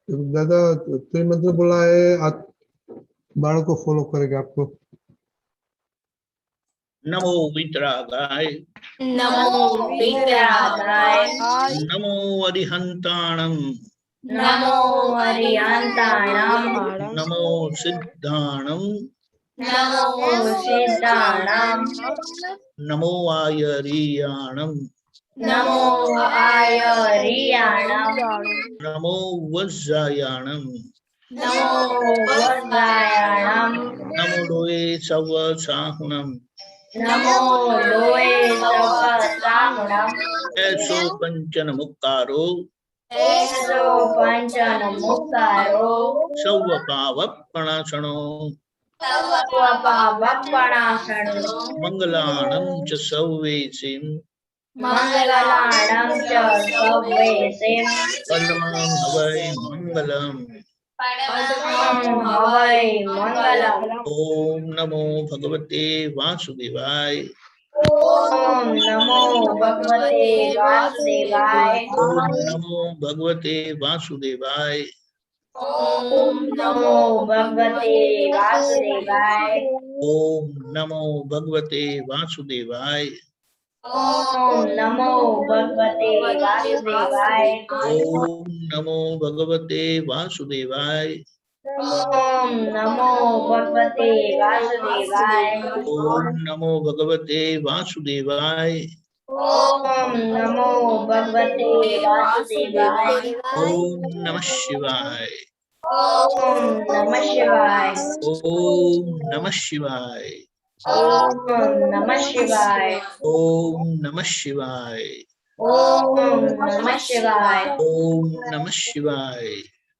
दादा तो मंत्र बोला है, बाणों को फॉलो करेगा आपको। नमो वितरागाय, नमो वितरागाय, नमो अरिहंताणं, नमो अरिहंताणं, नमो सिद्धाणं, नमो सिद्धाणं, नमो आयरीयाणं, नमो आयर्याणं, नमो वज्रायाणं, नमो वज्रायाणं, नमो लोये सवसाहुणं, नमो लोये सवसाहुणं, ऐसो पंचन मुक्तारो, एषो पंचन मुक्तारो, सौवपावपणासनो, स्वपावपणासनो, मंगलाणं च सौवेसिं, मंगलाणं च सौवेसिं, परमं हवै मंगलम्। परमं हवै मंगलम्। ओम नमो भगवते वासुदेवाय, ओम नमो भगवते वासुदेवाय, ओम नमो भगवते वासुदेवाय, ओम नमो भगवते वासुदेवाय, ओम नमो भगवते वासुदेवाय, ओम नमो भगवते वासुदेवाय, ओम नमो भगवते वासुदेवाय, ओम नमो भगवते वासुदेवाय, ओम नमो भगवते वासुदेवाय, ओम नमो भगवते वासुदेवाय, ओम नमः शिवाय, ओम नमः शिवाय, ओम नमः शिवाय, ओम नमः शिवाय, ओम नमः शिवाय, ओम नमः शिवाय, ओम नमः शिवाय,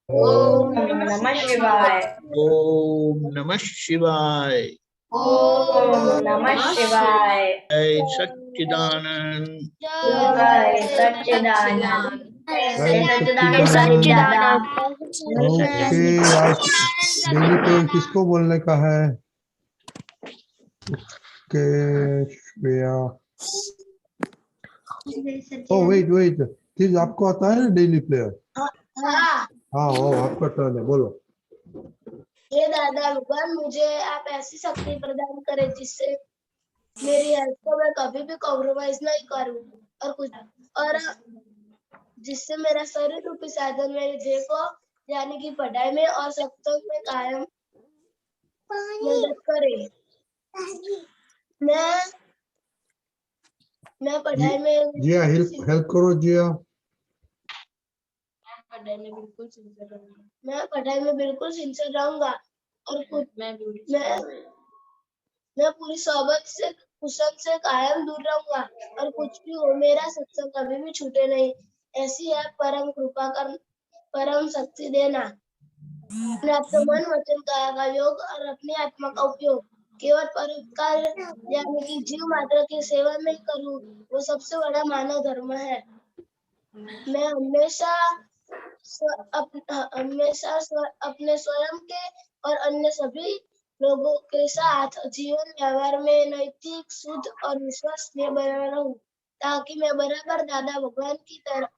ओम नमः शिवाय, ओम नमः शिवाय। ओम नमः शिवाय। जय सच्चिदानंद, जय सच्चिदानंद, जय सच्चिदानंद दादा। ओके, आज डेली प्रेयर किसको बोलने का है? Okay Shreya. Oh wait, please आपको आता है ना डेली प्रेयर? हाँ ओ आपका टर्न है, बोलो। ये दादा भगवान, मुझे आप ऐसी शक्ति प्रदान करें जिससे मेरी हेल्थ को मैं कभी भी कॉम्प्रोमाइज नहीं करूं, और जिससे मेरा शरीर रूपी साधन मेरे ध्येय को यानी कि पढ़ाई में और सत्संग में कायम मदद करे। मैं पढ़ाई में जिया हेल्प करो जिया। मैं पढ़ाई में बिल्कुल सिंसियर रहूंगा और मैं पूरी सोबत से कुशन से कायम दूर रहूंगा, और कुछ भी हो मेरा सत्संग कभी भी छूटे नहीं। ऐसी है परम कृपा कर, परम शक्ति देना। मैं अपने मन वचन काया का योग और अपनी आत्मा का उपयोग केवल परोपकार यानी कि जीव मात्र की सेवा में करूं, वो सबसे बड़ा मानव धर्म है। मैं हमेशा अपने स्वयं के और अन्य सभी लोगों के साथ जीवन व्यवहार में नैतिक, शुद्ध और विश्वसनीय बना रहूं, ताकि मैं बराबर दादा भगवान की तरह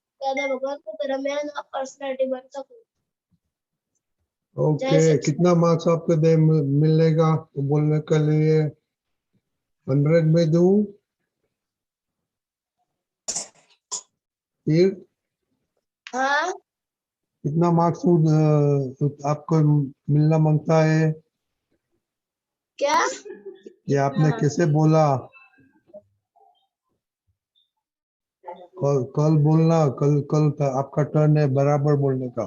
मैं पर्सनालिटी बन सकूं। ओके, कितना मार्क्स आपको दे मिलेगा तो बोलने के लिए? 100 में दूं? फिर हाँ, कितना मार्क्स आपको मिलना मांगता है? क्या? ये आपने कैसे बोला? कल बोलना, कल आपका टर्न है बराबर बोलने का।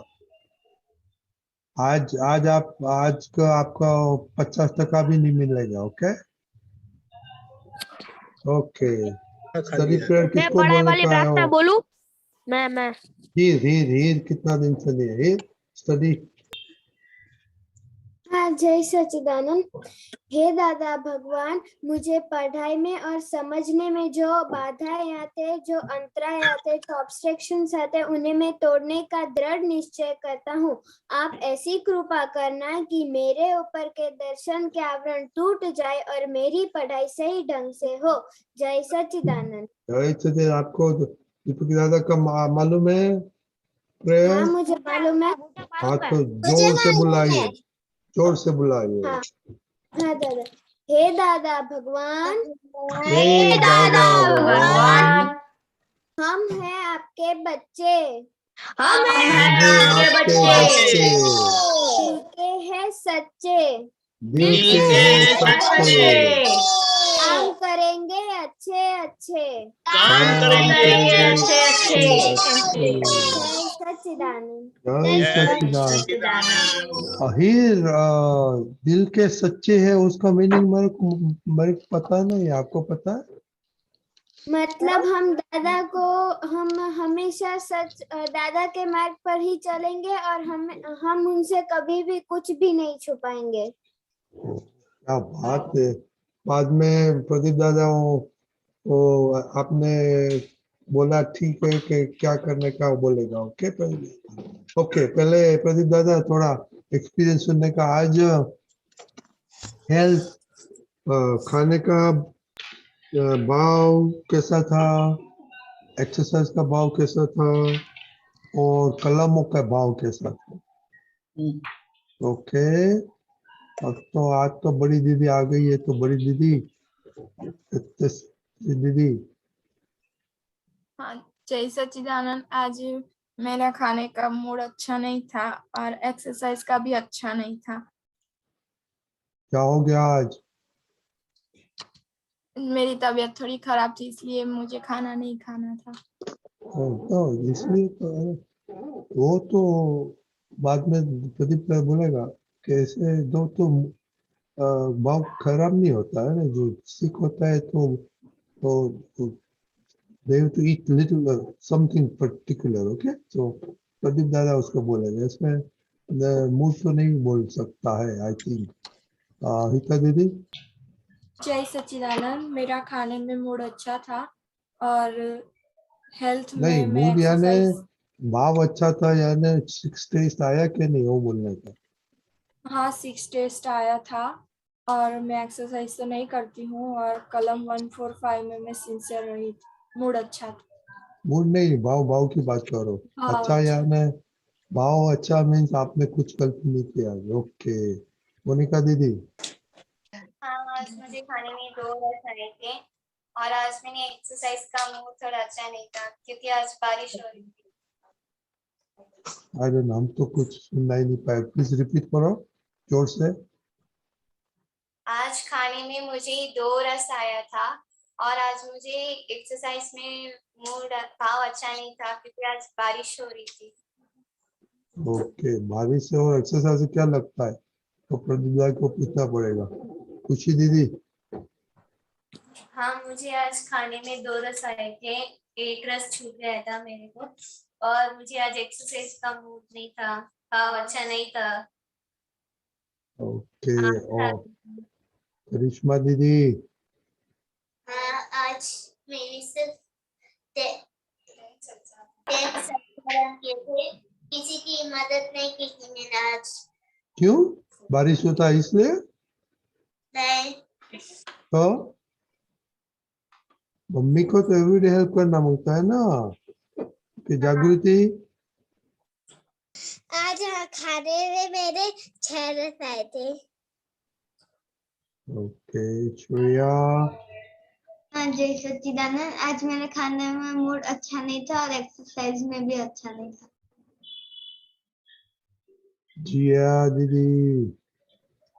आज का आपका 50% भी नहीं मिलेगा। Okay okay. स्टडी प्रेयर किसको बोलने का है? बोलूं? मैं हीर कितना दिन से नहीं है स्टडी? हाँ, जय सच्चिदानंद। हे दादा भगवान, मुझे पढ़ाई में और समझने में जो बाधाएं आते, जो अंतराय आते, जो ऑब्स्ट्रक्शंस आते, उन्हें मैं तोड़ने का दृढ़ निश्चय करता हूँ। आप ऐसी कृपा करना कि मेरे ऊपर के दर्शन के आवरण टूट जाए और मेरी पढ़ाई सही ढंग से हो। जय सच्चिदानंद। जय सच्चिदानंद। आपको दीपक दादा का मालूम है प्रेयर? हाँ, मुझे मालूम है। हाँ तो जोर से बुलाइए, जोर से बुलाइए। हाँ हाँ दादा। हे दादा भगवान, हे दादा भगवान, हम हैं आपके बच्चे, हम हम हैं हैं आपके आपके बच्चे, बच्चे, दिल के हैं सच्चे, दिल के हैं सच्चे, काम करेंगे अच्छे अच्छे, काम काम करेंगे करेंगे अच्छे अच्छे। जय सच्चिदानंद। जय जय सच्चिदानंद। सच्चिदानंद। हीर दिल के सच्चे है, उसका मीनिंग मेरे को पता नहीं, आपको पता है? मतलब हम हमेशा सच दादा के मार्ग पर ही चलेंगे और हम उनसे कभी भी कुछ भी नहीं छुपाएंगे। क्या बात है। बाद में प्रदीप दादा वो आपने बोला ठीक है कि क्या करने का वो बोलेगा। ओके ओके, पहले प्रदीप दादा थोड़ा एक्सपीरियंस सुनने का। आज हेल्थ खाने का भाव कैसा था, एक्सरसाइज का भाव कैसा था, और कलमों का भाव कैसा था? ओके, अब तो आज तो बड़ी दीदी आ गई है, तो बड़ी दीदी दीदी हाँ, जय सच्चिदानंद। आज मेरा खाने का मूड अच्छा नहीं था और एक्सरसाइज का भी अच्छा नहीं था। क्या हो गया आज? मेरी तबीयत थोड़ी खराब थी, इसलिए मुझे खाना नहीं खाना था। तो इसलिए तो वो तो बाद में प्रदीप सर बोलेगा कैसे दो तो भाव खराब नहीं होता है ना, जो सिक होता है तो they have to eat little something particular. Okay, so Pradeep दादा उसको बोलेगा, इसमें मूड तो नहीं बोल सकता है आई थिंक। हिता दीदी जय सच्चिदानंद। मेरा खाने में मूड अच्छा था और हेल्थ नहीं, में मैं मूड यानी एक्सरसाइज, भाव अच्छा था यानी 6 टेस्ट आया कि नहीं, वो बोलने का। हाँ 6 टेस्ट आया था और मैं एक्सरसाइज तो नहीं करती हूँ और कलम 145 में मैं सिंसियर रही थी। मूड अच्छा था। मूड नहीं, भाव भाव की बात करो। हाँ, अच्छा यानी भाव अच्छा मीन्स आपने कुछ गलत नहीं किया। ओके, मोनिका दीदी हाँ, आज मुझे खाने में 2 रस आए थे और आज मैंने एक्सरसाइज का मूड थोड़ा अच्छा नहीं था क्योंकि आज बारिश हो रही थी। अरे हम तो कुछ सुनना ही नहीं पाए, प्लीज रिपीट करो जोर से। आज खाने में मुझे 2 रस आया था और आज मुझे एक्सरसाइज में मूड भाव अच्छा नहीं था क्योंकि आज बारिश हो रही थी। ओके, बारिश से और एक्सरसाइज से क्या लगता है, तो प्रदीप भाई को पूछना पड़ेगा। खुशी दीदी हाँ, मुझे आज खाने में 2 रस आए थे, 1 रस छूट गया था मेरे को और मुझे आज एक्सरसाइज का मूड नहीं था, भाव अच्छा नहीं था। ओके, हाँ, और करिश्मा दीदी आज मेरी सिर्फ 10 सप्ताह किए थे, किसी की मदद नहीं की थी मैंने आज। क्यों? बारिश होता है इसलिए? नहीं, तो मम्मी को तो एवरीडे हेल्प करना होता है ना, कि जागृति। आज खाने में मेरे 6 रस आए थे। ओके, श्रेया हाँ जय सच्चिदानंद। आज मेरे खाने में मूड अच्छा नहीं था और एक्सरसाइज में भी अच्छा नहीं था। जिया दीदी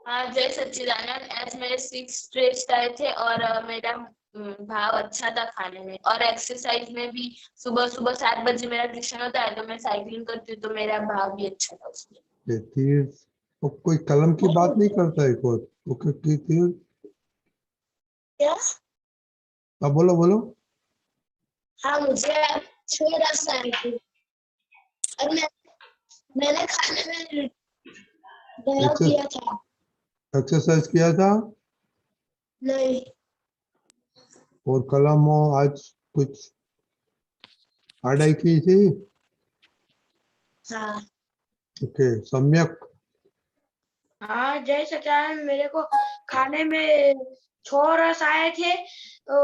हाँ, जय सच्चिदानंद। आज मेरे 6 टेस्ट आए थे और मेरा भाव अच्छा था खाने में और एक्सरसाइज में भी। सुबह सुबह 7 बजे मेरा ट्यूशन होता है तो मैं साइकिलिंग करती हूँ, तो मेरा भाव भी अच्छा था उसमें। ये तीर वो कोई कलम की बात नहीं करता है कोई। ओके तीर क्या? हाँ बोलो बोलो। हाँ, मुझे 6 रस आए थे और मैंने खाने में व्यायाम किया था। एक्सरसाइज किया था नहीं। और कलम आज कुछ पढ़ाई की थी। हाँ। ओके, सम्यक हाँ जय सच्चिदानंद। मेरे को खाने में 6 रस आए थे, तो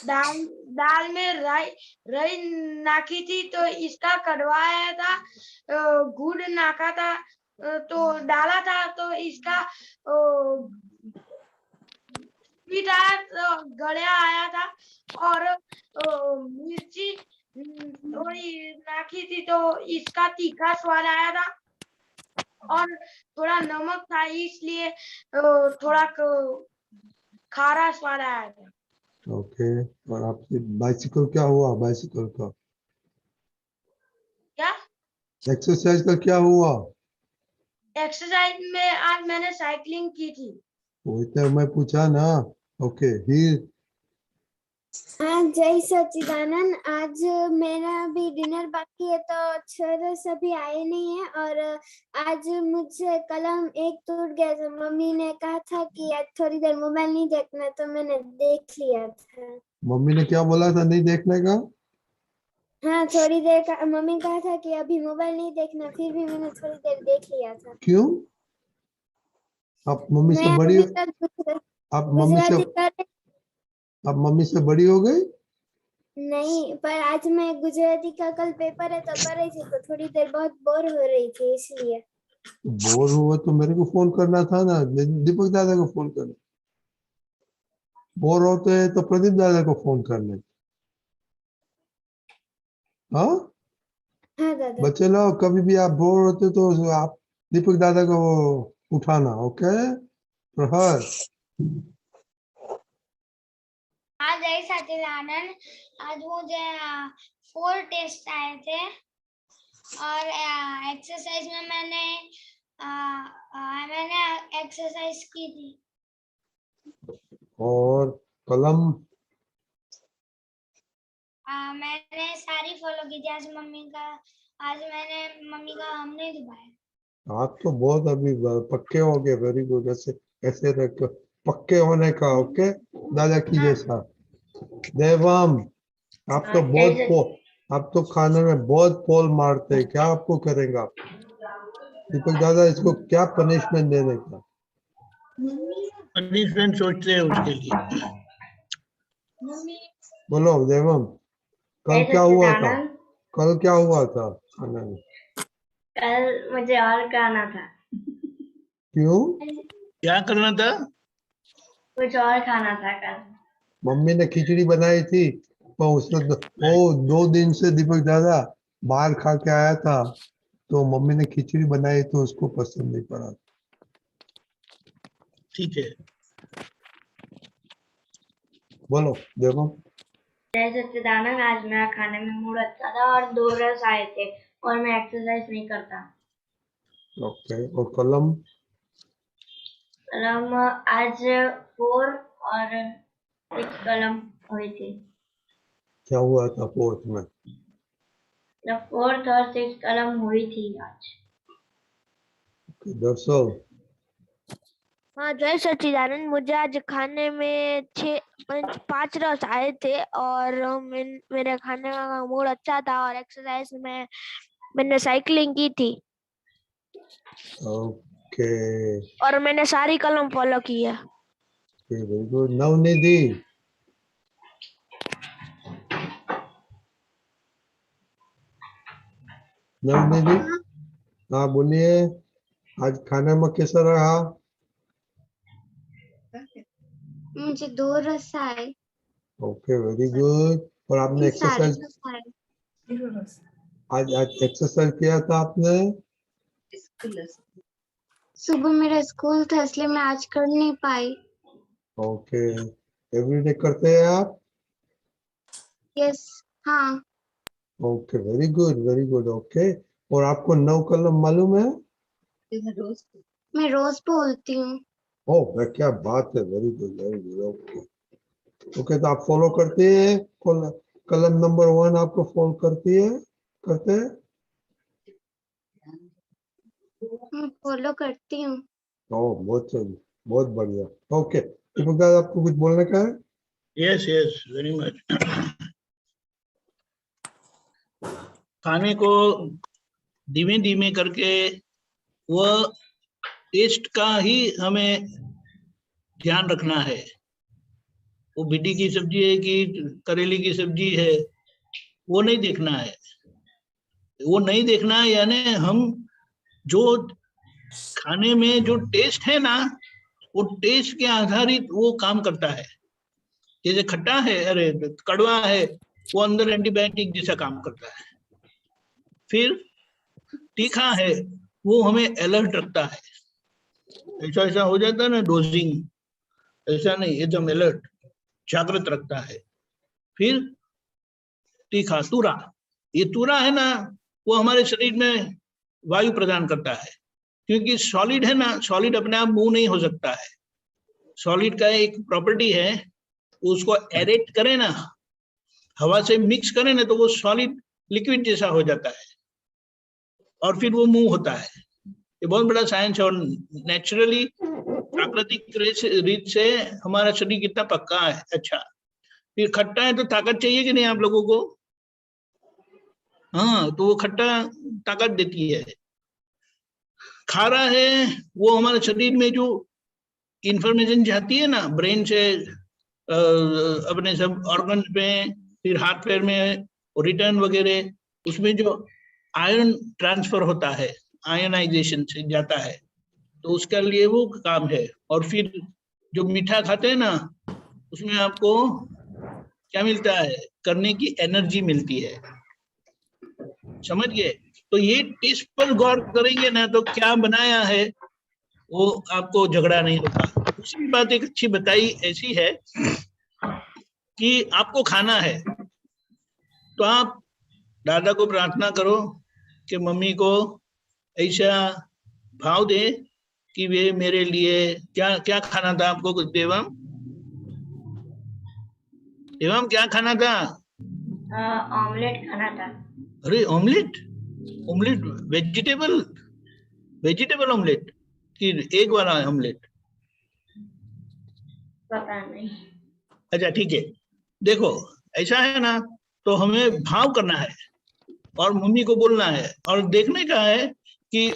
दाल दाल में राई नाखी थी तो इसका कड़वाया था, गुड़ नाका था, तो डाला था तो इसका स्वीट आया तो गड़िया आया था, और मिर्ची थोड़ी नाखी थी तो इसका तीखा स्वाद आया था, और थोड़ा नमक था इसलिए थोड़ा खारा स्वाद आया था। ओके। और आपकी बाइसिकल क्या हुआ, बाइसिकल का क्या एक्सरसाइज का क्या हुआ? एक्सरसाइज में आज मैंने साइकिलिंग की थी। वही तो मैं पूछा ना। ओके हीर, हाँ जय सच्चिदानंद। आज मेरा भी डिनर बाकी है तो सर सभी आए नहीं है, और आज मुझसे कलम एक टूट गया तो मम्मी ने कहा था कि आज थोड़ी देर मोबाइल नहीं देखना, तो मैंने देख लिया था। मम्मी ने क्या बोला था नहीं देखने का? हाँ थोड़ी देर का मम्मी कहा था कि अभी मोबाइल नहीं देखना, फिर भी मैंने थोड़ी देर देख लिया था। क्यों? आप मम्मी से मैं बड़ी, अभी तक आप मम्मी से, गुजराती कर आप मम्मी से बड़ी हो गई? नहीं, पर आज मैं गुजराती का कल पेपर है तो पढ़ रही थी, तो थोड़ी देर बहुत बोर हो रही थी इसलिए। बोर हुआ तो मेरे को फोन करना था ना, दीपक दादा को फोन करना। बोर होते हैं तो प्रदीप दादा को फोन करने। हाँ हाँ दादा। बच्चे लोग, कभी भी आप बोर होते तो आप दीपक दादा को उठाना। ओके प्रहर। हाँ जय सच्चिदानंद। आज मुझे 4 टेस्ट आए थे, और एक्सरसाइज में मैंने एक्सरसाइज की थी। और कलम? मैंने सारी फॉलो की थी। आज मैंने मम्मी का हम नहीं दबाया। आप तो बहुत अभी पक्के हो गए। Very good. ऐसे ऐसे रख पक्के होने का। ओके दादा की जैसा। देवम, आप तो बहुत आप तो खाने में बहुत पोल मारते हैं, क्या आपको करेंगे आप? दीपक दादा इसको क्या पनिशमेंट देने का? पनिशमेंट सोचते हैं उसके लिए। बोलो देवम, कल क्या हुआ था? कल क्या हुआ था खाने में? कल मुझे और खाना था। क्यों? क्या करना था? कुछ और खाना था कल। मम्मी ने खिचड़ी बनाई थी, तो उसने वो 2 दिन से दीपक दादा बाहर खा के आया था, तो मम्मी ने खिचड़ी बनाई तो उसको पसंद नहीं पड़ा। ठीक है। बोलो देखो। जय सच्चिदानंद। आज मेरा खाने में मूड अच्छा था और 2 रस आए थे, और मैं एक्सरसाइज नहीं करता। ओके। और कलम? कलम आज 4 और 6 कलम हुई थी। क्या हुआ था फोर्थ में? 4th और 6 कलम हुई थी आज। दरअसल हाँ जय सच्चिदानंद। मुझे आज खाने में 5 रस आए थे, और मेरे खाने का मूड अच्छा था, और एक्सरसाइज में मैंने साइकिलिंग की थी, ओके और मैंने सारी कलम फॉलो की है। Very good. नवनिधि, नवनिधि हाँ बोलिए, आज खाने में कैसा रहा? मुझे 2 रस आए। Okay very good. और आपने एक्सरसाइज रस आए। आज एक्सरसाइज किया था आपने? सुबह मेरा स्कूल था इसलिए मैं आज कर नहीं पाई। ओके एवरीडे करते हैं आप? यस। हाँ। Okay very good very good. Okay. और आपको 9 कलम मालूम है? मैं रोज बोलती हूँ। ओह क्या बात है। Very good very good. Okay okay. तो आप फॉलो करते हैं? कलम नंबर 1 आपको फॉलो करती है, करते हैं? मैं फॉलो करती हूँ। ओह बहुत सही, बहुत बढ़िया। ओके दीपक दादा, आपको कुछ बोलने का है? Yes yes very much. खाने को धीमे धीमे करके वह टेस्ट का ही हमें ध्यान रखना है। वो भिंडी की सब्जी है कि करेले की सब्जी है, वो नहीं देखना है। वो नहीं देखना है, यानी हम जो खाने में जो टेस्ट है ना, वो टेस्ट के आधारित वो काम करता है। जैसे खट्टा है, अरे कड़वा है, वो अंदर एंटीबायोटिक जैसा काम करता है। फिर तीखा है, वो हमें अलर्ट रखता है। ऐसा ऐसा हो जाता है ना डोजिंग, ऐसा नहीं, एकदम अलर्ट, जागृत रखता है। फिर तीखा, तूरा, ये तूरा है ना, वो हमारे शरीर में वायु प्रदान करता है, क्योंकि सॉलिड है ना, सॉलिड अपने आप मूव नहीं हो सकता है। सॉलिड का एक प्रॉपर्टी है, उसको एरेट करें ना, हवा से मिक्स करें ना, तो वो सॉलिड लिक्विड जैसा हो जाता है और फिर वो मूव होता है। ये बहुत बड़ा साइंस है, और नेचुरली प्राकृतिक रीत से हमारा शरीर कितना पक्का है। अच्छा, फिर खट्टा है तो ताकत चाहिए कि नहीं आप लोगों को? हाँ, तो वो खट्टा ताकत देती है। खारा है, वो हमारे शरीर में जो इंफॉर्मेशन जाती है ना ब्रेन से अपने सब ऑर्गन में, फिर हाथ पैर में रिटर्न वगैरह, उसमें जो आयन ट्रांसफर होता है, आयनाइजेशन से जाता है, तो उसके लिए वो काम है। और फिर जो मीठा खाते हैं ना, उसमें आपको क्या मिलता है? करने की एनर्जी मिलती है। समझ गए? तो ये टेस्ट पर गौर करेंगे ना, तो क्या बनाया है वो आपको झगड़ा नहीं होगा। दूसरी बात एक अच्छी बताई ऐसी है कि आपको खाना है, तो आप दादा को प्रार्थना करो कि मम्मी को ऐसा भाव दे कि वे मेरे लिए क्या क्या खाना था आपको। देवम, देवम क्या खाना था? ऑमलेट खाना था। अरे omelette, omelette vegetable, vegetable omelette कि एग वाला ऑमलेट? पता नहीं। अच्छा ठीक है, देखो ऐसा है ना, तो हमें भाव करना है और मम्मी को बोलना है और देखने का है कि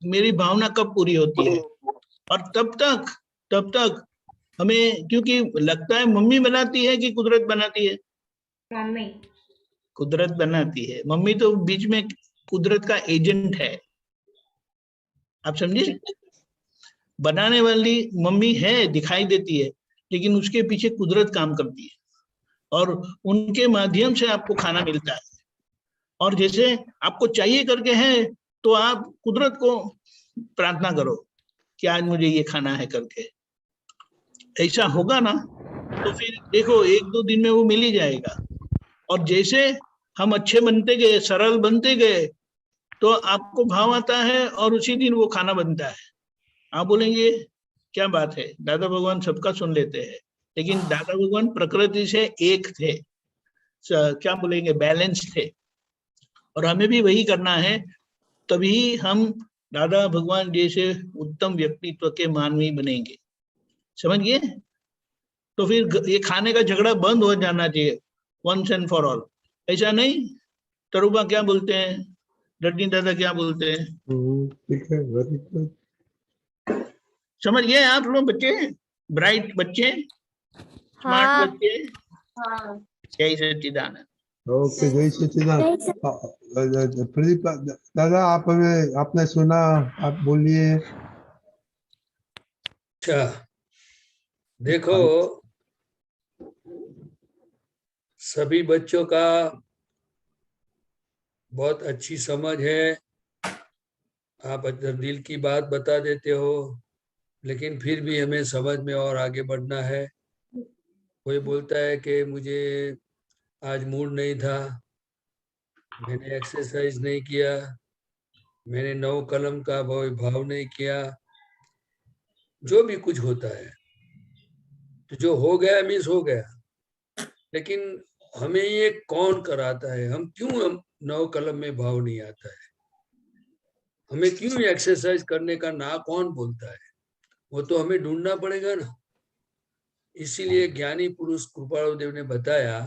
मेरी भावना कब पूरी होती है। और तब तक हमें, क्योंकि लगता है मम्मी बनाती है कि कुदरत बनाती है? मम्मी। कुदरत बनाती है। मम्मी तो बीच में कुदरत का एजेंट है, आप समझे? बनाने वाली मम्मी है, दिखाई देती है, लेकिन उसके पीछे कुदरत काम करती है और उनके माध्यम से आपको खाना मिलता है। और जैसे आपको चाहिए करके है, तो आप कुदरत को प्रार्थना करो कि आज मुझे ये खाना है करके। ऐसा होगा ना, तो फिर देखो 1-2 दिन में वो मिल ही जाएगा। और जैसे हम अच्छे बनते गए, सरल बनते गए, तो आपको भाव आता है और उसी दिन वो खाना बनता है। आप बोलेंगे क्या बात है, दादा भगवान सबका सुन लेते हैं। लेकिन दादा भगवान प्रकृति से एक थे, क्या बोलेंगे, बैलेंस थे, और हमें भी वही करना है। तभी हम दादा भगवान जैसे उत्तम व्यक्तित्व के मानवी बनेंगे। समझ गए? तो फिर ये खाने का झगड़ा बंद हो जाना चाहिए वंस एंड फॉर ऑल। ऐसा नहीं? तरुबा क्या बोलते हैं, डड्डी दादा क्या बोलते हैं? ठीक है, वेरी गुड। समझ गए आप लोग बच्चे? ब्राइट बच्चे, स्मार्ट हाँ। बच्चे। हाँ। जय सच्चिदानंद। ओके, जय सच्चिदानंद। प्रदीप दादा, आप हमें, आपने सुना, आप बोलिए। अच्छा देखो, सभी बच्चों का बहुत अच्छी समझ है, आप दिल की बात बता देते हो, लेकिन फिर भी हमें समझ में और आगे बढ़ना है। कोई बोलता है कि मुझे आज मूड नहीं था, मैंने एक्सरसाइज नहीं किया, मैंने 9 कलम का भाव नहीं किया, जो भी कुछ होता है, तो जो हो गया मिस हो गया। लेकिन हमें ये कौन कराता है? हम क्यों 9 कलम में भाव नहीं आता है? हमें क्यों एक्सरसाइज करने का ना कौन बोलता है? वो तो हमें ढूंढना पड़ेगा ना। इसीलिए ज्ञानी पुरुष कृपालु देव ने बताया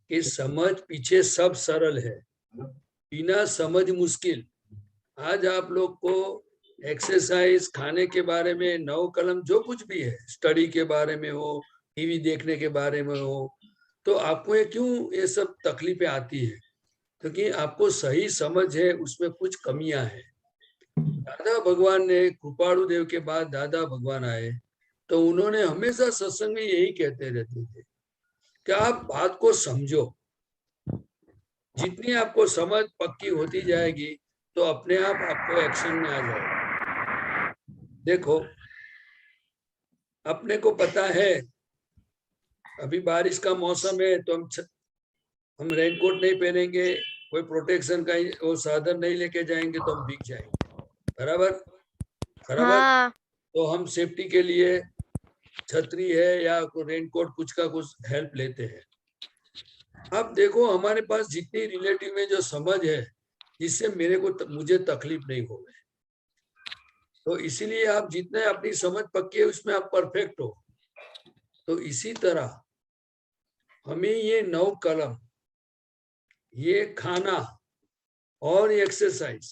कि समझ पीछे सब सरल है, बिना समझ मुश्किल। आज आप लोग को एक्सरसाइज, खाने के बारे में, 9 कलम जो कुछ भी है, स्टडी के बारे में हो, टीवी देखने के बारे में हो, तो आपको ये क्यों ये सब तकलीफें आती है? क्योंकि आपको सही समझ है, उसमें कुछ कमियां हैं। दादा भगवान ने, कृपाणु देव के बाद दादा भगवान आए, तो उन्होंने हमेशा सत्संग में यही कहते रहते थे कि आप बात को समझो। जितनी आपको समझ पक्की होती जाएगी तो अपने आप आपको एक्शन में आ जाएगा। देखो, अपने को पता है अभी बारिश का मौसम है, तो हम रेनकोट नहीं पहनेंगे, कोई प्रोटेक्शन का वो साधन नहीं लेके जाएंगे तो हम भीग जाएंगे। बराबर बराबर। हाँ। तो हम सेफ्टी के लिए छतरी है या रेनकोट कुछ का कुछ हेल्प लेते हैं। अब देखो, हमारे पास जितनी रिलेटिव में जो समझ है, जिससे मुझे तकलीफ नहीं हो, तो इसीलिए आप जितने अपनी समझ पक्की है उसमें आप परफेक्ट हो। तो इसी तरह हमें ये 9 कलम, ये खाना और एक्सरसाइज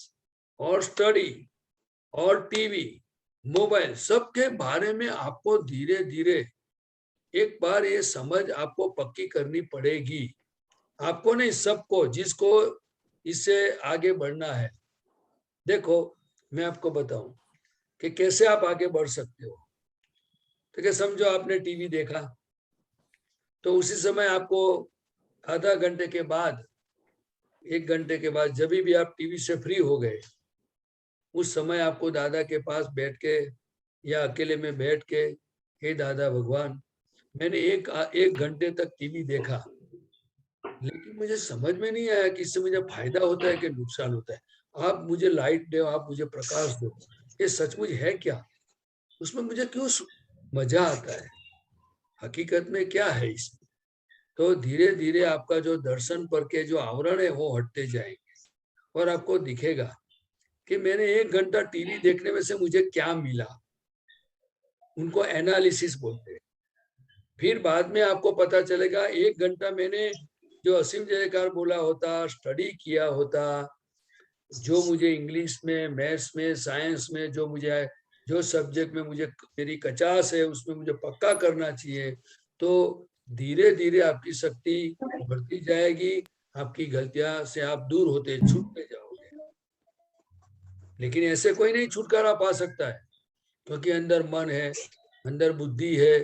और स्टडी और टीवी, मोबाइल, सबके बारे में आपको धीरे धीरे एक बार ये समझ आपको पक्की करनी पड़ेगी। आपको नहीं, सबको, जिसको इससे आगे बढ़ना है। देखो, मैं आपको बताऊं कि कैसे आप आगे बढ़ सकते हो। तो क्या समझो आपने टीवी देखा, तो उसी समय आपको आधा घंटे के बाद, 1 घंटे के बाद, जब भी आप टीवी से फ्री हो गए, उस समय आपको दादा के पास बैठ के या अकेले में बैठ के, हे दादा भगवान, मैंने एक घंटे तक टीवी देखा, लेकिन मुझे समझ में नहीं आया कि इससे मुझे फायदा होता है कि नुकसान होता है। आप मुझे लाइट दो, आप मुझे प्रकाश दो, ये सचमुच है क्या? उसमें मुझे क्यों मजा आता है? हकीकत में क्या है इसमें? तो धीरे धीरे आपका जो दर्शन पर के जो आवरण है वो हटते जाएंगे और आपको दिखेगा कि मैंने 1 घंटा टीवी देखने में से मुझे क्या मिला। उनको एनालिसिस बोलते हैं। फिर बाद में आपको पता चलेगा 1 घंटा मैंने जो असीम जयकार बोला होता, स्टडी किया होता, जो मुझे इंग्लिश में, मैथ्स में, साइंस में, जो सब्जेक्ट में मुझे मेरी कचास है उसमें मुझे पक्का करना चाहिए, तो धीरे धीरे आपकी शक्ति बढ़ती जाएगी, आपकी गलतियां से आप दूर होते छूटते जाओगे। लेकिन ऐसे कोई नहीं छुटकारा पा सकता है, क्योंकि अंदर मन है, अंदर बुद्धि है,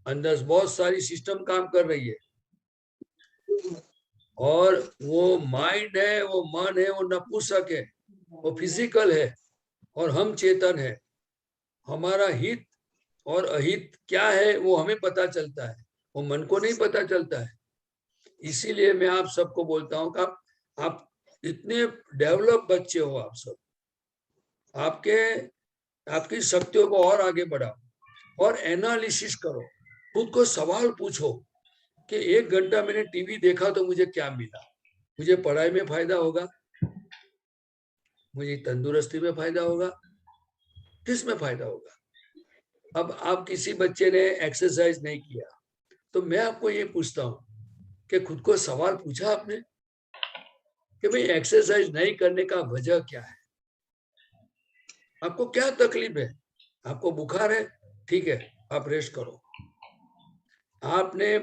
अंदर बहुत सारी सिस्टम काम कर रही है, और वो माइंड है, वो मन है, वो नपुंसक है, वो फिजिकल है, और हम चेतन है। हमारा हित और अहित क्या है वो हमें पता चलता है, वो मन को नहीं पता चलता है। इसीलिए मैं आप सबको बोलता हूँ कि आप इतने डेवलप बच्चे हो, आप सब आपकी शक्तियों को और आगे बढ़ाओ और एनालिसिस करो, खुद को सवाल पूछो कि 1 घंटा मैंने टीवी देखा तो मुझे क्या मिला? मुझे पढ़ाई में फायदा होगा, मुझे तंदुरुस्ती में फायदा होगा, किस में फायदा होगा? अब आप किसी बच्चे ने एक्सरसाइज नहीं किया, तो मैं आपको ये पूछता हूँ कि खुद को सवाल पूछा आपने कि भाई एक्सरसाइज नहीं करने का वजह क्या है? आपको क्या तकलीफ है? आपको बुखार है, ठीक है, आप रेस्ट करो। आपने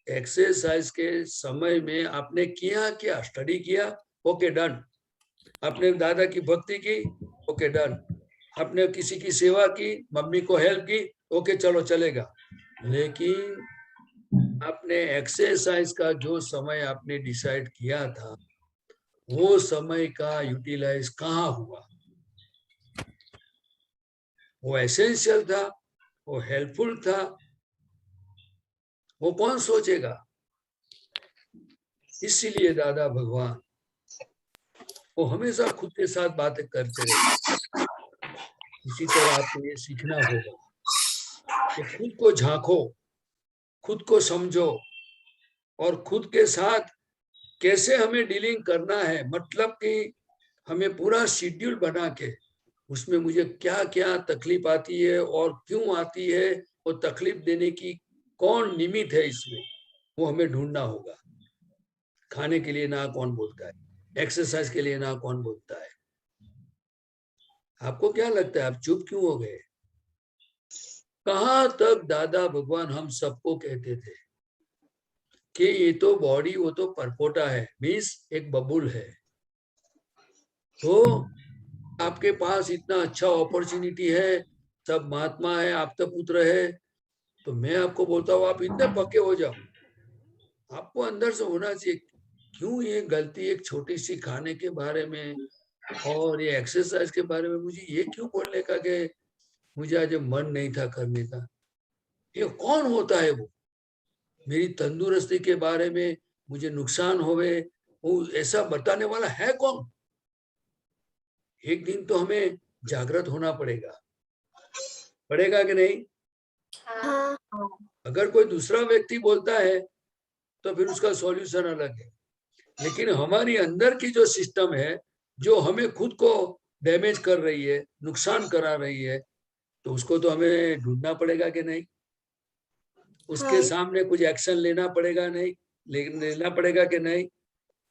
एक्सरसाइज के समय में आपने किया क्या? स्टडी किया, ओके डन। आपने दादा की भक्ति की, ओके डन। आपने किसी की सेवा की, मम्मी को हेल्प की, ओके चलो चलेगा। लेकिन आपने एक्सरसाइज का जो समय आपने डिसाइड किया था, वो समय का यूटिलाइज कहाँ हुआ? वो एसेंशियल था, वो हेल्पफुल था, वो कौन सोचेगा? इसीलिए दादा भगवान वो हमेशा खुद के साथ बातें करते रहते। इसी तरह आपको ये सीखना होगा कि खुद को झांको, खुद को समझो, और खुद के साथ कैसे हमें डीलिंग करना है। मतलब कि हमें पूरा शेड्यूल बना के उसमें मुझे क्या क्या तकलीफ आती है और क्यों आती है, वो तकलीफ देने की कौन निमित्त है इसमें, वो हमें ढूंढना होगा। खाने के लिए ना कौन बोलता है, एक्सरसाइज के लिए ना कौन बोलता है। आपको क्या लगता है आप चुप क्यों हो गए? कहाँ तक दादा भगवान हम सबको कहते थे कि ये तो बॉडी, वो तो परपोटा है, मीन्स एक बबुल है। तो आपके पास इतना अच्छा अपॉर्चुनिटी है, सब महात्मा है, आप तो पुत्र है, तो मैं आपको बोलता हूँ आप इतने पक्के हो जाओ। आपको अंदर से होना चाहिए, क्यों ये गलती एक छोटी सी खाने के बारे में और ये एक्सरसाइज के बारे में मुझे ये क्यों बोलने का कि मुझे आज मन नहीं था करने का। ये कौन होता है वो मेरी तंदुरुस्ती के बारे में मुझे नुकसान होवे, वो ऐसा बताने वाला है कौन। एक दिन तो हमें जागृत होना पड़ेगा, पड़ेगा कि नहीं? हाँ। अगर कोई दूसरा व्यक्ति बोलता है तो फिर उसका सॉल्यूशन अलग है, लेकिन हमारी अंदर की जो सिस्टम है जो हमें खुद को डैमेज कर रही है, नुकसान करा रही है, तो उसको तो हमें ढूंढना पड़ेगा कि नहीं? उसके हाँ। सामने कुछ एक्शन लेना पड़ेगा, नहीं लेना पड़ेगा कि नहीं?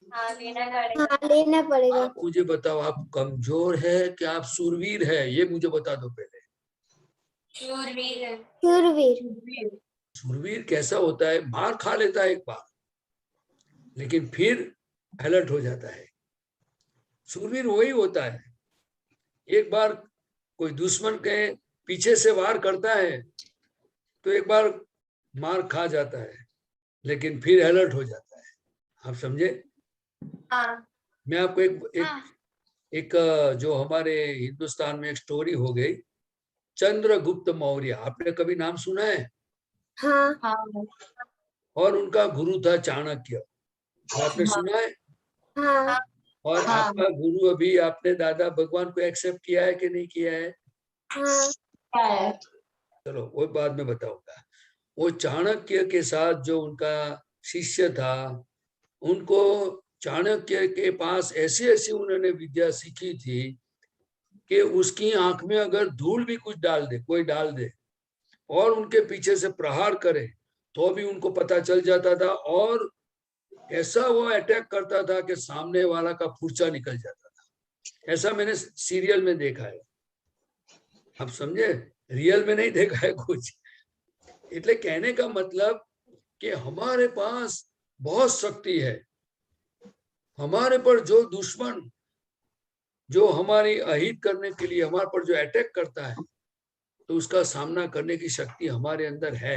हाँ, लेना पड़ेगा। हाँ, लेना पड़ेगा। आप मुझे बताओ, आप कमजोर है कि आप सूरवीर है, ये मुझे बता दो पहले। शूरवीर है। शूरवीर। सूरवीर कैसा होता है? मार खा लेता है एक बार, लेकिन फिर अलर्ट हो जाता है। सूरवीर वही होता है, एक बार कोई दुश्मन के पीछे से वार करता है तो एक बार मार खा जाता है, लेकिन फिर अलर्ट हो जाता है। आप समझे? हाँ। मैं आपको एक जो हमारे हिंदुस्तान में एक स्टोरी हो गई, चंद्रगुप्त मौर्य, आपने कभी नाम सुना है? हाँ। हाँ। और उनका गुरु था चाणक्य, आपने सुना है? हाँ। और हाँ। आपका गुरु अभी आपने दादा भगवान को एक्सेप्ट किया है कि नहीं किया है? हाँ। क्या है? चलो वो बाद में बताऊंगा। वो चाणक्य के साथ जो उनका शिष्य था, उनको चाणक्य के पास ऐसी ऐसी उन्होंने विद्या सीखी थी कि उसकी आंख में अगर धूल भी कुछ डाल दे, कोई डाल दे और उनके पीछे से प्रहार करे तो भी उनको पता चल जाता था, और ऐसा वो अटैक करता था कि सामने वाला का फुर्चा निकल जाता था। ऐसा मैंने सीरियल में देखा है, आप समझे? रियल में नहीं देखा है कुछ। એટલે कहने का मतलब कि हमारे पास बहुत शक्ति है। हमारे पर जो दुश्मन जो हमारी अहित करने के लिए हमारे पर जो अटैक करता है, तो उसका सामना करने की शक्ति हमारे अंदर है,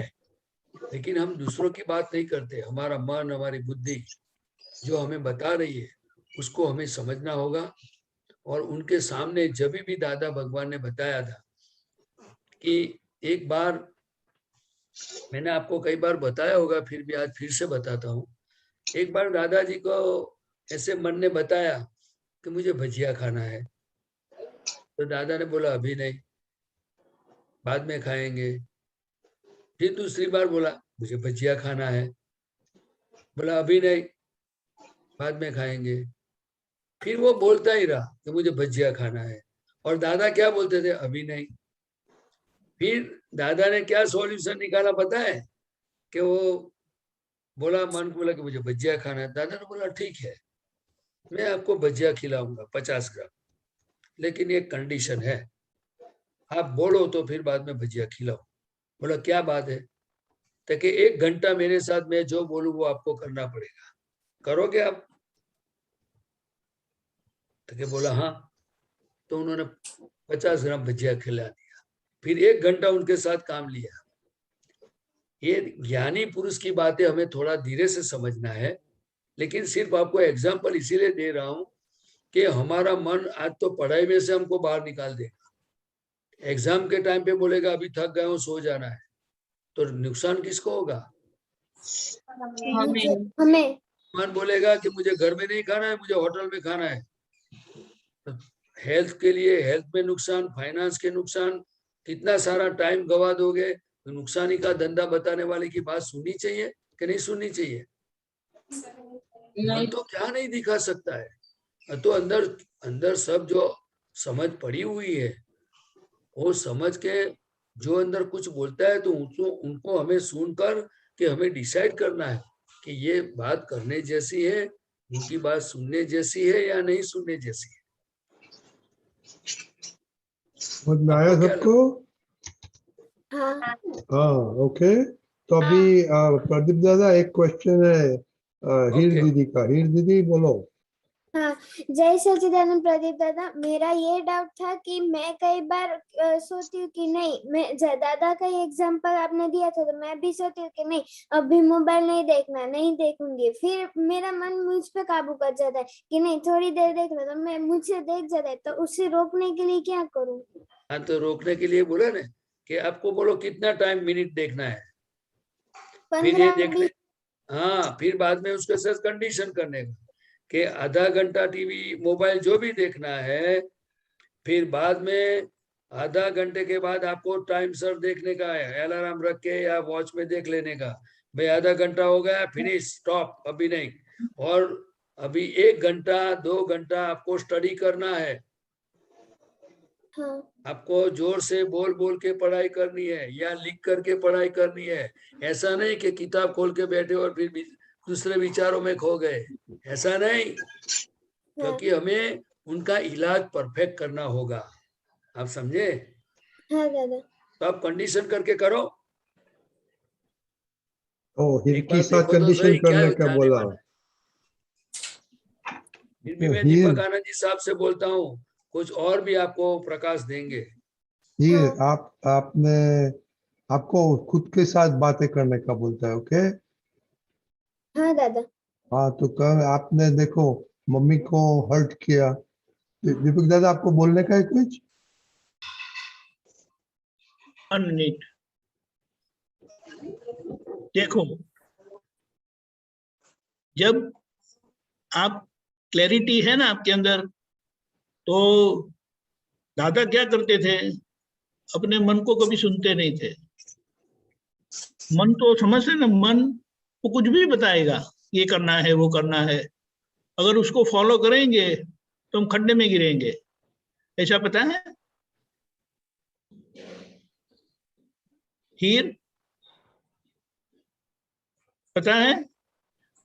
लेकिन हम दूसरों की बात नहीं करते। हमारा मन, हमारी बुद्धि जो हमें बता रही है उसको हमें समझना होगा। और उनके सामने जब भी दादा भगवान ने बताया था कि एक बार, मैंने आपको कई बार बताया होगा, फिर भी आज फिर से बताता हूँ। एक बार दादाजी को ऐसे मन ने बताया कि मुझे भजिया खाना है, तो दादा ने बोला अभी नहीं, बाद में खाएंगे। फिर दूसरी बार बोला मुझे भजिया खाना है, बोला अभी नहीं, बाद में खाएंगे। फिर वो बोलता ही रहा कि मुझे भजिया खाना है, और दादा क्या बोलते थे? अभी नहीं। फिर दादा ने क्या सॉल्यूशन निकाला पता है? कि वो बोला, मन को बोला कि मुझे भजिया खाना है। दादा ने बोला ठीक है, मैं आपको भजिया खिलाऊंगा 50 ग्राम, लेकिन एक कंडीशन है, आप बोलो तो फिर बाद में भजिया खिलाओ। बोला क्या बात है? तो कि 1 घंटा मेरे साथ मैं जो बोलूं वो आपको करना पड़ेगा, करोगे आप? तो कि बोला हाँ। तो उन्होंने 50 ग्राम भजिया खिला दिया, फिर 1 घंटा उनके साथ काम लिया। ये ज्ञानी पुरुष की बातें हमें थोड़ा धीरे से समझना है, लेकिन सिर्फ आपको एग्जाम्पल इसीलिए दे रहा हूं कि हमारा मन आज तो पढ़ाई में से हमको बाहर निकाल देगा, एग्जाम के टाइम पे बोलेगा अभी थक गया हूं, सो जाना है, तो नुकसान किसको होगा? हमें। मन बोलेगा कि मुझे घर में नहीं खाना है, मुझे होटल में खाना है, तो हेल्थ के लिए, हेल्थ में नुकसान, फाइनेंस के नुकसान, कितना सारा टाइम गवा दोगे। तो नुकसानी का धंधा बताने वाले की बात सुननी चाहिए कि नहीं सुननी चाहिए? मन तो क्या नहीं दिखा सकता है, तो अंदर अंदर सब जो समझ पड़ी हुई है, वो समझ के जो अंदर कुछ बोलता है तो उनको हमें सुनकर कि हमें डिसाइड करना है कि ये बात करने जैसी है, उनकी बात सुनने जैसी है या नहीं सुनने जैसी है। समझ में आया सबको? हाँ। हाँ ओके। तो अभी प्रदीप दादा एक क्वेश्चन है हीर ओके। दीदी का। हीर दीदी बोलो। हाँ, जय सच्चिदानंद प्रदीप दादा। मेरा ये डाउट था कि मैं कई बार सोचती हूँ कि नहीं, मैं दादा का एग्जांपल आपने दिया था तो मैं भी सोचती हूँ कि नहीं अभी मोबाइल नहीं देखना, नहीं देखूंगी। फिर मेरा मन मुझ पे काबू कर जाता है कि नहीं थोड़ी देर देख लो, तो मैं मुझसे देख जाता है। तो उसे रोकने के लिए क्या करूँ? हाँ, तो रोकने के लिए बोला ना कि आपको बोलो कितना टाइम मिनट देखना है, फिर ये 15 देखने। हाँ, फिर बाद में उसके साथ कंडीशन करने का कि आधा घंटा टीवी मोबाइल जो भी देखना है, फिर बाद में आधा घंटे के बाद आपको टाइम सर देखने का है, अलार्म रख के या वॉच में देख लेने का, भाई आधा घंटा हो गया, फिनिश, स्टॉप, अभी नहीं। और अभी 1 घंटा 2 घंटा आपको स्टडी करना है। हाँ। आपको जोर से बोल बोल के पढ़ाई करनी है या लिख करके पढ़ाई करनी है। ऐसा नहीं कि किताब खोल के बैठे और फिर दूसरे विचारों में खो गए, ऐसा नहीं, क्योंकि हमें उनका इलाज परफेक्ट करना होगा। आप समझे? हाँ दादा। तो आप कंडीशन करके करो। हीर एक के बार साथ देखो तो कंडीशन सही क्या करने का जाने बोला। वाला है। फिर भी मैं हीर दीपक आनंद जी साहब से बोलता हूँ, कुछ और भी आपको प्रकाश देंगे। हीर आपने आपको खुद के साथ बातें करने का बोलता है। ओके। हाँ दादा। हाँ तो कल आपने देखो मम्मी को हर्ट किया, दीपक दादा आपको बोलने का है कुछ? 1 मिनट। देखो, जब आप क्लैरिटी है ना आपके अंदर, तो दादा क्या करते थे, अपने मन को कभी सुनते नहीं थे। मन तो समझते ना, मन को कुछ भी बताएगा, ये करना है वो करना है, अगर उसको फॉलो करेंगे तो हम खड्डे में गिरेंगे। ऐसा पता है? हीर, पता है?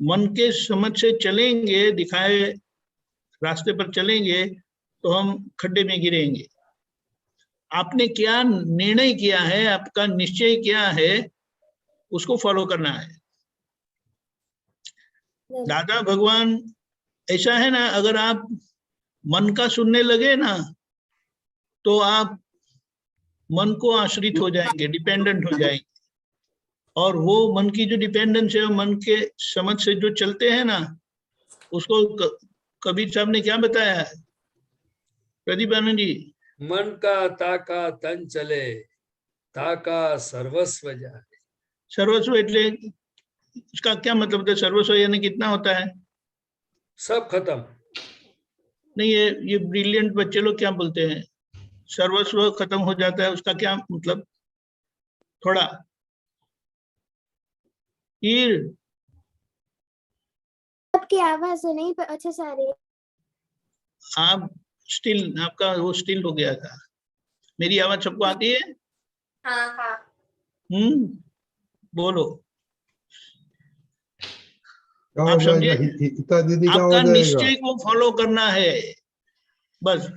मन के समझ से चलेंगे, दिखाए रास्ते पर चलेंगे तो हम खड्डे में गिरेंगे। आपने क्या निर्णय किया है, आपका निश्चय क्या है, उसको फॉलो करना है। दादा भगवान ऐसा है ना, अगर आप मन का सुनने लगे ना तो आप मन को आश्रित हो जाएंगे, डिपेंडेंट हो जाएंगे। और वो मन की जो डिपेंडेंस है, मन के समझ से जो चलते हैं ना, उसको कबीर साहब ने क्या बताया है, प्रदीप आनंद जी? मन का ताका तन चले, ताका सर्वस्व जाए। सर्वस्व એટલે उसका क्या मतलब है? सर्वस्व यानी कितना होता है? सब खत्म। नहीं, ये ब्रिलियंट बच्चे लोग क्या बोलते हैं, सर्वस्व खत्म हो जाता है, उसका क्या मतलब? थोड़ा हीर, आपकी आवाज तो नहीं अच्छे से आ रही है। आप स्टिल, आपका वो स्टिल हो गया था। मेरी आवाज सबको आती है? हाँ हाँ। बोलो। क्या हो आप जाएगा? समझे? हिता दीदी का हो आपका जाएगा। निश्चय को फॉलो करना है बस।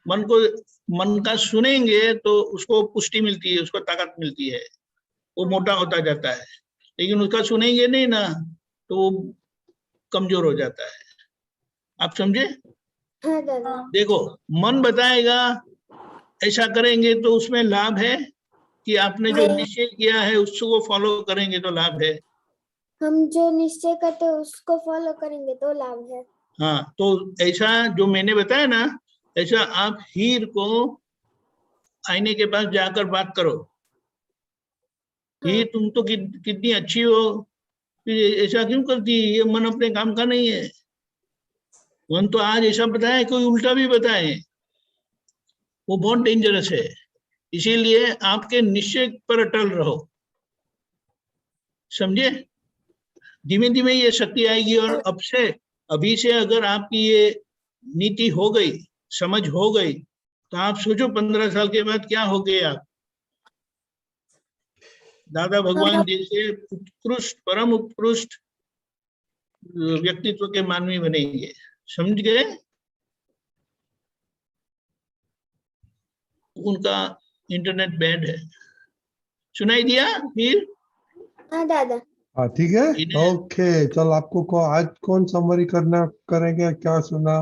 मन को, मन का सुनेंगे तो उसको पुष्टि मिलती है, उसको ताकत मिलती है, वो मोटा होता जाता है। लेकिन उसका सुनेंगे नहीं ना तो वो कमजोर हो जाता है। आप समझे? हाँ दादा। देखो, मन बताएगा ऐसा करेंगे तो उसमें लाभ है, कि आपने जो निश्चय किया है उसको फॉलो करेंगे तो लाभ है। हम जो निश्चय करते हैं उसको फॉलो करेंगे तो लाभ है। हाँ, तो ऐसा जो मैंने बताया ना, ऐसा आप हीर को आईने के पास जाकर बात करो, हीर तुम तो कितनी अच्छी हो, फिर ऐसा क्यों करती है, ये मन अपने काम का नहीं है। मन तो आज ऐसा बताए, कोई उल्टा भी बताए, वो बहुत डेंजरस है। इसीलिए आपके निश्चय पर अटल रहो, समझे? धीमे धीमे ये शक्ति आएगी। और अभी से अगर आपकी ये नीति हो गई, समझ हो गई, तो आप सोचो 15 साल के बाद क्या हो गए आप। दादा भगवान जैसे उत्कृष्ट, परम उत्कृष्ट व्यक्तित्व के मानवी बनेंगे, समझ गए? उनका इंटरनेट बैंड है, सुनाई दिया फिर? हाँ दादा। हाँ ठीक है, इन्हें- ओके। चल आपको आज कौन समरी करना करेंगे, क्या सुना?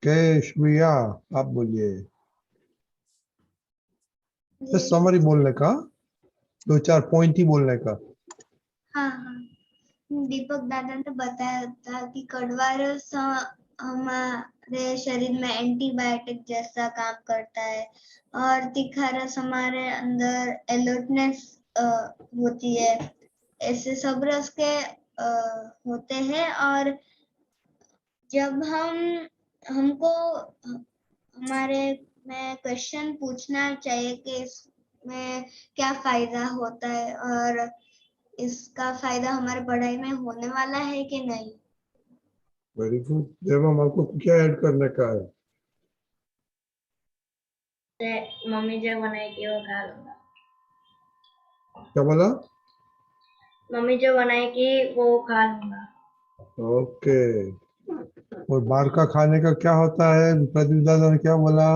केश भैया आप बोलिए। बस समरी बोलने का, 2-4 पॉइंट ही बोलने का। हाँ हाँ, दीपक दादा ने बताया था कि कड़वा रस हमारे शरीर में एंटीबायोटिक जैसा काम करता है और तीखा रस हमारे अंदर अलर्टनेस होती है। ऐसे सब रस के होते हैं और जब हमको हमारे में क्वेश्चन पूछना चाहिए कि इसमें क्या फायदा होता है और इसका फायदा हमारे पढ़ाई में होने वाला है कि नहीं। वेरी गुड देवम, आपको क्या ऐड करने का है? मम्मी जो बनाएगी वो खा लूंगा। क्या बोला? मम्मी जो बनाएगी वो खा लूंगा। ओके। और बाहर का खाने का क्या होता है? प्रदीप दादा ने क्या बोला?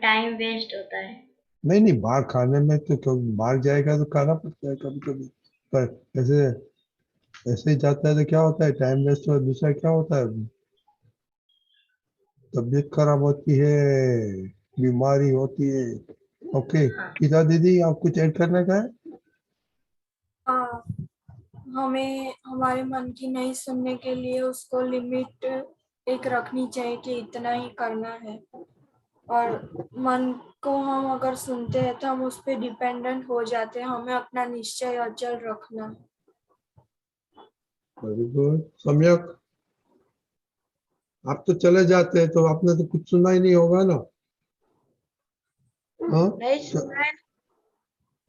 टाइम वेस्ट होता है। नहीं नहीं, बाहर खाने में तो कभी बाहर जाएगा तो खाना पड़ता है कभी कभी, पर ऐसे ऐसे ही जाता है तो क्या होता है, टाइम वेस्ट हो। दूसरा क्या होता है, तबीयत खराब होती है, बीमारी होती है। ओके, गीता दीदी आप कुछ ऐड करने का है? हाँ, हमें हमारे मन की नहीं सुनने के लिए उसको लिमिट एक रखनी चाहिए कि इतना ही करना है। और मन को हम अगर सुनते हैं तो हम उस पर डिपेंडेंट हो जाते हैं। हमें अपना निश्चय अचल रखना है। Very good. सम्यक आप तो चले जाते हैं तो आपने तो कुछ सुना ही नहीं होगा ना? हाँ, नहीं सुना है।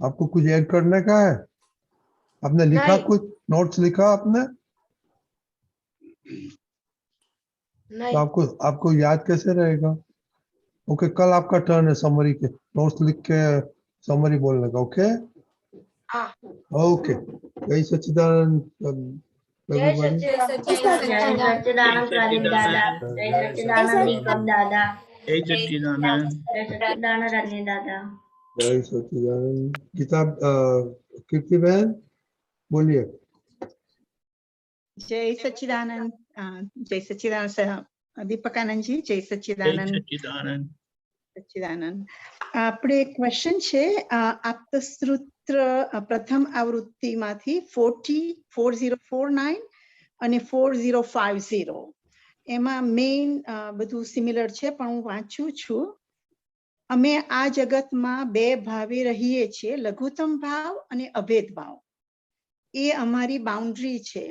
आपको कुछ ऐड करने का है? आपने लिखा नहीं। कुछ नोट्स लिखा आपने? तो नहीं। आपको आपको याद कैसे रहेगा? ओके, कल आपका टर्न है समरी के नोट्स लिख के समरी बोलने का। ओके हाँ। ओके, जय सच्चिदानंद जय everybody। जय सच्चिदानंद। सच्चिदानंद प्रदीप दादा, जय सच्चिदानंद दीपक दादा, जय सच्चिदानंद। जय सच्चिदानंद रजनी दादा। जय सच्चिदानंद। किताब कीर्ति बहन बोलिए। जय सच्चिदानंद। जय सच्चिदानंद सर, दीपकानंद जी, जय जय सच्चिदानंद। सच्चिदानंद। સચ્ચિદાનંદ આપણે ક્વેશ્ચન છે આપતસૂત્ર પ્રથમ આવૃત્તિમાંથી 4049 અને 4050 એમાં મેઇન બધું સિમિલર છે પણ હું વાંચું છું. અમે આ જગતમાં બે ભાવે રહીએ છીએ, લઘુત્તમ ભાવ અને અભેદ ભાવ. એ અમારી બાઉન્ડ્રી છે.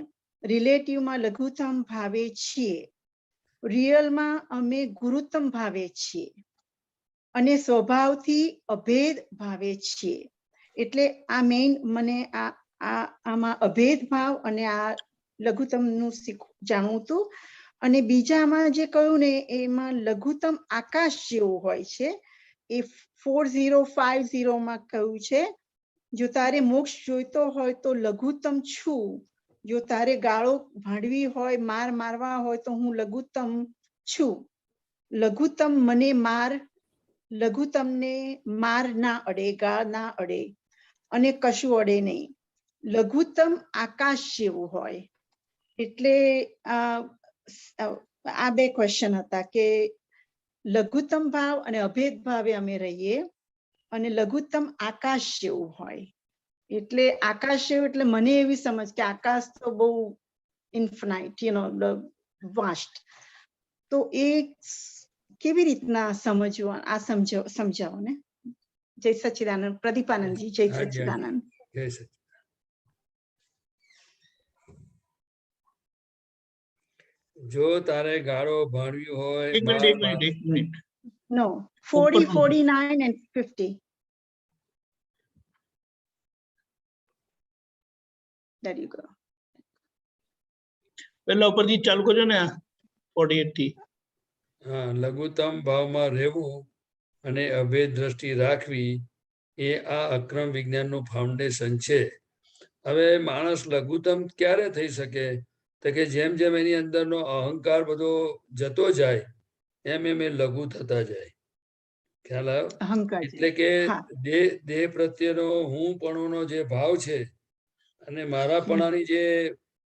રિલેટિવમાં લઘુત્તમ ભાવે છીએ, રિયલમાં અમે ગુરુત્તમ ભાવે છીએ અને સ્વભાવથી અભેદ ભાવે છીએ. એટલે આ મેઇન મને આમાં અભેદ ભાવ અને આ લઘુત્તમનું જાણવું હતું. અને બીજામાં જે કહ્યું ને એમાં લઘુત્તમ આકાશ જેવું હોય છે, એ 4050 માં કહ્યું છે, જો તારે મોક્ષ જોઈતો હોય તો લઘુત્તમ છું, જો તારે ગાળો ભાંડવી હોય, માર મારવા હોય તો હું લઘુત્તમ છું. લઘુત્તમ મને માર, લઘુત્તમને માર ના અડે, ગાળ ના અડે અને કશું અડે નહીં. લઘુત્તમ આકાશ જેવું હોય. એટલે આ બે ક્વેશ્ચન હતા કે લઘુત્તમ ભાવ અને અભેદ ભાવે અમે રહીએ અને લઘુત્તમ આકાશ જેવું હોય. એટલે આકાશ જેવું એટલે મને એવી સમજ કે આકાશ તો બહુ ઇન્ફિનાઇટ, વાસ્ટ. તો એ કેવી રીતના સમજવું, આ સમજાવો ને. જય સચ્ચિદાનંદ. પ્રદીપાનંદજી, જય સચ્ચિદાનંદ. જય સચ્ચિદાનંદ. જો તારે ગાળો ભાણવી હોય, एक minute No, 40, 49 and 50. There you go. પેલા ઉપરથી ચાલુ કરજો ને 48 થી. હા, લઘુત્તમ ભાવમાં રહેવું અને અભેદ દ્રષ્ટિ રાખવી એ આ અક્રમ વિજ્ઞાનનું ફાઉન્ડેશન છે. હવે માણસ લઘુત્તમ ક્યારે થઈ શકે? તો કે જેમ જેમ એની અંદરનો અહંકાર બધો જતો જાય એમ એમ એ લઘુ થતા જાય. ખ્યાલ આવ્યો? અહંકાર એટલે કે હા દેહ પ્રત્યેનો હું પણોનો જે ભાવ છે અને મારાપણાની જે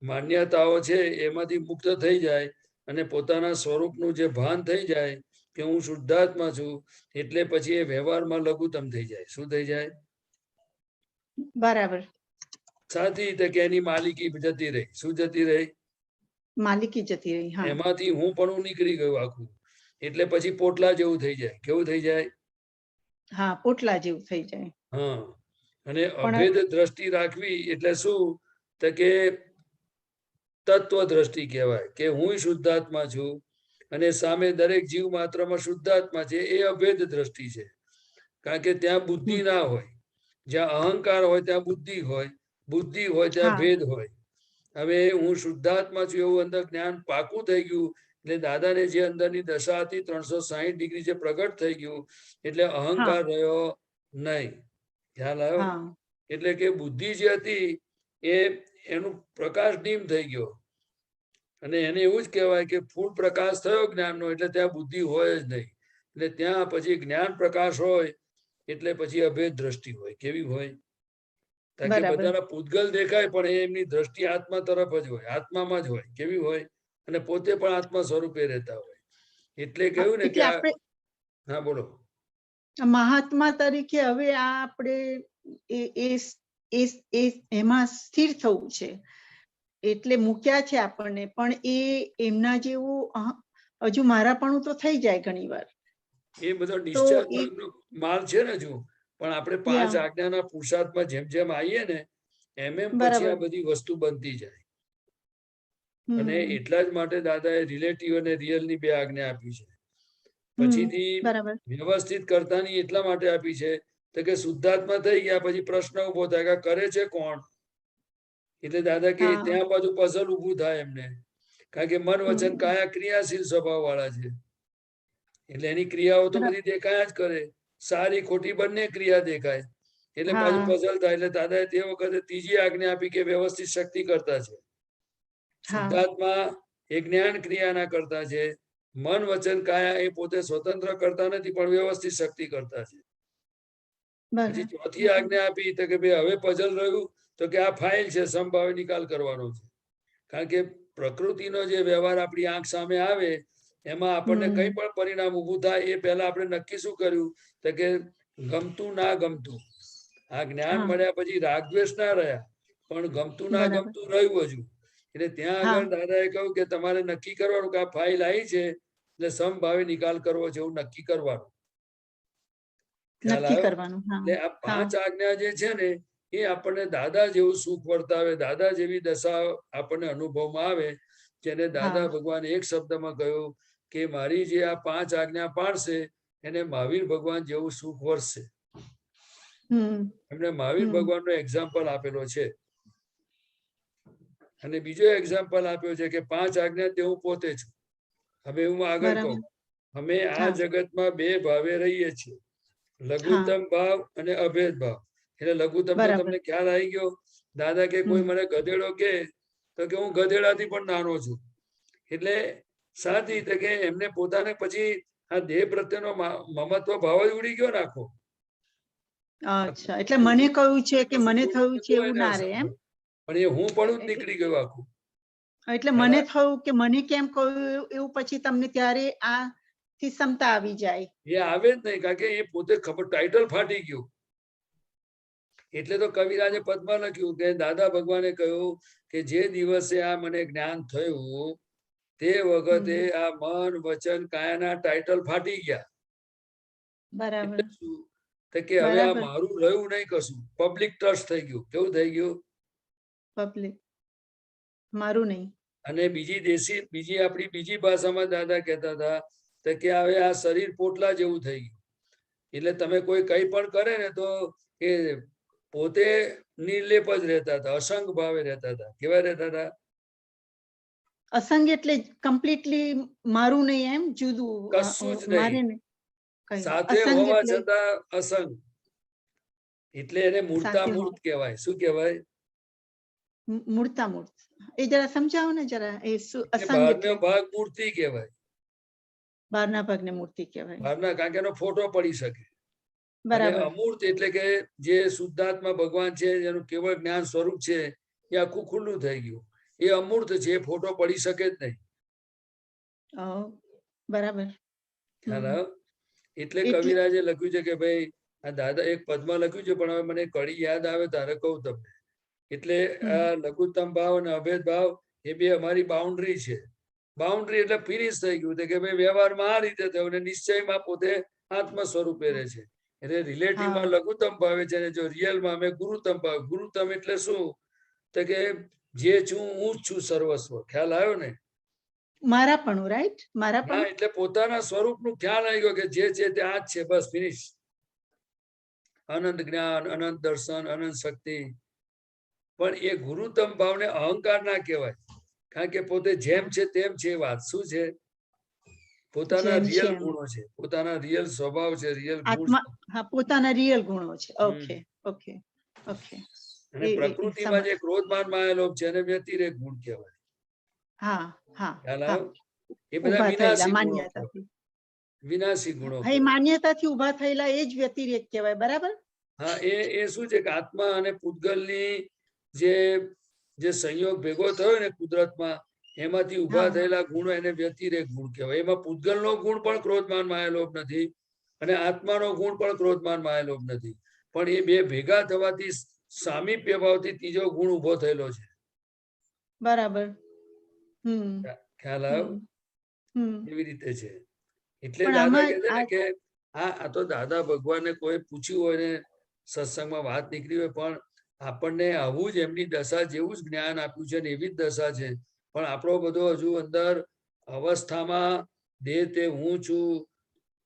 માન્યતાઓ છે એમાંથી મુક્ત થઈ જાય અને પોતાના સ્વરૂપનું જે ભાન થઈ જાય કે હું શુદ્ધાત્મા છું, એટલે પછી એ વ્યવહારમાં લઘુત્તમ થઈ જાય. શું થઈ જાય? બરાબર. સાથી તો કે એની માલિકી જતી રહી. શું જતી રહી? માલિકી જતી રહી. હા એમાંથી હું પણ નીકળી ગયું આખું. એટલે પછી પોટલા જેવું થઈ જાય. કેવું થઈ જાય? હા પોટલા જેવું થઈ જાય. હા. અને પણ અભેદ દ્રષ્ટિ રાખવી એટલે શું? તો કે તત્વ દ્રષ્ટિ કહેવાય કે હું શુદ્ધાત્મા છું અને સામે દરેક જીવ માત્રમાં શુદ્ધાત્મા છે, એ અભેદ દ્રષ્ટિ છે. કારણ કે ત્યાં બુદ્ધિ ના હોય. જ્યાં અહંકાર હોય ત્યાં બુદ્ધિ હોય, બુદ્ધિ હોય ત્યાં હા ભેદ હોય. હવે હું શુદ્ધાત્મા છું એવું અંદર જ્ઞાન પાકું થઈ ગયું એટલે દાદાને જે અંદરની દશા હતી 360 ડિગ્રી જે પ્રગટ થઈ ગયું એટલે હા અહંકાર રહ્યો નહીં. ખ્યાલ આવ્યો? હા એટલે કે બુદ્ધિ જે હતી એ એનું પ્રકાશ ડીમ થઈ ગયો અને એને એવું જ કહેવાય કે ફૂલ પ્રકાશ થયો જ્ઞાનનો એટલે ત્યાં બુદ્ધિ હોય જ નહીં. એટલે ત્યાં પછી જ્ઞાન પ્રકાશ હોય એટલે પછી અભેદ દ્રષ્ટિ હોય. કેવી હોય? કારણ કે બરાબર. બધાના પૂતગલ દેખાય પણ એ એમની દ્રષ્ટિ આત્મા તરફ જ હોય, આત્મામાં જ હોય. કેવી હોય? અને પોતે પણ આત્મા સ્વરૂપે રહેતા હોય. એટલે કહ્યું ને કે એટલે આ આપણે હા બોલો. મહાત્મા તરીકે હવે આ આપણે એમાં સ્થિર થવું છે એટલે મૂક્યા છે આપણને, પણ એમના જેવું હજુ મારાપણું તો થઈ જાય ઘણી વાર. એ બધો તો ડિસ્ચાર્જ માલ છે ને હજુ, પણ આપણે 5 યા આજ્ઞાના પુરુષાર્થમાં જેમ જેમ આવીએ ને એમ પછી બરાબર. આ બધી વસ્તુ બનતી જાય. અને હમ એટલા જ માટે દાદાએ રિલેટિવ અને રિયલ ની 2 આજ્ઞા આપી છે. પછીથી બરાબર. વ્યવસ્થિત કરતાની એટલા માટે આપી છે તો કે શુદ્ધાત્મા થઈ ગયા પછી પ્રશ્ન ઉભો થાય કે કરે છે કોણ? એટલે દાદા કે હા ત્યાં બાજુ પઝલ ઊભું થાય એમને. કારણ કે મન વચન કાયા ક્રિયાશીલ સ્વભાવ વાળા છે. એટલે એની ક્રિયાઓ તો બધી દેખાયા જ કરે, સારી ખોટી બંને ક્રિયા દેખાય. એટલે પાછું હા પઝલ થાય. એટલે દાદાએ તે વખતે ત્રીજી આજ્ઞા આપી કે વ્યવસ્થિત શક્તિ કરતા છે. હા શુદ્ધાત્મા એ જ્ઞાન ક્રિયાના કરતા છે. મન વચન કાયા એ પોતે સ્વતંત્ર કરતા નથી પણ વ્યવસ્થિત શક્તિ કરતા છે. પછી ચોથી આજ્ઞા આપી તો કે ભાઈ હવે પઝલ રહ્યું તો કે આ ફાઇલ છે, સમભાવે નિકાલ કરવાનો છે. કારણ કે પ્રકૃતિનો જે વ્યવહાર આપણી આંખ સામે આવે એમાં આપણને કઈ પણ પરિણામ ઊભું થાય એ પહેલા આપણે નક્કી શું કર્યું તો કે ગમતું ના ગમતું. આ જ્ઞાન હા મળ્યા પછી રાગદ્વેષ ના રહ્યા પણ ગમતું ના બરાબર. ગમતું રહ્યું હજુ. એટલે ત્યાં હા આગળ દાદાએ કહ્યું કે તમારે નક્કી કરવાનું કે આ ફાઇલ આવી છે એટલે સમભાવે નિકાલ કરવો છે એવું નક્કી કરવાનું. ખ્યાલ નક્કી આવ્યો? કરવાનું. હા એટલે આ હા 5 આજ્ઞા જે છે ને એ આપણને દાદા જેવું સુખ વર્તાવે, દાદા જેવી દશા આપણને અનુભવમાં આવે. જેને દાદા હા ભગવાન એક શબ્દમાં કહ્યું કે મારી જે આ 5 આજ્ઞા પાળશે એને મહાવીર ભગવાન જેવું સુખ વર્ષશે. એમને મહાવીર ભગવાનનો એક્ઝામ્પલ આપેલો છે. અને બીજો એક્ઝામ્પલ આપ્યો છે કે 5 આજ્ઞા તે હું પોતે છું. હવે હું આગળ કહું, બરાબર. અમે આ હા જગતમાં 2 ભાવે રહીએ છીએ, હા લઘુત્તમ ભાવ અને અભેદ ભાવ. એટલે લઘુત્તમ તો બરાબર. તમને ખ્યાલ આવી ગયો. દાદા કે કોઈ મને ગધેડો કે તો કે હું ગધેડાથી પણ નાનો છું. એટલે સાથી તો કે એમને પોતાને પછી આ દેહ પ્રત્યેનો મમત્વ ભાવ જ ઉડી ગયો નાખો. અચ્છા, એટલે મને કહ્યું છે કે મને થયું છે એવું ના રહે એમ. પણ એ હું પણ જ નીકળી ગયું આખું. એટલે મને થયું કે મને કેમ કહ્યું એવું પછી તમને ત્યારે આ થી ક્ષમતા આવી જાય. એ આવે જ નહીં કારણ કે એ પોતે ખબર ટાઇટલ ફાટી ગયું. એટલે તો કવિરાજે પદમાં લખ્યું કે દાદા ભગવાને કહ્યું કે જે દિવસે આ મને જ્ઞાન થયું તે વખતે આ મન વચન કાયાના ટાઇટલ ફાટી ગયા. બરાબર. એટલે શું તો કે હવે આ મારું રહ્યું નહીં કશું, પબ્લિક ટ્રસ્ટ થઈ ગયું. કેવું થઈ ગયું? પબ્લિક મારું નહીં. અને બીજી આપણી બીજી ભાષામાં દાદા કહેતા હતા તો કે હવે આ શરીર પોટલા જેવું થઈ ગયું. એટલે તમે કોઈ કઈ પણ કરે ને તો એ પોતે નિર્લેપ જ રહેતા હતા, અસંગ ભાવે રહેતા હતા. કેવા રહેતા હતા? અસંગ એટલે કમ્પ્લીટલી મારું નહીં એમ, જુદું. કશું જ મારે નહીં, નહીં. સાથે અસંગ હોવા એટલે છતાં અસંગ. એટલે એને મૂર્તા સાથે મૂર્ત કહેવાય. શું કહેવાય? મૂર્તા મૂર્ત. એ જરા સમજાવો ને જરા. એ અસંગ બહારનો એટલે ભાગ મૂર્તિ કહેવાય બહારના ભાગને મૂર્તિ કહેવાય. બહારના, કારણ કે એનો ફોટો પડી શકે. અને બરાબર. અમૂર્ત એટલે કે જે શુદ્ધાત્મા ભગવાન છે, જેનું કેવળ જ્ઞાન સ્વરૂપ છે, એ આખું ખુલ્લું થઈ ગયું. એ અમૂર્ત છે, એ ફોટો પડી શકે જ નહીં. બરાબર. ખ્યાલ આવ્યો? એટલે કવિરાજે લખ્યું છે કે ભાઈ આ દાદા એક પદમાં લખ્યું છે, પણ હવે મને કડી યાદ આવે તારે કહું તમને. એટલે આ લઘુત્તમ ભાવ અને અભેદ ભાવ એ બે અમારી બાઉન્ડ્રી છે. બાઉન્ડ્રી એટલે ફિનિશ થઈ ગયું કે ભાઈ વ્યવહારમાં આ રીતે થયું ને નિશ્ચયમાં પોતે આત્મ સ્વરૂપે રહે છે. એટલે રિલેટિવમાં લઘુત્તમ ભાવે છે અને જો રિયલમાં અમે ગુરુત્તમ ભાવ. ગુરુત્તમ એટલે શું? તો કે જે છું હું જ છું સર્વસ્વ. ખ્યાલ આવ્યો ને? મારા પણ રાઈટ, મારા પણ એટલે પોતાના સ્વરૂપનું ખ્યાલ આવી ગયો કે જે છે તે આ જ છે, બસ ફિનિશ. અનંત જ્ઞાન, અનંત દર્શન, અનંત શક્તિ. પણ એ ગુરુત્તમ ભાવને અહંકાર ના કહેવાય, કારણ કે પોતે જેમ છે તેમ છે. વાત શું છે? પોતાના રિયલ ગુણો છે, પોતાના રિયલ સ્વભાવ છે, રિયલ ગુણ. હા, પોતાના રિયલ ગુણો છે. Okay okay okay. અને પ્રકૃતિમાં જે ક્રોધ માન માયા લોભ છે એને વ્યતિરેક ગુણ કહેવાય. હા હા. ખ્યાલ આવ્યો? એ બધા વિનાશી ગુણો, વિનાશી ગુણો. એ માન્યતાથી ઉભા થયેલા એ જ વ્યતિરેક કહેવાય. બરાબર. હા, એ શું છે કે આત્મા અને પૂતગલની જે સંયોગ ભેગો થયો ને કુદરતમાં, એમાંથી ઉભા થયેલા ગુણો એને વ્યતિરેક ગુણ કહેવાય. એમાં પૂતગલનો ગુણ પણ ક્રોધમાન માયા લોભ નથી અને આત્માનો ગુણ પણ ક્રોધમાન માયા લોભ નથી, પણ એ બે ભેગા થવાથી સામીપ્ય ભાવથી ત્રીજો ગુણ ઉભો થયેલો છે. બરાબર. ખ્યાલ આવ્યો? એવી રીતે છે. એટલે દાદા કહે છે ને કે આ તો દાદા ભગવાનને કોઈ પૂછ્યું હોય ને સત્સંગમાં વાત નીકળી હોય, પણ આપણને આવું જ એમની દશા જેવું જ જ્ઞાન આપ્યું છે ને એવી જ દશા છે. પણ આપણો બધો હજુ અંદર અવસ્થામાં દેહ તે હું છું,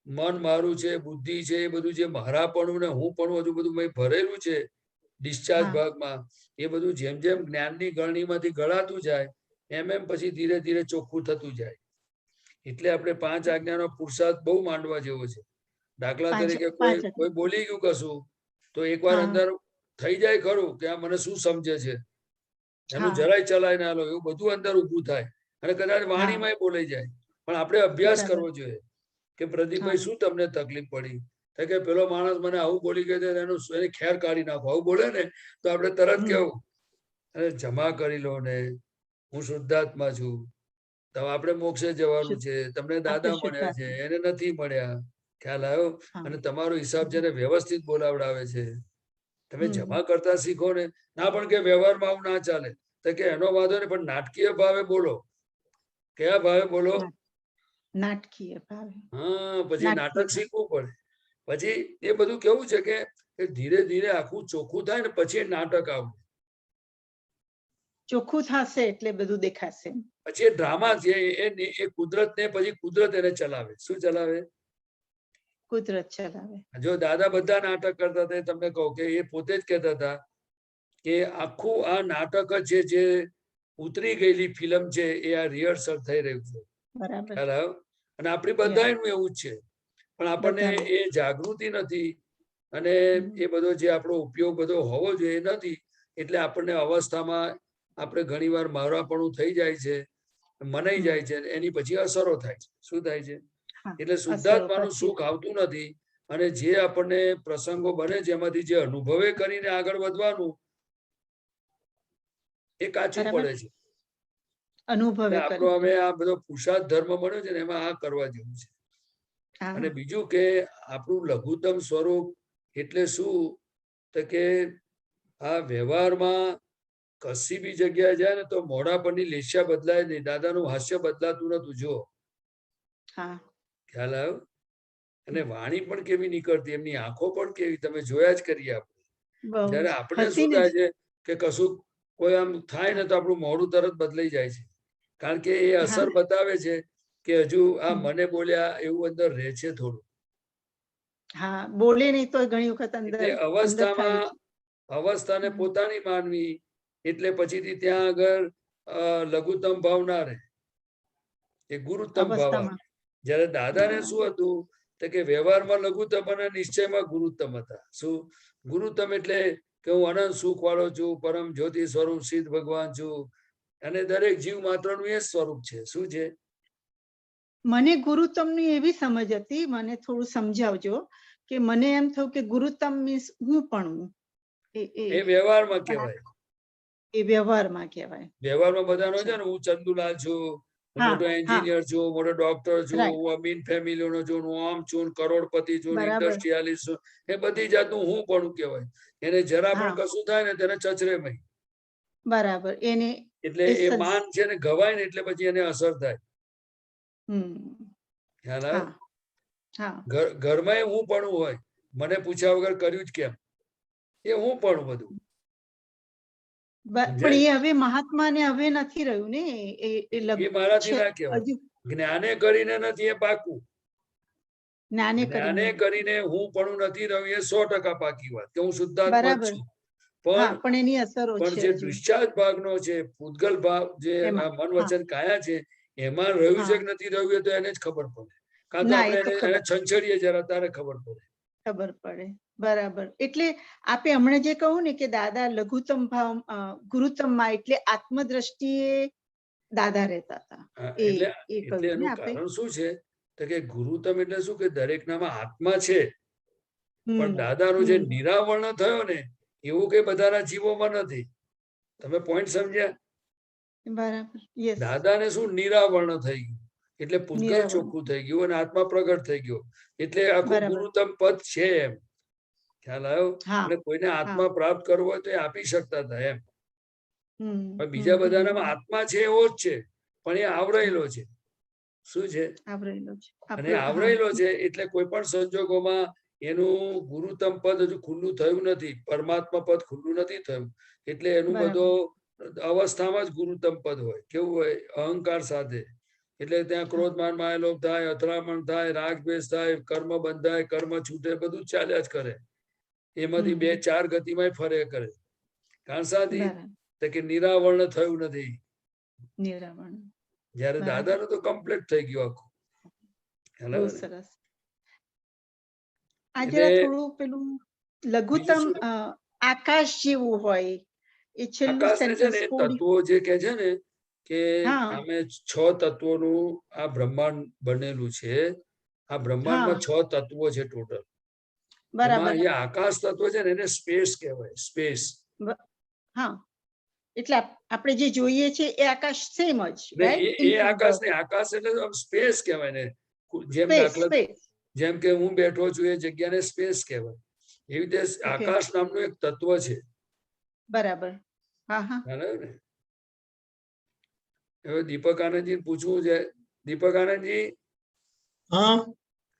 મન મારું છે, બુદ્ધિ છે, એ બધું જે મારાપણું ને હું પણ હજુ બધું ભરેલું છે ડિસ્ચાર્જ ભાગમાં. એ બધું જેમ જેમ જ્ઞાનની ગળણીમાંથી ગળાતું જાય એમ એમ પછી ધીરે ધીરે ચોખ્ખું થતું જાય. એટલે આપણે 5 આજ્ઞાનો પુરુષાર્થ બહુ માંડવા જેવો છે. દાખલા તરીકે કોઈ બોલી ગયું કશું તો એકવાર અંદર થઈ જાય ખરું કે આ મને શું સમજે છે, એનું જરાય ચલાય ના લો, એવું બધું અંદર ઊભું થાય અને કદાચ વાણીમાં બોલાઈ જાય. પણ આપણે અભ્યાસ કરવો જોઈએ કે પ્રદીપભાઈ શું તમને તકલીફ પડી? કે પેલો માણસ મને આવું બોલી ગયો એનું એને ખેર કાઢી નાખો, આવું બોલે ને તો આપણે તરત કેવું, અરે જમા કરી લો ને, હું શુદ્ધાત્મા છું, તો આપણે મોક્ષે જવાનું છે, તમને દાદા મળ્યા છે, એને નથી મળ્યા. ખ્યાલ આવ્યો? અને તમારો હિસાબ છે વ્યવસ્થિત બોલાવડાવે છે. તમે જમા કરતા શીખો ને. ના પણ કે વ્યવહારમાં આવું ના ચાલે, તો કે એનો વાંધો નહીં, પણ નાટકીય ભાવે બોલો. કયા ભાવે બોલો? નાટકીય ભાવે. હા, પછી નાટક શીખવું પડે. પછી એ બધું કેવું છે કે ધીરે ધીરે આખું ચોખ્ખું થાય ને પછી નાટક આવડે. ચોખ્ખું થશે એટલે બધું દેખાશે. પછી એ ડ્રામા છે, એ કુદરત ને પછી કુદરત એને ચલાવે. શું ચલાવે? કુદરત ચલાવે. જો દાદા બધા નાટક કરતા હતા, તમને કહું કે એ પોતે જ કહેતા હતા કે આખું આ નાટક છે જે ઉતરી ગયેલી ફિલ્મ છે એ આ રિહર્સલ થઈ રહ્યું છે. બરાબર. અને આપણી બધાનું એવું જ છે, પણ આપણને એ જાગૃતિ નથી અને એ બધો જે આપણો ઉપયોગ બધો હોવો જોઈએ નથી. એટલે આપણને અવસ્થામાં આપણે ઘણી વાર મારવાપણું થઈ જાય છે, મનાઈ જાય છે, એની પછી અસરો થાય છે. શું થાય છે? એટલે શુદ્ધાત્માનું સુખ આવતું નથી. અને જે આપણને પ્રસંગો બને છે એમાંથી જે અનુભવે કરીને આગળ વધવાનું એ કાચું પડે છે. આપણો હવે આ બધો પુરુષાર્થ ધર્મ મળ્યો છે ને એમાં આ કરવા જેવું છે. અને બીજું કે આપણું લઘુત્તમ સ્વરૂપ એટલે શું? તો કે આ વ્યવહારમાં કશી બી જગ્યાએ જાય ને તો મોઢા પરની લેશિયા બદલાય નહીં, દાદાનું હાસ્ય બદલાતું નતું. જો ખ્યાલ આવ્યો? અને વાણી પણ કેવી નીકળતી, એમની આંખો પણ કેવી, તમે જોયા જ કરીએ આપણે. જયારે આપણે શું થાય છે કે કશું કોઈ આમ થાય ને તો આપણું મોઢું તરત બદલાઈ જાય છે, કારણ કે એ અસર બતાવે છે કે હજુ આ મને બોલ્યા એવું અંદર રહે છે થોડું. હા, બોલે નહીં તો ઘણી વખત અંદર અવસ્થાને પોતાની માનવી, એટલે પછીથી ત્યાં આગળ લઘુત્તમ ભાવ ના રહે, એ ગુરુત્તમ ભાવ આવે. જયારે દાદાને શું હતું તો કે વ્યવહારમાં લઘુત્તમ અને નિશ્ચયમાં ગુરુત્તમ હતા. શું ગુરુત્તમ? એટલે કે હું અનંત સુખ વાળો છું, પરમ જ્યોતિ સ્વરૂપ સિદ્ધ ભગવાન છું, અને દરેક જીવ માત્ર નું એ સ્વરૂપ છે. શું છે? મને ગુરુત્તમની એવી સમજ હતી, મને થોડું સમજાવજો કે મને એમ થયું કે ગુરુત્તમ મીન્સ હું પણ એ વ્યવહારમાં કહેવાય. એ વ્યવહારમાં કહેવાય. વ્યવહારમાં બધાનો છે ને, હું ચંદુલાલ છું, હું હા, મોટો એન્જિનિયર છું, મોટો ડોક્ટર છું, Right. હું અમીન ફેમિલી નો છું, હું આમ છું, કરોડપતિ છું, બરાબર. ઇન્ડસ્ટ્રીયાલિસ્ટ છું, એ બધી જાતનું હું પણ કહેવાય. એને જરા પણ હા. કશું થાય ને તેને ચચરે મય. બરાબર. એને એટલે એ માન છે ને ગવાય ને એટલે પછી એને અસર થાય. ખ્યાલ આવ્યો? હા. ઘરમાં હું પણ હોય, મને પૂછ્યા વગર કર્યું જ કેમ, એ હું પણ બધું. પણ એ હવે મહાત્માને હવે નથી રહ્યું ને, એ મારાથી ના કહેવાય. હજુ જ્ઞાને કરીને નથી એ પાકું. જ્ઞાને જ્ઞાને કરીને હું પણ નથી રહ્યું એ 100% પાકી વાત કે હું શુદ્ધાત્મા જ બરાબર. છું. હા, પણ એની અસરો પણ છે જે હજુ. ડિસ્ચાર્જ ભાગનો છે, પૂતગલ ભાવ જે એમાં, મન વચન કાયા છે, એમાં રહ્યું છે હા. કે નથી રહ્યું એ તો એને જ ખબર પડે. કાં તો ના, આપણે એ તો એને ખબર છંછેડીએ જરા તારે ખબર પડે. ખબર પડે. બરાબર. એટલે આપે હમણાં જે કહું ને કે દાદા લઘુત્તમ ભાવ ગુરુત્તમમાં એટલે આત્મદ્રષ્ટિએ દાદા રહેતા હતા. હા, એ એટલે કહ્યું ને એનું આપે. કારણ શું છે તો કે ગુરુતમ એટલે શું કે દરેકનામાં આત્મા છે, પણ દાદાનું જે નિરાવરણ થયો ને એવું કે બધાના જીવોમાં નથી. તમે પોઈન્ટ સમજ્યા? બરાબર. યસ. દાદાને શું નિરાવરણ થઈ ગયું એટલે પૂતગલ નિરાવરણ. ચોખ્ખું થઈ ગયું અને આત્મા પ્રગટ થઈ ગયો, એટલે આખું બરાબર. ગુરુતમ પદ છે એમ. ખ્યાલ આવ્યો? હા. એટલે કોઈને હા. આત્મા પ્રાપ્ત કરવો હોય તો એ આપી શકતા હતા એમ. હમ. પણ બીજા બધાનામાં આત્મા છે એવો જ છે, પણ એ આવરેલો છે. શું છે? આવરેલો છે. અને આવરેલો છે એટલે કોઈ પણ સંજોગોમાં એનું ગુરુતમ પદ હજુ ખુલ્લું થયું નથી, પરમાત્મા પદ ખુલ્લું નથી થયું, એટલે એનું બરાબર. બધો અવસ્થામાં જ ગુરુતમ પદ હોય. કેવું હોય? અહંકાર સાથે. એટલે ત્યાં ક્રોધ માન માયા લોભ થાય, અથડામણ થાય, રાગ દ્વેષ થાય, કર્મ બંધાય, કર્મ છૂટે, બધું ચાલ્યા જ કરે. એમાંથી 2-4 ગતિમાં ફરે કરે. કારણ સાથી તો કે નિરાવરણ થયું નથી. નિરાવરણ. જયારે દાદાનું તો કમ્પ્લીટ થઈ ગયું આખું. બહુ સરસ. આ એટલે જરા થોડું પેલું લઘુત્તમ આકાશ જેવું હોય એ છેલ્લું આકાશને છે સેન્ટેન્સ ને તત્વો જે કે છે ને કે હા. આમે 6 તત્વોનું આ બ્રહ્માંડ બનેલું છે. આ બ્રહ્માંડમાં 6 તત્વો છે ટોટલ. એમાં બરાબર. અહીંયા આકાશ તત્વ છે ને એને સ્પેસ કહેવાય. સ્પેસ. હા, એટલે આપણે જે જોઈએ છે એ આકાશ સેમ જ, રાઈટ? એ આકાશ ને આકાશ એટલે સ્પેસ કહેવાય ને. જેમ દાખલા જેમ કે હું બેઠો છું એ જગ્યાને સ્પેસ કહેવાય. એવી રીતે આકાશ નામનું એક તત્વ છે. બરાબર. હા હા. ને હવે દીપક આનંદજી પૂછવું છે. દીપક આનંદજી, હા,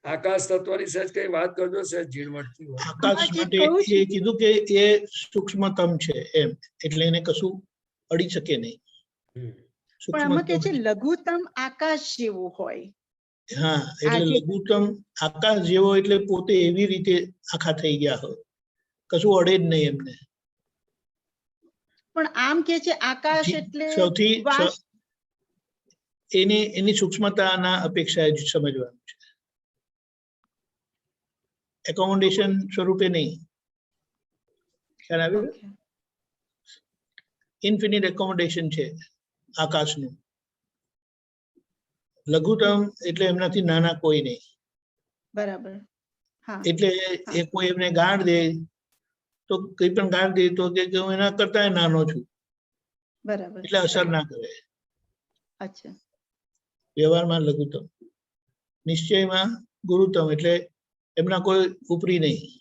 આકાશ તત્વની સહેજ કઈ વાત કરજો, સહેજ ઝીણવટથી હોય. આકાશ માટે એ કીધું કે એ સૂક્ષ્મતમ છે એમ, એટલે એને કશું અડી શકે નહીં. પણ આમાં કે છે લઘુત્તમ આકાશ જેવું હોય. હા, એટલે લઘુત્તમ આકાશ જેવો એટલે પોતે એવી રીતે આખા થઈ ગયા હોય, કશું અડે જ નહીં એમને. પણ આમ કે છે આકાશ એટલે સૌથી એની સૂક્ષ્મતાના અપેક્ષા જ સમજવાનું છે. એકોમોડેશન સ્વરૂપે નહીં. ખ્યાલ આવ્યો? ઇન્ફિનિટ એકોમોડેશન છે આકાશનું. લઘુત્તમ એટલે એમનાથી નાના કોઈ નહીં. બરાબર. એટલે એ કોઈ એમને ગાળ દે તો કઈ પણ ગાળ દે તો કે હું એના કરતા નાનો છું. બરાબર. એટલે અસર ના કરે. અચ્છા. વ્યવહારમાં લઘુત્તમ, નિશ્ચયમાં ગુરુત્તમ, એટલે એમના કોઈ ઉપરી નહીં.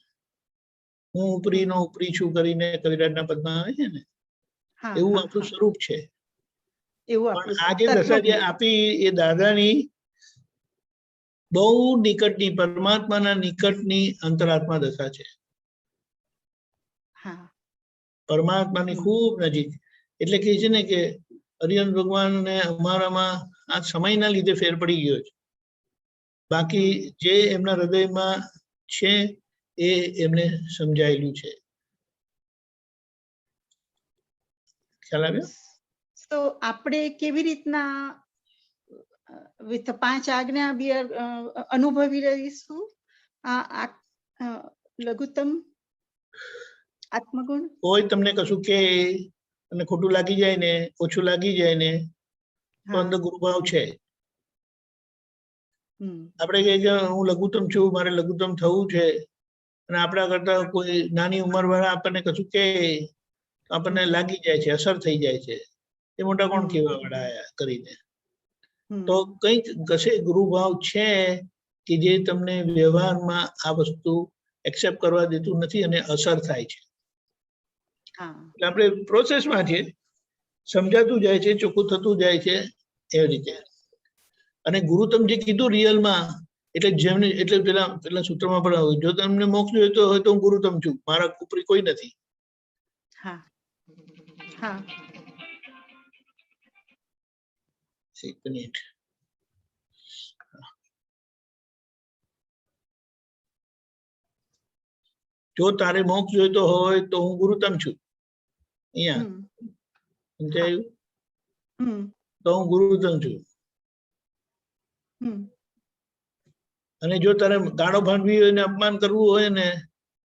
હું ઉપરીનો ઉપરી છું કરીને કવિરાજના પદમાં આવે છે ને, એવું આપણું સ્વરૂપ છે. પણ આ જે દશા જે આપી એ દાદાની બહુ નિકટની, પરમાત્માના નિકટની અંતરાત્મા દશા છે. પરમાત્માની ખૂબ નજીક. એટલે કે છે ને કે હરિહંસ ભગવાન ને અમારામાં આ સમયના લીધે ફેર પડી ગયો છે. બાકી જે એમના હૃદયમાં છે એ એમને સમજાયેલું છે. ખ્યાલ આવ્યો? તો આપણે કેવી રીતના વિથ 5 આજ્ઞા બી અનુભવી રહીશું આ લઘુત્તમ આત્મગુણ? કોઈ તમને કશું કે અને ખોટું લાગી જાય ને, ઓછું લાગી જાય ને, તો અંદર ગુરુભાવ છે. આપણે કહીએ કે હું લઘુત્તમ છું, મારે લઘુત્તમ થવું છે, અને આપણા કરતા કોઈ નાની ઉંમર વાળા આપણને કશું કે આપણને લાગી જાય છે, અસર થઈ જાય છે, એ મોટા કોણ કહેવા વાળા આયા કરીને. તો કંઈક કશે ગુરુભાવ છે કે જે તમને વ્યવહારમાં આ વસ્તુ એક્સેપ્ટ કરવા દેતું નથી અને અસર થાય છે. એટલે આપણે પ્રોસેસમાં છે, સમજાતું જાય છે, ચોખ્ખું થતું જાય છે એવી રીતે. અને ગુરુ તમે જે કીધું રિયલમાં, એટલે જેમને એટલે પેલા સૂત્રમાં પણ આવ્યું, જો તમને મોક્ષ જોઈતો હોય તો હું ગુરુતમ છું, મારા ઉપરી કોઈ નથી. હા હા. એક મિનિટ. જો તારે મોક્ષ જોઈતો હોય તો હું ગુરુતમ છું, અહીંયા સમજાયું? તો હું ગુરુતમ છું. અને જો તારે ગાળો ભાંડવી હોય ને અપમાન કરવું હોય ને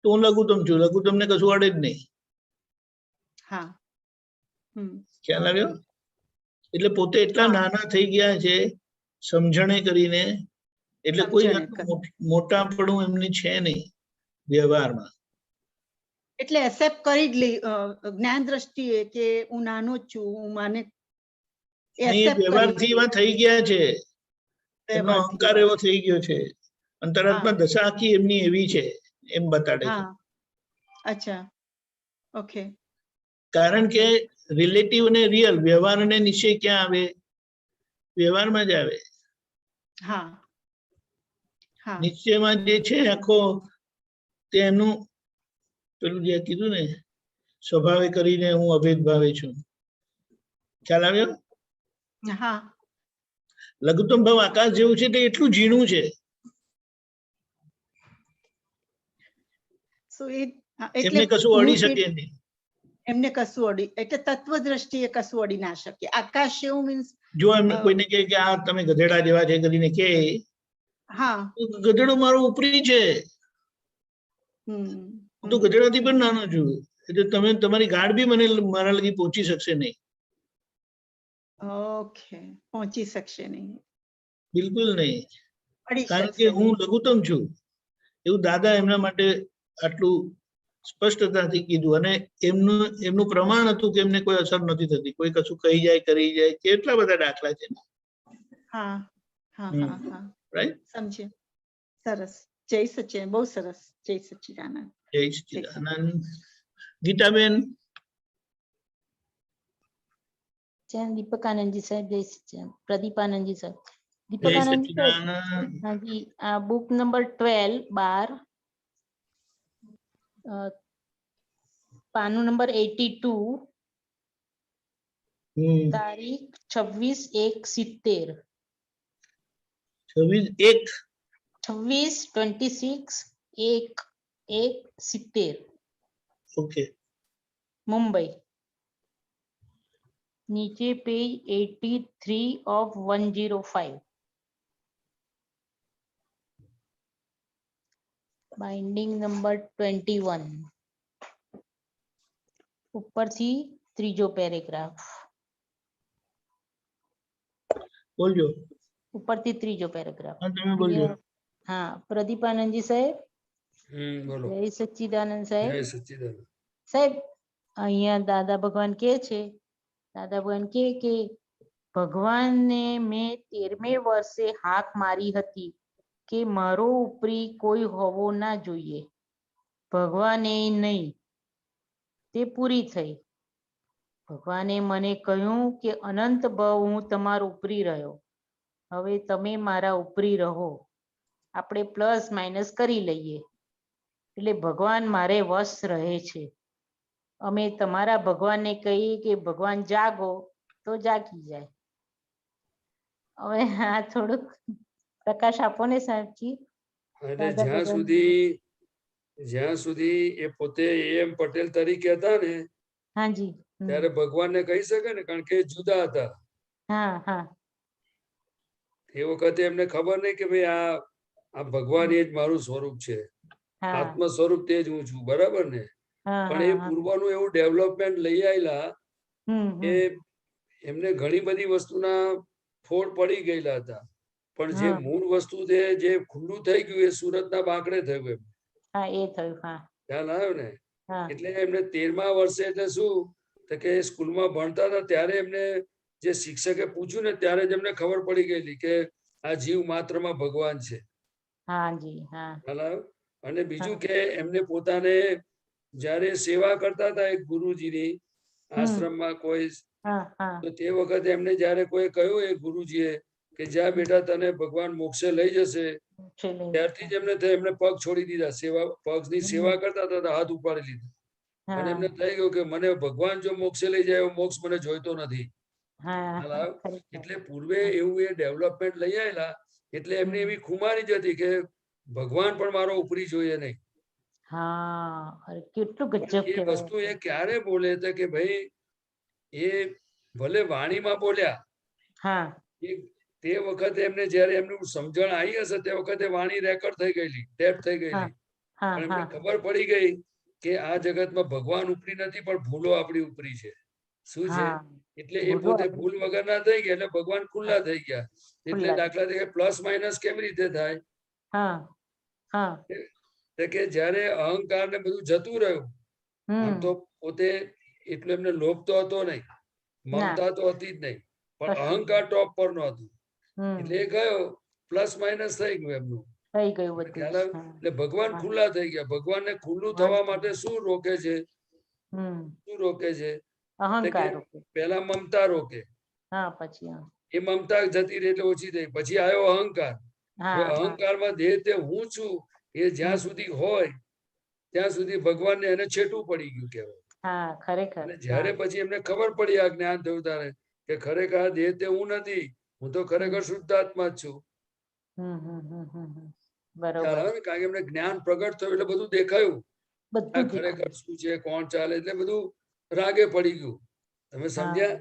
તો હું લઘુત્તમ છું. લઘુત્તમ ને કશું અડે જ નહીં. ખ્યાલ આવ્યો? એટલે પોતે એટલા નાના થઈ ગયા છે સમજણે કરીને, એટલે કોઈ મોટાપણું એમની છે નહીં વ્યવહારમાં. એટલે એક્સેપ્ટ કરી જ લે જ્ઞાન દ્રષ્ટિએ કે હું નાનો જ છું, હું માને વ્યવહારથી એવા થઈ ગયા છે, એમનો અહંકાર એવો થઈ ગયો છે, અંતરાત્મા દશા આખી એમની એવી છે એમ બતાડે છે. અચ્છા, ઓકે. કારણ કે રિલેટિવ અને રિયલ, વ્યવહાર અને નિશ્ચય ક્યાં આવે? વ્યવહારમાં જ આવે. નિશ્ચયમાં જે છે આખો તેનું પેલું જે કીધું ને, સ્વભાવે કરીને હું અભેદ ભાવે છું. ખ્યાલ આવ્યો? લઘુત્તમ ભાવ આકાશ જેવું છે તે એટલું ઝીણું છે. એમને કશું અડી શકે નહીં. એમને કશું અડી, એટલે તત્વ દ્રષ્ટિએ કશું અડી ના શકે. આકાશ એવું મીન્સ જો એમને કોઈને કહે કે આ તમે ગધેડા જેવા છે કરીને કે, ગધેડો મારો ઉપરી છે, હું તો ગધેડાથી પણ નાનો છું, એટલે તમે તમારી ગાઢ બી મને મારા લગી પહોંચી શકશે નહીં. ઓકે, પહોંચી શકશે નહીં, બિલકુલ નહીં, કારણ કે હું લઘુત્તમ છું. એવું દાદા એમના માટે આટલું સ્પષ્ટતાથી કીધું. અને એમનું પ્રમાણ હતું કે એમને કોઈ અસર નથી થતી, કોઈ કશું કહી જાય કરી જાય, કેટલા બધા દાખલા છે. રાઈટ, સમજે. સરસ. જય સચ્ચિદાનંદ, બહુ સરસ. જય સચ્ચિદાનંદ. જય સચ્ચિદાનંદ. ગીતાબેન. દીપકાનંદજી સાહેબ, જય સચ્ચિદાનંદ. પ્રદીપાનંદજી સાહેબ, દીપકાનંદજી સાહેબ. હાજી, આ બુક નંબર 12 પાનું નંબર 82, તારીખ 26/1/70. 26/26/1/70. ઓકે. મુંબઈ. નીચે પેજ 83 of 105. Binding number 21. ઉપરથી ત્રીજો પેરેગ્રાફ. બોલજો. ઉપરથી ત્રીજો પેરેગ્રાફ. તમે બોલજો. હા, પ્રદીપાનંદજી સાહેબ. બોલો. જય સચ્ચિદાનંદ સાહેબ. જય સચ્ચિદાનંદ સાહેબ, અહીંયા દાદા ભગવાન કે છે, દાદા ભગવાન કે ભગવાનને મેં 13મે વર્ષે હાક મારી હતી કે મારો ઉપરી કોઈ હોવો ના જોઈએ. ભગવાને નહીં, તે પૂરી થઈ. ભગવાને મને કહ્યું કે અનંત ભાવ હું તમારો ઉપરી રહ્યો, હવે તમે મારા ઉપરી રહો. આપણે પ્લસ માઇનસ કરી લઈએ, એટલે ભગવાન મારે વશ રહે છે. અમે તમારા ભગવાનને કહીએ કે ભગવાન જાગો તો જાગી જાય. હવે આ થોડુંક પ્રકાશ આપો ને સાહેબજી. જ્યાં સુધી એ પોતે એમ પટેલ તરીકે હતા ને, હાજી, ત્યારે ભગવાનને કહી શકે ને, કારણ કે જુદા હતા. એ વખતે એમને ખબર નહીં કે ભાઈ આ ભગવાન એ જ મારું સ્વરૂપ છે, આત્મ સ્વરૂપ તે જ હું છું, બરાબર ને? પણ એ પૂર્વનું એવું ડેવલપમેન્ટ લઈ આવેલા કે એમને ઘણી બધી વસ્તુના ફોડ પડી ગયેલા હતા. પણ જે હા. મૂળ વસ્તુ છે જે ખુલ્લું થઈ ગયું એ સુરતના બાંકડે થયું એમ હા એ થયું હા ખ્યાલ આવ્યો ને હા એટલે એમને 13મા વર્ષે એટલે શું તો કે સ્કૂલમાં ભણતા હતા ત્યારે એમને જે શિક્ષકે પૂછ્યું ને ત્યારે જ એમને ખબર પડી ગયેલી કે આ જીવ માત્રમાં ભગવાન છે હા જી હા ખ્યાલ આવ્યો અને બીજું હા. કે એમને પોતાને જ્યારે સેવા કરતા હતા એક ગુરુજીની આશ્રમમાં કોઈ હા હા તો તે વખતે એમને જ્યારે કોઈ કહ્યું એ ગુરુજીએ કે જ્યાં બેટા તને ભગવાન મોક્ષે લઈ જશે છેલ્લે ત્યારથી જ એમને પગ છોડી દીધા સેવા પગની સેવા કરતા હતા તો હાથ ઉપાડી લીધા અને હા એમને થઈ ગયું કે મને ભગવાન જો મોક્ષે લઈ જાય એવો મોક્ષ મને જોઈતો નથી હા ખ્યાલ આવ્યો? ખરેખર. એટલે પૂર્વે એવું એ ડેવલપમેન્ટ લઈ આવેલા એટલે એમને એવી ખુમારી જ હતી કે ભગવાન પણ મારો ઉપરી જોઈએ નહીં હા અરે કેટલું પણ ગજબ એ વસ્તુ એ ક્યારે બોલે છે કે ભાઈ એ ભલે વાણીમાં બોલ્યા હા એ તે વખતે એમને જ્યારે એમનું સમજણ આવી હશે તે વખતે વાણી રેકોર્ડ થઈ ગયેલી ટેપ થઈ હા ગયેલી હા પણ એમને હા ખબર પડી ગઈ કે આ જગતમાં ભગવાન ઉપરી નથી પણ ભૂલો આપણી ઉપરી છે શું છે હા એટલે એ ભૂલો પોતે આપણી ભૂલ વગરના થઈ ગયા એટલે ભગવાન ખુલ્લા થઈ ગયા એટલે ખુલ્લા થઈ. દાખલા તરીકે પ્લસ માઇનસ કેવી રીતે થાય હા હા એટલે કે જ્યારે અહંકાર ને બધું જતું રહ્યું આમ હમ તો પોતે એટલું એમને લોભ તો હતો નહીં ના મમતા તો હતી જ નહીં પણ કશું જ અહંકાર ટોપ પર નો હતું હમ એટલે એ ગયો પ્લસ માઇનસ થઈ ગયું એમનું થઈ ગયું તમને બધું ખ્યાલ જ. આવે હા એટલે ભગવાન હા ખુલ્લા થઈ ગયા ભગવાનને ખુલ્લું ભગવાન થવા માટે શું રોકે છે હમ શું રોકે છે તો કે અહંકાર ઓકે. પહેલા મમતા રોકે હા પછી હા એ મમતા જતી રહી એટલે ઓછી થઈ પછી આવ્યો અહંકાર હવે હા હા અહંકારમાં દેહ તે હું છું એ જ્યાં હમ. સુધી હોય ત્યાં સુધી ભગવાનને એને છેટું પડી ગયું કહેવાય હા ખરેખર અને હા જ્યારે પછી એમને ખબર પડી આ જ્ઞાન થયું ત્યારે કે ખરેખર આ દેહ તે હું નથી હું તો ખરેખર શુદ્ધાત્મા જ છું ખ્યાલ બરોબર આવે ને કારણ કે એમને જ્ઞાન પ્રગટ થયું એટલે બધું દેખાયું આ બધું જ ખરેખર દેખાય શું છે કોણ ચાલે એટલે બધું રાગે પડી ગયું તમે હા સમજ્યા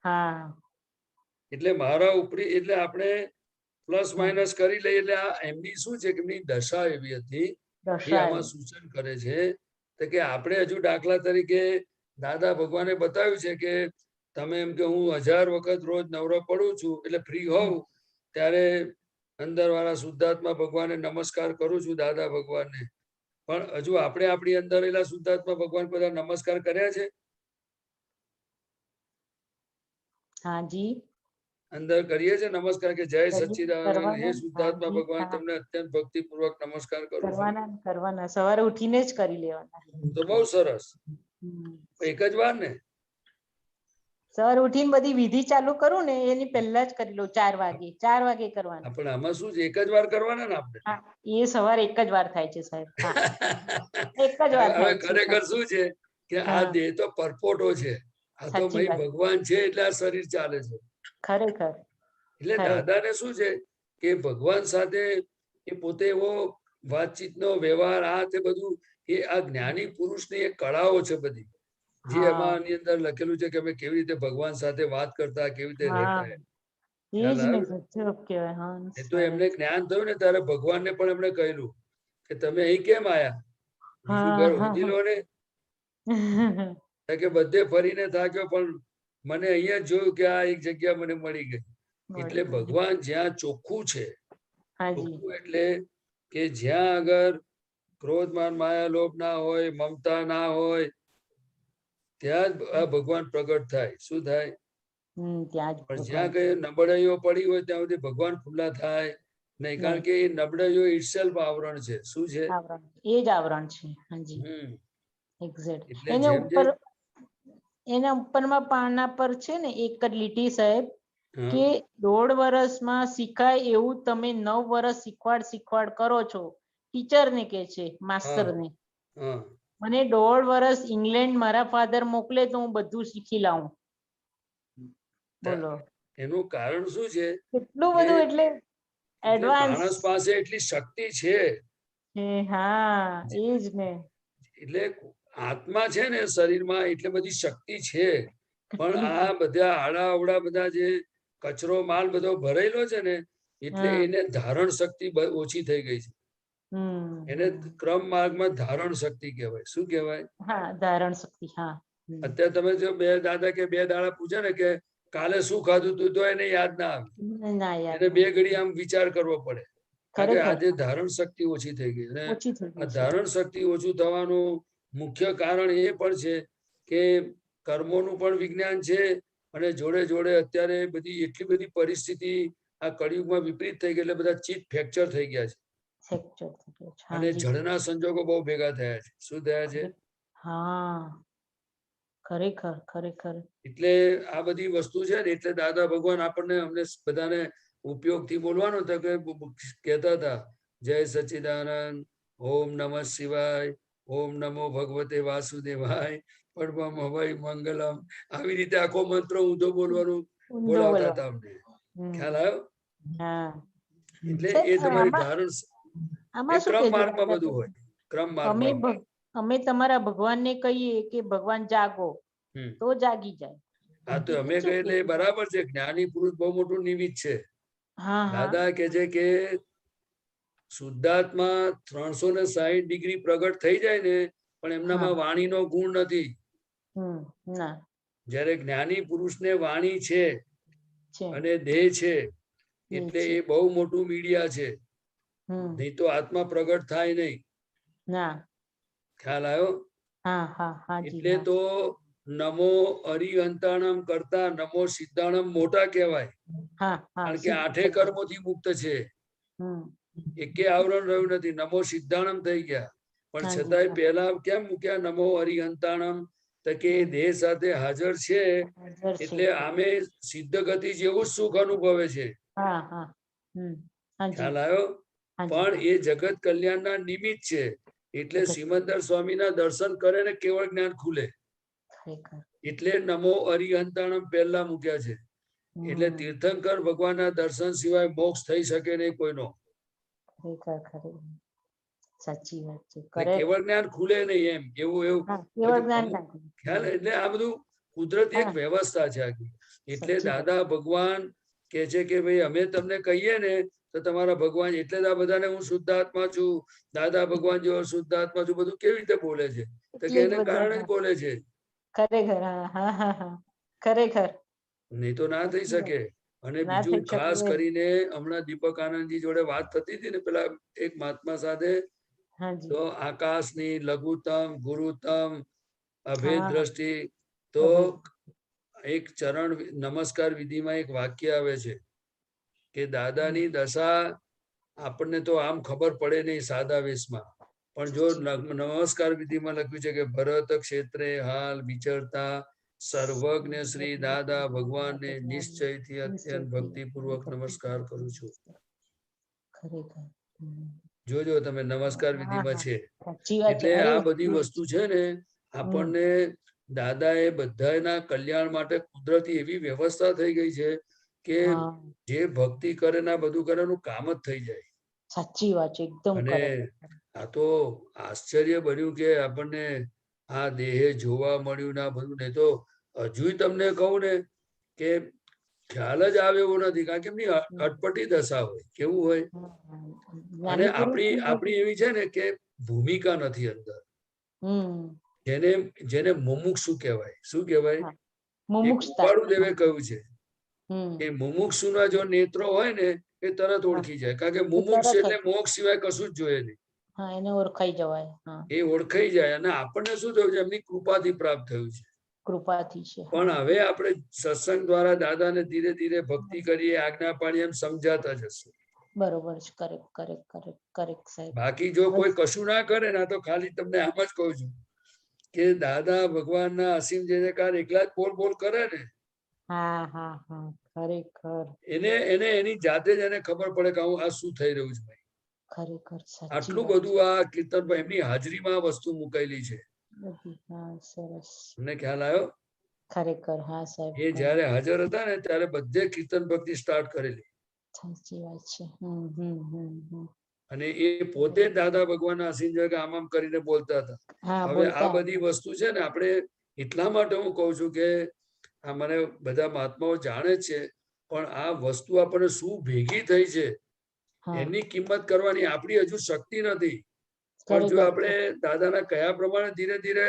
હા એટલે મારા ઉપરી એટલે આપણે પ્લસ હા માઇનસ કરી લઈએ એટલે આ એમની શું છે કે એમની દશા એવી હતી એ આમાં દર્શાવી સૂચન કરે છે તો કે આપણે હજુ દાખલા તરીકે દાદા ભગવાને બતાવ્યું છે કે તમે એમ કે હું 1000 વખત રોજ નવરો પડું છું એટલે ફ્રી હોઉં ત્યારે અંદર વાળા શુદ્ધાત્મા ભગવાને નમસ્કાર કરું છું દાદા ભગવાનને પણ હજુ આપણે આપણી અંદર રહેલા શુદ્ધાત્મા ભગવાન બધા નમસ્કાર કર્યા છે હા જી અંદર કરીએ છે નમસ્કાર કે જય કરીએ સચ્ચિદાનંદ હે કરવાના હા શુદ્ધાત્મા જી ભગવાન હા તમને અત્યંત ભક્તિપૂર્વક નમસ્કાર કરું છું કરવાના ને કરવાના સવારે ઉઠીને જ કરી લેવાના તો બહુ સરસ હમ. એક જ વાર ને સવારે ઉઠીને બધી વિધિ ચાલુ કરું ને એની પહેલા જ કરી લઉં 4 વાગે કરવાનું આપણે આમાં શું છે એક જ વાર કરવાના ને આપણે હા એ સવારે એક જ વાર થાય છે સાહેબ હા એક જ વાર હવે થાય છે ખરેખર શું છે કે આ હા દેહ તો પરપોટો છે આ તો સાચી ભાઈ વાત ભગવાન છે એટલે આ શરીર ચાલે છે ખરેખર એટલે ખરેખર દાદાને શું છે કે ભગવાન સાથે એ પોતે એવો વાતચીતનો વ્યવહાર આ તે બધું એ આ જ્ઞાની પુરુષની એક કળાઓ છે બધી જે હા એમાં આની અંદર લખેલું છે કે અમે કેવી રીતે ભગવાન સાથે વાત કરતા કેવી રીતે હા રહેતા એ ખ્યાલ જ ને આવ્યો ગજબ કહેવાય હા એ તો એમને જ્ઞાન થયું ને ત્યારે ભગવાનને પણ એમણે કહ્યું કે તમે અહીં કેમ આયા બીજું હા ઘર હા હોધી લો ને કે બધે ફરીને થાક્યો પણ મને અહીંયા જ જોયું કે આ એક જગ્યા મને મળી ગઈ એટલે મળી ગયું ભગવાન જ્યાં ચોખ્ખું છે હાજી ચોખ્ખું એટલે કે જ્યાં આગળ ક્રોધ માન માયા લોભ ના હોય મમતા ના હોય ત્યાં જ આ ભગવાન પ્રગટ થાય શું થાય ત્યાં જ પણ ભગવાન જ્યાં કઈ નબળાઈઓ પડી હોય ત્યાં સુધી ભગવાન ખુલ્લા થાય નહીં કારણ કે એ નબળાઈઓ ઇટસેલ્ફ આવરણ છે શું છે આવરણ એ જ આવરણ છે હાજી એક્ઝેક્ટ એટલે એને જેમ ઉપર જેમ એના ઉપરમાં પાના પર છે ને એક જ લીટી સાહેબ હા કે 1.5 વર્ષમાં શીખાય એવું તમે 9 વર્ષ શીખવાડ કરો છો ટીચર ને કે છે માસ્ટર ને હા મને 1.5 વર્ષ ઇંગ્લેન્ડ મારા ફાધર મોકલે તો હું બધું શીખી લાવું બોલો એનું કારણ શું છે કેટલું કે બધું એટલે એટલે એડવાન્સ માણસ પાસે એટલી શક્તિ છે હા એજ ને એટલે આત્મા છે ને શરીરમાં એટલે બધી શક્તિ છે પણ આ બધા આડા અવડા બધા જે કચરો માલ બધો ભરેલો છે ને એટલે હા એને ધારણ શક્તિ ઓછી થઈ ગઈ છે એને ક્રમ માર્ગમાં ધારણ શક્તિ કહેવાય શું કહેવાય હા ધારણ શક્તિ હા અત્યારે તમે જો બે દાદા કે 2 દાડા પૂછે ને કે કાલે શું ખાધું તું તો એને યાદ ના આવે. ના યાર એને 2 ઘડી આમ વિચાર કરવો પડે. કારણ કે ખરેખર આજે ધારણ શક્તિ ઓછી થઈ ગઈ અને ઓછી થઈ આ ગઈ છે. ધારણ શક્તિ ઓછું થવાનું મુખ્ય કારણ એ પણ છે કે કર્મોનું પણ વિજ્ઞાન છે અને જોડે જોડે અત્યારે બધી એટલી બધી પરિસ્થિતિ આ કળિયુગમાં વિપરીત થઈ ગઈ એટલે બધા ચિત્ત ફ્રેક્ચર થઈ ગયા છે ફ્રેક્ચર થઈ ગયો છે. અને હાજી જળના સંજોગો બહુ ભેગા થયા છે. શું થયા છે? હા ખરેખર ખરેખર એટલે આ બધી વસ્તુ છે ને એટલે દાદા ભગવાન આપણને અમને બધાને ઉપયોગથી બોલવાનું તો કે કહેતા હતા જય સચ્ચિદાનંદ, ઓમ નમઃ શિવાય, ઓમ નમો ભગવતે વાસુદેવાય, પરમં હવૈ મંગલમ, આવી રીતે આખો મંત્ર ઊંધો બોલવાનું ઊંધો બોલાવતા બોલવા. હતા અમને. હમ. ખ્યાલ આવ્યો? હા એટલે સાહેબ, એ તમારી આમાં ધારણ આમાં એ શું ક્રમ કહેજો માર્ગમાં દાદા બધું હોય. ક્રમ અમે માર્ગમાં હોય. અમે તમારા ભગવાનને કહીએ કે ભગવાન જાગો હમ. તો જાગી જાય. હા તો અમે શું કહીએ એટલે એ કહેજો? બરાબર છે. જ્ઞાની પુરુષ બહુ મોટું નિમિત્ત છે. હા હા દાદા કે છે કે શુદ્ધાત્મા 360 ડિગ્રી પ્રગટ થઈ જાય ને પણ હા એમનામાં વાણીનો ગુણ નથી. હમ ના જ્યારે જ્ઞાની પુરુષને વાણી છે છે અને દેહ છે એ એટલે છે. એ બહુ મોટું મીડિયા છે. હમ નહીં તો આત્મા પ્રગટ થાય નહીં. ના ખ્યાલ આવ્યો? હા હા હાજી એટલે હા તો નમો અરિહંતાણમ કરતા નમો સિદ્ધાણમ મોટા કહેવાય. હા હા કારણ કે 8 કર્મોથી મુક્ત છે. હમ એકે આવરણ રહ્યું નથી. નમો સિદ્ધાણમ થઈ ગયા પણ હાજી છતાંય હા. પહેલા કેમ મૂક્યા નમો અરિહંતાણમ? તો કે એ દેહ સાથે હાજર છે હાજર છે. એટલે આમે સિદ્ધ ગતિ જેવું જ સુખ અનુભવે છે. હા હા હમ હાજી ખ્યાલ આવ્યો? હાજી પણ હા. એ જગત કલ્યાણના નિમિત્ત છે. એટલે જગત સિમંદર સ્વામીના દર્શન કરે ને કેવળ જ્ઞાન ખુલે. ખરેખર એટલે નમો અરિહંતાણમ પહેલા મૂક્યા છે. એટલે હમ તીર્થંકર ભગવાનના દર્શન સિવાય મોક્ષ થઈ શકે નહીં કોઈનો. ખરેખર ખરેખર સાચી વાત છે. ને કરે કેવળ જ્ઞાન ખુલે નહીં એમ એવું હા કેવળ જ્ઞાન અમુક નાખે. ખ્યાલ. એટલે આ બધું કુદરતી એક હા વ્યવસ્થા છે આખી. એટલે સાચી વાત દાદા ભગવાન કે છે કે ભાઈ અમે તમને કહીએ ને તો તમારા ભગવાન એટલે જ આ બધાને હું શુદ્ધાત્મા છું, દાદા ભગવાન જેવો શુદ્ધાત્મા છું બધું કેવી રીતે બોલે છે? તો કે એટલે જ એને બધા કારણે જ હા બોલે છે. ખરેખર હા હા હા હા ખરેખર નહીં તો ના થઈ સાચી વાત. શકે. અને ના થઈ બીજું શકે ખાસ કરીને હમણાં દીપક આનંદજી જોડે વાત થતી હતી ને પેલા એક મહાત્મા સાથે, હાજી તો આકાશની લઘુત્તમ ગુરુત્તમ અભેદ હા દ્રષ્ટિ, તો અભેદ એક ચરણ નમસ્કાર વિધિમાં એક વાક્ય આવે છે કે દાદાની દશા આપણને તો આમ ખબર પડે નહીં સાદા વેશમાં, પણ જો નમસ્કાર વિધિમાં લખ્યું છે કે ભરત ક્ષેત્રે હાલ વિચરતા સર્વજ્ઞ શ્રી દાદા ભગવાનને નિશ્ચયથી અત્યંત ભક્તિપૂર્વક નમસ્કાર કરું છું. ખરેખર હમ. જોજો તમે નમસ્કાર હા વિધિમાં હા છે. સાચી વાત છે. એટલે અરે આ બધી વસ્તુ છે ને હમ આપણને દાદા એ બધાના કલ્યાણ માટે કુદરતી એવી વ્યવસ્થા થઈ ગઈ છે કે હા જે ભક્તિ કરે ને આ બધું કરે એનું કામ જ થઈ જાય. સાચી વાત છે એકદમ અને ખરેખર. આ તો આશ્ચર્ય બન્યું કે આપણને આ દેહે જોવા મળ્યું ને આ બધું. નહીં તો હજુ તમને કહું ને કે ખ્યાલ જ આવે એવું નથી. કારણ કે એમની અટપટી દશા હોય. કેવું હોય? અને જ્ઞાની પુરુષ આપણી એવી છે ને કે ભૂમિકા નથી અંદર. હમ જેને મુમુક્ષુ કહેવાય. શું કહેવાય? હા એ મુમુક્ષતા કૃપાળુ દેવે કહ્યું છે હમ કે મુમુક્ષુના જો નેત્રો હોય ને એ તરત હા ઓળખી જાય. કારણ કે એ મુમુક્ષ તરત એટલે જ મોક્ષ સિવાય કશું જ જોઈએ નહીં. હા એને ઓળખાઈ જવાય. હા એ ઓળખાઈ જાય. અને આપણને શું થયું છે? એમની કૃપાથી પ્રાપ્ત થયું છે. કૃપાથી છે. પણ હા હવે આપણે સત્સંગ દ્વારા દાદાને ધીરે ધીરે ભક્તિ કરીએ, આજ્ઞા પાડીએ, એમ સમજાતા જશું. બરોબર છે. કરેક્ટ કરેક્ટ કરેક્ટ કરેક્ટ સાહેબ. બાકી જો કોઈ કશું ના કરે ને, તો ખાલી તમને આમ જ કહું છું કે દાદા ભગવાનના અસીમ જયકાર એકલા જ બોલ બોલ કરે ને, હા હા હા ખરેખર એને એની જાતે જ એને ખબર પડે કે આ શું થઈ રહ્યું છે ભાઈ. ખરેખર સાચી આટલું વાત બધું આ કીર્તનભાઈ એમની હાજરીમાં આ વસ્તુ મુકાયેલી છે. છે. હા સરસ તમને ખ્યાલ આવ્યો? ખરેખર હા સાહેબ. એ જયારે હાજર હતા ને ત્યારે બધે કીર્તન ભક્તિ સ્ટાર્ટ કરેલી. સાચી વાત છે. હમ હમ હમ હમ. અને એ પોતે દાદા ભગવાનના અસીમ જગ્યા આમ આમ કરીને બોલતા હતા. હા હવે આ બોલતા બધી વસ્તુ છે ને આપણે એટલા માટે હું કહું છું કે આ મને બધા મહાત્માઓ જાણે છે, પણ આ વસ્તુ આપણને શું ભેગી થઈ છે હા એની કિંમત કરવાની આપણી હજુ શક્તિ નથી. પણ જો ખરેખર આપણે દાદાના કયા પ્રમાણે ધીરે ધીરે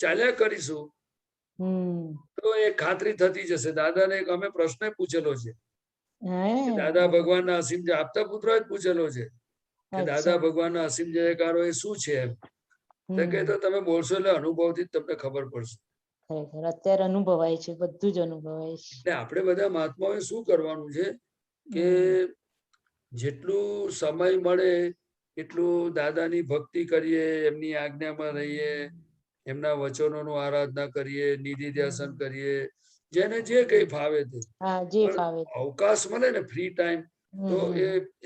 ચાલ્યા કરીશું તો એ ખાતરી થતી જશે. દાદાને એક અમે પ્રશ્ન પૂછેલો છે હે કે દાદા ભગવાનના અસીમ જય આપતા પુત્રોએ જ પૂછેલો છે કે દાદા અચ્છા ભગવાનના અસીમ જયકારો એ શું છે એમ. તો કે તો તમે બોલશો એટલે અનુભવથી જ તમને ખબર પડશે. ખરેખર અત્યારે અનુભવાય છે, બધું જ અનુભવાય છે. એટલે આપણે બધા મહાત્માઓએ શું કરવાનું છે કે જેટલું સમય મળે એટલું દાદાની ભક્તિ કરીએ, એમની આજ્ઞામાં રહીએ, એમના વચનોનું આરાધના કરીએ, નિધિ ધ્યાસન કરીએ, જેને જે કઈ ફાવે તે. હા જે પણ ફાવે તે. અવકાશ મળે ને ફ્રી ટાઈમ તો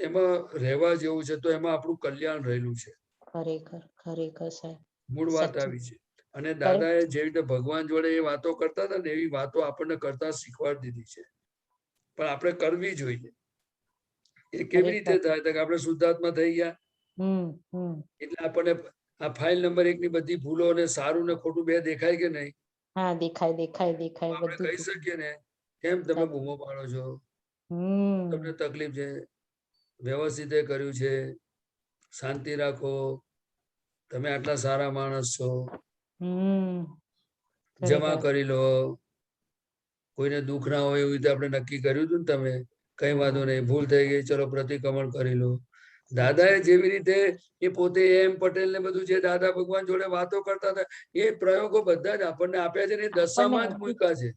એમાં રહેવા જેવું છે, તો એમાં આપણું કલ્યાણ રહેલું છે. ખરેખર ખરેખર સાહેબ મૂળ વાત સાચું. આવી છે. અને દાદાએ જેવી રીતે ભગવાન જોડે એ વાતો કરતા હતા ને એવી વાતો આપણને કરતા શીખવાડી દીધી છે, પણ આપણે કરવી જોઈએ. એ કેવી રીતે થાય કે આપણે શુદ્ધાત્મા થઈ ગયા એટલે આપણને આ ફાઇલ નંબર 1 ની બધી ભૂલો ને સારું ને ખોટું બે દેખાય કે નહીં? હા દેખાય દેખાય દેખાય આપણે બધું. કહી શકીએ ને કેમ તમે બૂમો પાડો છો, તમને તકલીફ છે, વ્યવસ્થિત કર્યું છે, શાંતિ રાખો, તમે આટલા સારા માણસ છો, જમા કરી લો, કોઈને દુઃખ ના હોય એવી રીતે આપણે નક્કી કર્યું હતું ને તમે કઈ વાંધો નહીં, ભૂલ થઈ ગઈ ચલો પ્રતિક્રમણ કરી લો. દાદાએ જેવી રીતે એ પોતે એમ પટેલ ને બધું જે દાદા ભગવાન જોડે વાતો કરતા હતા એ પ્રયોગો બધા જ આપણને આપ્યા છે ને એ દશામાં જ મૂક્યા છે.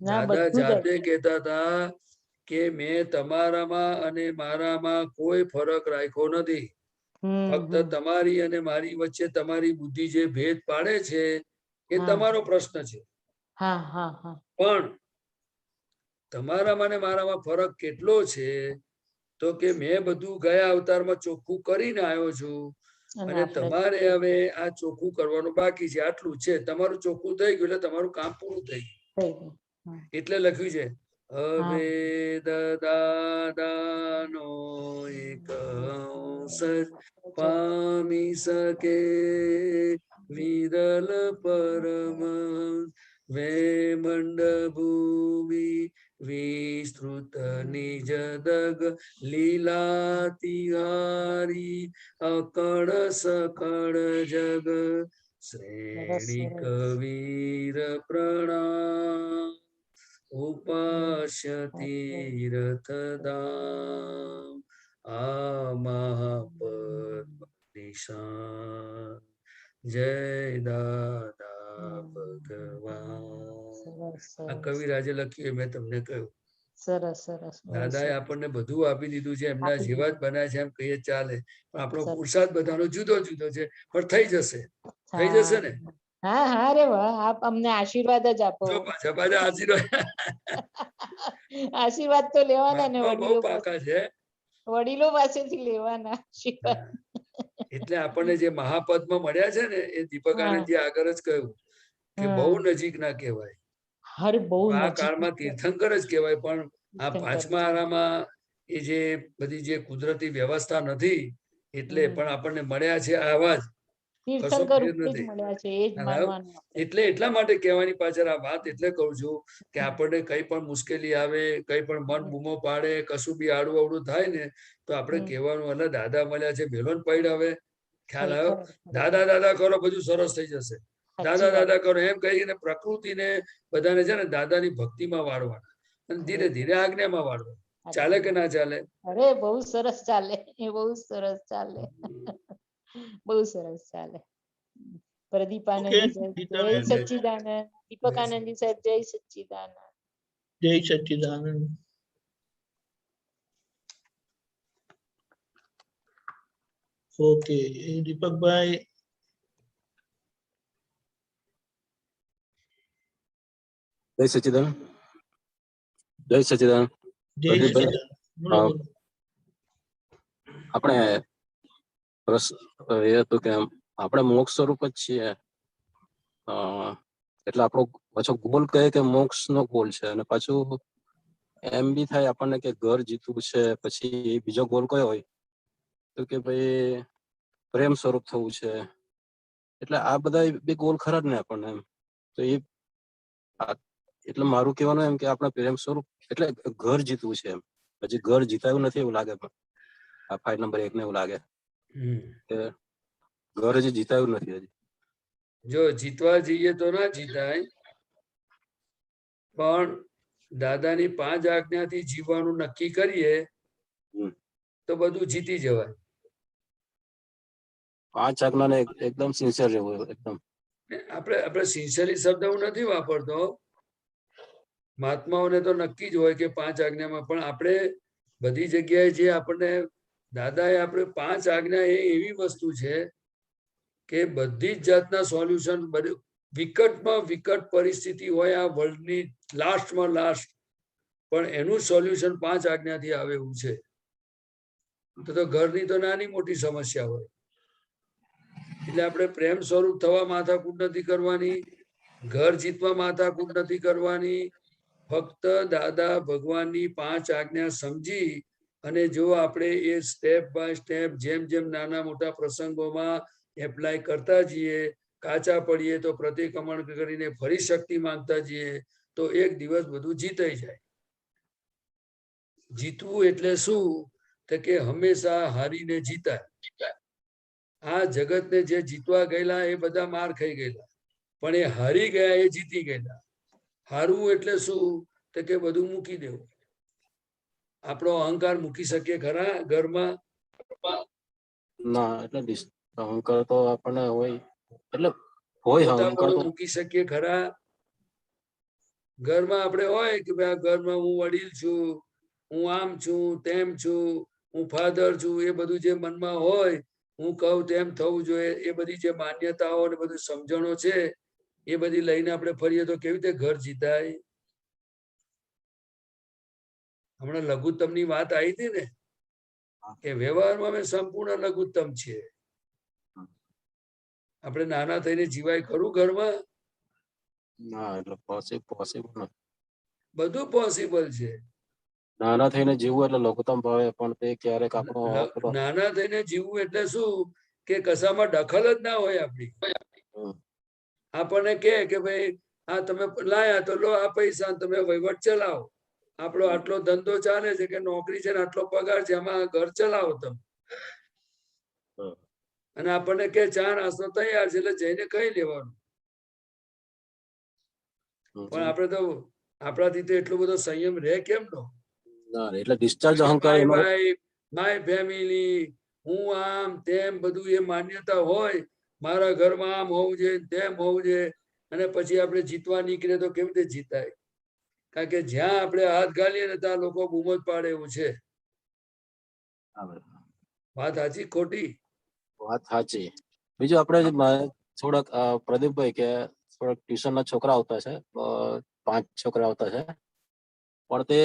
દાદા જાતે કહેતા હતા કે મેં તમારામાં અને મારામાં કોઈ ફરક રાખ્યો નથી, ફક્ત તમારી અને મારી વચ્ચે તમારી બુદ્ધિ જે ભેદ પાડે છે એ તમારો પ્રશ્ન છે. પણ તમારામાં ને મારામાં ફરક કેટલો છે તો કે મેં બધું ગયા અવતારમાં ચોખ્ખું કરીને આવ્યો છું અને તમારે હવે આ ચોખ્ખું કરવાનું બાકી છે, આટલું છે. તમારું ચોખ્ખું થઈ ગયું એટલે તમારું કામ પૂરું થઈ ગયું. એટલે લખ્યું છે અભેદ દાદાનો એક અંશ પામી શકે વિરલ પરમ વેમંડ ભૂમિ વિસ્તૃત નિજ દગ લીલા તિહારી અકળ સકળ જગ શ્રેણી કવીર પ્રણામ ઉપાસ્ય તીર્થ ધામ આ મહાપદ નિશાન જય દાદા ભગવાન. આ કવિરાજે લખ્યું મેં તમને કહ્યું. સરસ સરસ. દાદાએ આપણને બધું આપી દીધું છે, એમના જેવા જ બનાવ્યા છે એમ કહીએ ચાલે, પણ આપણો પુરુષાર્થ બધાનો જુદો જુદો છે, પણ થઈ જશે. થઈ જશે ને? હા હા રે વાહ, આપ અમને આશીર્વાદ જ આપો. જો પાછા પાછા આશીર્વાદ આશીર્વાદ તો લેવાના ને બહુ પાકા છે, વડીલો પાસેથી લેવાના આશીર્વાદ. એટલે આપણને જે મહાપદમાં મળ્યા છે ને એ દીપક આનંદજી આગળ જ કહ્યું કે બહુ નજીક ના કહેવાય. આ કાળમાં તીર્થંકર જ કહેવાય, પણ આ પાંચમા આરામાં એ જે બધી જે કુદરતી વ્યવસ્થા નથી એટલે પણ આપણને મળ્યા છે આવા જ. એટલે એટલા માટે કહેવાની પાછળ આ વાત એટલે કહું છું કે આપણને કઈ પણ મુશ્કેલી આવે, કઈ પણ મન બૂમો પાડે, કશું બી આડું અવડું થાય ને તો આપણે કહેવાનું એટલે દાદા મળ્યા છે, ભેલો ને પૈડ હવે ખ્યાલ આવ્યો, દાદા દાદા કરો બધું સરસ થઈ જશે, દાદા દાદા કરો એમ કહીને પ્રકૃતિને બધાને છે ને દાદાની ભક્તિમાં વાળવાના અને ધીરે ધીરે આજ્ઞામાં વાળવા. ચાલે કે ના ચાલે? અરે બહુ સરસ ચાલે, એ બહુ સરસ ચાલે, બહુ સરસ ચાલે. પ્રદીપ આનંદજી સાહેબ જય સચ્ચિદાનંદ, દીપક આનંદજી સાહેબ જય સચ્ચિદાનંદ. જય સચ્ચિદાનંદ. ઓકે દીપકભાઈ. જય સચ્ચિદાનંદ. જય સચ્ચિદાનંદ. આપણે એ હતું કે આપણે મોક્ષ સ્વરૂપ જ છીએ, એટલે આપણો પાછો ગોલ કહે કે મોક્ષ નો ગોલ છે, અને પાછું એમ બી થાય આપણને કે ઘર જીતવું છે, પછી બીજો ગોલ કયો હોય તો કે ભાઈ પ્રેમ સ્વરૂપ થવું છે. એટલે આ બધા બે ગોલ ખરા જ ને આપણને એમ. તો એ એટલે મારું કહેવાનું એમ કે આપણે પ્રેમ સ્વરૂપ એટલે ઘર જીતવું છે એમ. હજી ઘર જીતાયું નથી એવું લાગે, પણ આ ફાઇલ નંબર 1 ને એવું લાગે કે ઘર હજી જીતાયું નથી. હજી જો જીતવા જઈએ તો ના જીતાય, પણ દાદાની 5 આજ્ઞાથી જીવવાનું નક્કી કરીએ તો બધું જીતી જવાય. 5 આજ્ઞાને એકદમ સિન્સિયર રહેવું, એકદમ આપણે સિન્સિયરલી શબ્દ હું નથી વાપરતો. મહાત્માઓને તો નક્કી જ હોય કે 5 આજ્ઞામાં, પણ આપણે બધી જગ્યાએ જે આપણને દાદાએ આપણે 5 આજ્ઞા એ એવી વસ્તુ છે કે બધી જ જાતના સોલ્યુશન, વિકટમાં વિકટ પરિસ્થિતિ હોય આ વર્લ્ડની લાસ્ટમાં લાસ્ટ, પણ એનું સોલ્યુશન 5 આજ્ઞાથી આવે એવું છે. તો ઘરની તો નાની મોટી સમસ્યા હોય, એટલે આપણે પ્રેમ સ્વરૂપ થવા માથાકૂટ નથી કરવાની, ઘર જીતવા માથાકૂટ નથી કરવાની. ફક્ત દાદા ભગવાનની 5 આજ્ઞા સમજી અને જો આપણે એ સ્ટેપ બાય સ્ટેપ જેમ જેમ નાના મોટા પ્રસંગોમાં એપ્લાય કરતા જઈએ, કાચા પડીએ તો પ્રતિક્રમણ કરીને ફરી શક્તિ માંગતા જઈએ તો એક દિવસ બધું જીતાઈ જાય. જીતવું એટલે શું? તો કે હંમેશા હારીને જીતાય. આ જગતને જે જીતવા ગયેલા એ બધા માર ખાઈ ગયેલા, પણ એ હારી ગયા એ જીતી ગયેલા. હારવું એટલે શું? તો કે બધું મૂકી દેવું. આપણો અહંકાર મૂકી શકીએ ખરા ઘરમાં? ના, એટલે અહંકાર તો આપણને હોય, એટલે હોય અહંકાર તો મૂકી શકીએ ખરા? ઘરમાં આપણે હોય કે ભાઈ આ ઘરમાં હું વડીલ છું, હું આમ છું, તેમ છું, હું ફાધર છું, એ બધું જે મનમાં હોય, હું કહું તેમ થવું જોઈએ, એ બધી જે માન્યતાઓ અને બધી સમજણો છે એ બધી લઈને આપણે ફરીએ તો કેવી રીતે ઘર જીતાય? હમણાં લઘુત્તમની વાત આવી હતી ને કે વ્યવહારમાં અમે સંપૂર્ણ લઘુત્તમ છીએ. આપણે નાના થઈને જીવાય ખરું ઘરમાં? ના, એટલે પોસિબલ નથી. બધું પોસિબલ છે. નાના થઈને જીવવું એટલે લઘુત્તમ ભાવે, પણ તે ક્યારેક આપણો નાના થઈને જીવવું એટલે શું કે કશામાં દખલ જ ના હોય આપણી. આપણને કે ભાઈ આ તમે લાયા તો લો આ પૈસા, તમે વહીવટ ચલાવો. આપણો આટલો ધંધો ચાલે છે કે નોકરી છે ને આટલો પગાર છે, એમાં ઘર ચલાવો તમે. અને આપણને કે ચા નાસ્તો તૈયાર છે એટલે જઈને ખાઈ લેવાનું. પણ આપણે તો આપણાથી તો એટલો બધો સંયમ રહે કેમ નો? એટલે ડિસ્ચાર્જ અહંકાર, માય ફેમિલી, હું આમ તેમ બધું એ માન્યતા હોય, મારા ઘરમાં આમ હોવું જોઈએ, તેમ હોવું જોઈએ, અને પછી આપણે જીતવા નીકળે તો કેવી રીતે જીતાય? કારણ કે જ્યાં આપણે હાથ ગાલીએ ને ત્યાં લોકો બૂમો જ પાડે એવું છે. વાત સાચી ખોટી? વાત સાચી. બીજું આપણે થોડાક પ્રદીપભાઈ કે થોડાક ટ્યુશન ના છોકરા આવતા છે, 5 છોકરા આવતા છે, પણ તે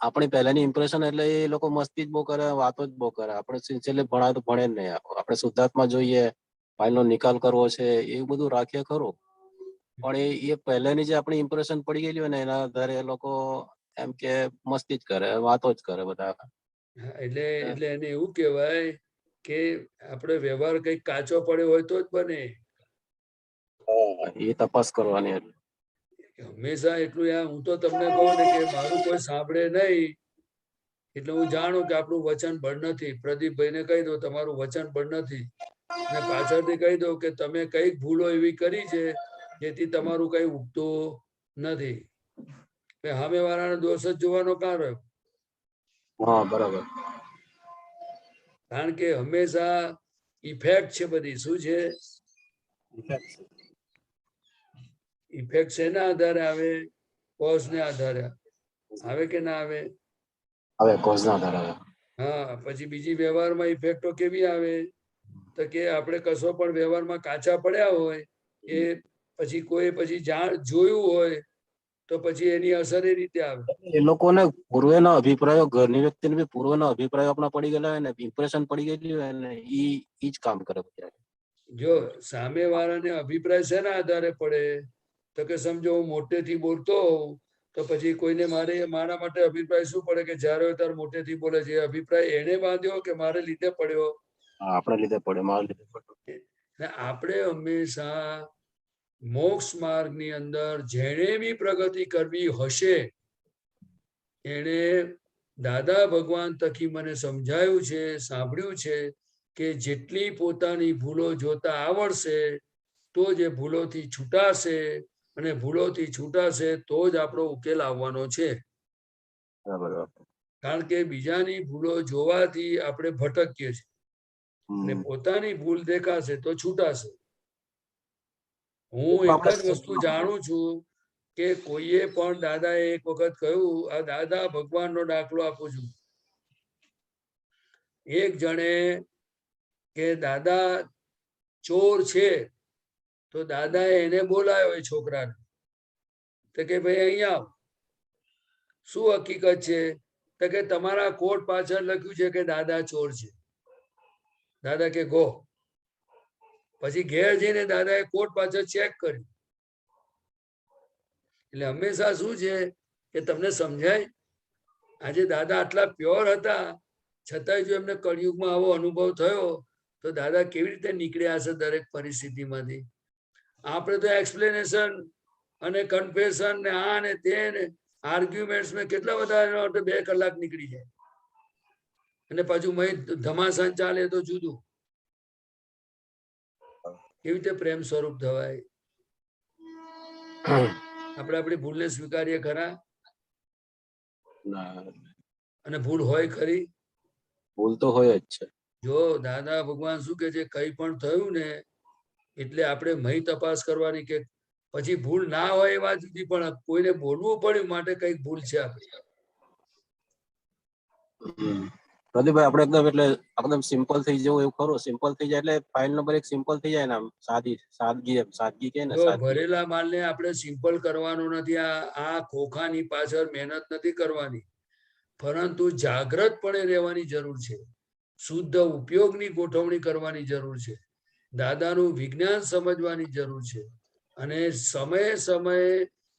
આપણી પહેલાની ઇમ્પ્રેશન એટલે એ લોકો મસ્તી જ બહુ કરે, વાતો જ બહુ કરે. આપણે સિન્સિયરલી ભણાવે તો ભણે જ નહીં. આપણે શુદ્ધાત્મા જોઈએ, ફાઇલનો નિકાલ કરવો છે, એવું બધું રાખીએ ખરું, પણ એ પહેલાની જે આપણી ઇમ્પ્રેશન પડી ગયેલી હોય ને એના આધારે એ લોકો એમ કે મસ્તી જ કરે, વાતો જ કરે બધા. એટલે એને એવું કહેવાય કે આપણે વ્યવહાર કઈક કાચો પડ્યો હોય તો જ બને. એ તપાસ કરવાની. હંમેશા એટલું હું તો તમને કહું ને કે મારું કોઈ સાંભળે નહીં એટલે હું જાણું કે આપણું વચન બળ નથી. પ્રદીપભાઈને કહી દો તમારું વચન બળ નથી, અને પાછળથી કહી દો કે તમે કઈક ભૂલો એવી કરી છે જેથી તમારું કઈ ઉગતું નથી. સામે વાળાનો દોષ જ જોવાનો કાં રહ્યો? હા, બરાબર. કારણ કે હંમેશા ઇફેક્ટ છે બધી. શું છે ઇફેક્ટ? શેના આધારે આવે? કોઝ ને આધારે આવે કે ના આવે? આવે, કોઝ ના આધારે આવે. હા, પછી બીજી વ્યવહારમાં ઇફેક્ટો કેવી આવે? તો કે આપણે કશો પણ વ્યવહારમાં કાચા પડ્યા હોય એ પછી કોઈ પછી જોયું હોય તો પછી એની અસર એ રીતે આવે. એ લોકોને પૂર્વેના અભિપ્રાયો, ઘરની વ્યક્તિને બી પૂર્વના અભિપ્રાયો આપણા પડી ગયેલા હોય ને, ઇમ્પ્રેશન પડી ગયેલી હોય ને, ઈ જ કામ કરે. જો સામે વાળાને અભિપ્રાય શેના આધારે પડે? તો કે સમજો હું મોટેથી બોલતો હોઉં તો પછી કોઈને મારા માટે અભિપ્રાય શું પડે કે જ્યારે હોય ત્યારે મોટેથી બોલે છે. અભિપ્રાય એને બાંધ્યો કે મારે લીધે પડ્યો? આપણે લીધે પડે, મારા લીધે પડે. આપણે હંમેશા મોક્ષ માર્ગની અંદર જેણે બી પ્રગતિ કરવી હશે એને દાદા ભગવાન તકી મને સમજાયું છે, સાંભળ્યું છે કે જેટલી પોતાની ભૂલો જોતા આવડશે તો જે ભૂલોથી છૂટાશે અને ભૂલોથી છૂટાશે તો જ આપણો ઉકેલ આવવાનો છે. કારણ કે બીજાની ભૂલો જોવાથી આપણે ભટકીએ છીએ અને પોતાની ભૂલ દેખાશે તો છૂટાશે. હું એક જ વસ્તુ જાણું છું કે કોઈએ પણ દાદાએ એક વખત કહ્યું, આ દાદા ભગવાનનો દાખલો આપું છું. એક જણે કે દાદા ચોર છે તો દાદાએ એને બોલાયો એ છોકરાને તો કે ભાઈ અહીંયા આવ, શું હકીકત છે? તો કે તમારા કોટ પાછળ લખ્યું છે કે દાદા ચોર છે. દાદા કે ગો. પછી ઘેર જઈને દાદાએ કોટ પાછળ ચેક કર્યું. એટલે હંમેશા શું છે કે તમને સમજાય, આજે દાદા આટલા પ્યોર હતા છતાંય જો એમને કળિયુગમાં આવો અનુભવ થયો તો દાદા કેવી રીતે નીકળ્યા હશે દરેક પરિસ્થિતિમાંથી. આપણે તો એક્સપ્લેનેશન અને કન્ફેશન ને આ ને તે ને આર્ગ્યુમેન્ટ્સ ને કેટલા બધા 2 કલાક નીકળી જાય અને પાછું ધમાસાન ચાલે તો જુદું. કેવી રીતે પ્રેમ સ્વરૂપ થવાય? આપણે આપણી ભૂલને સ્વીકારીએ ખરા? અને ભૂલ હોય ખરી? ભૂલ તો હોય જ છે. જો દાદા ભગવાન શું કે છે, કઈ પણ થયું ને એટલે આપણે મહી તપાસ કરવાની કે પછી ભૂલ ના હોય એ વાત જુદી, પણ કોઈને બોલવું પડ્યું માટે કઈક ભૂલ છે આપણી. પ્રદીપભાઈ આપણે એકદમ સિમ્પલ થઈ જવું એવું ખરું? સિમ્પલ થઈ જાય એટલે ફાઇલ નંબર 1 સિમ્પલ થઈ જાય ને, આમ સાદગી કે ને. ભરેલા માલને આપણે સિમ્પલ કરવાનો નથી. આ ખોખાની પાછળ મહેનત નથી કરવાની, પરંતુ જાગ્રતપણે રહેવાની જરૂર છે. શુદ્ધ ઉપયોગની ગોઠવણી કરવાની જરૂર છે. દાદાનું વિજ્ઞાન સમજવાની જરૂર છે. અને સમયે સમયે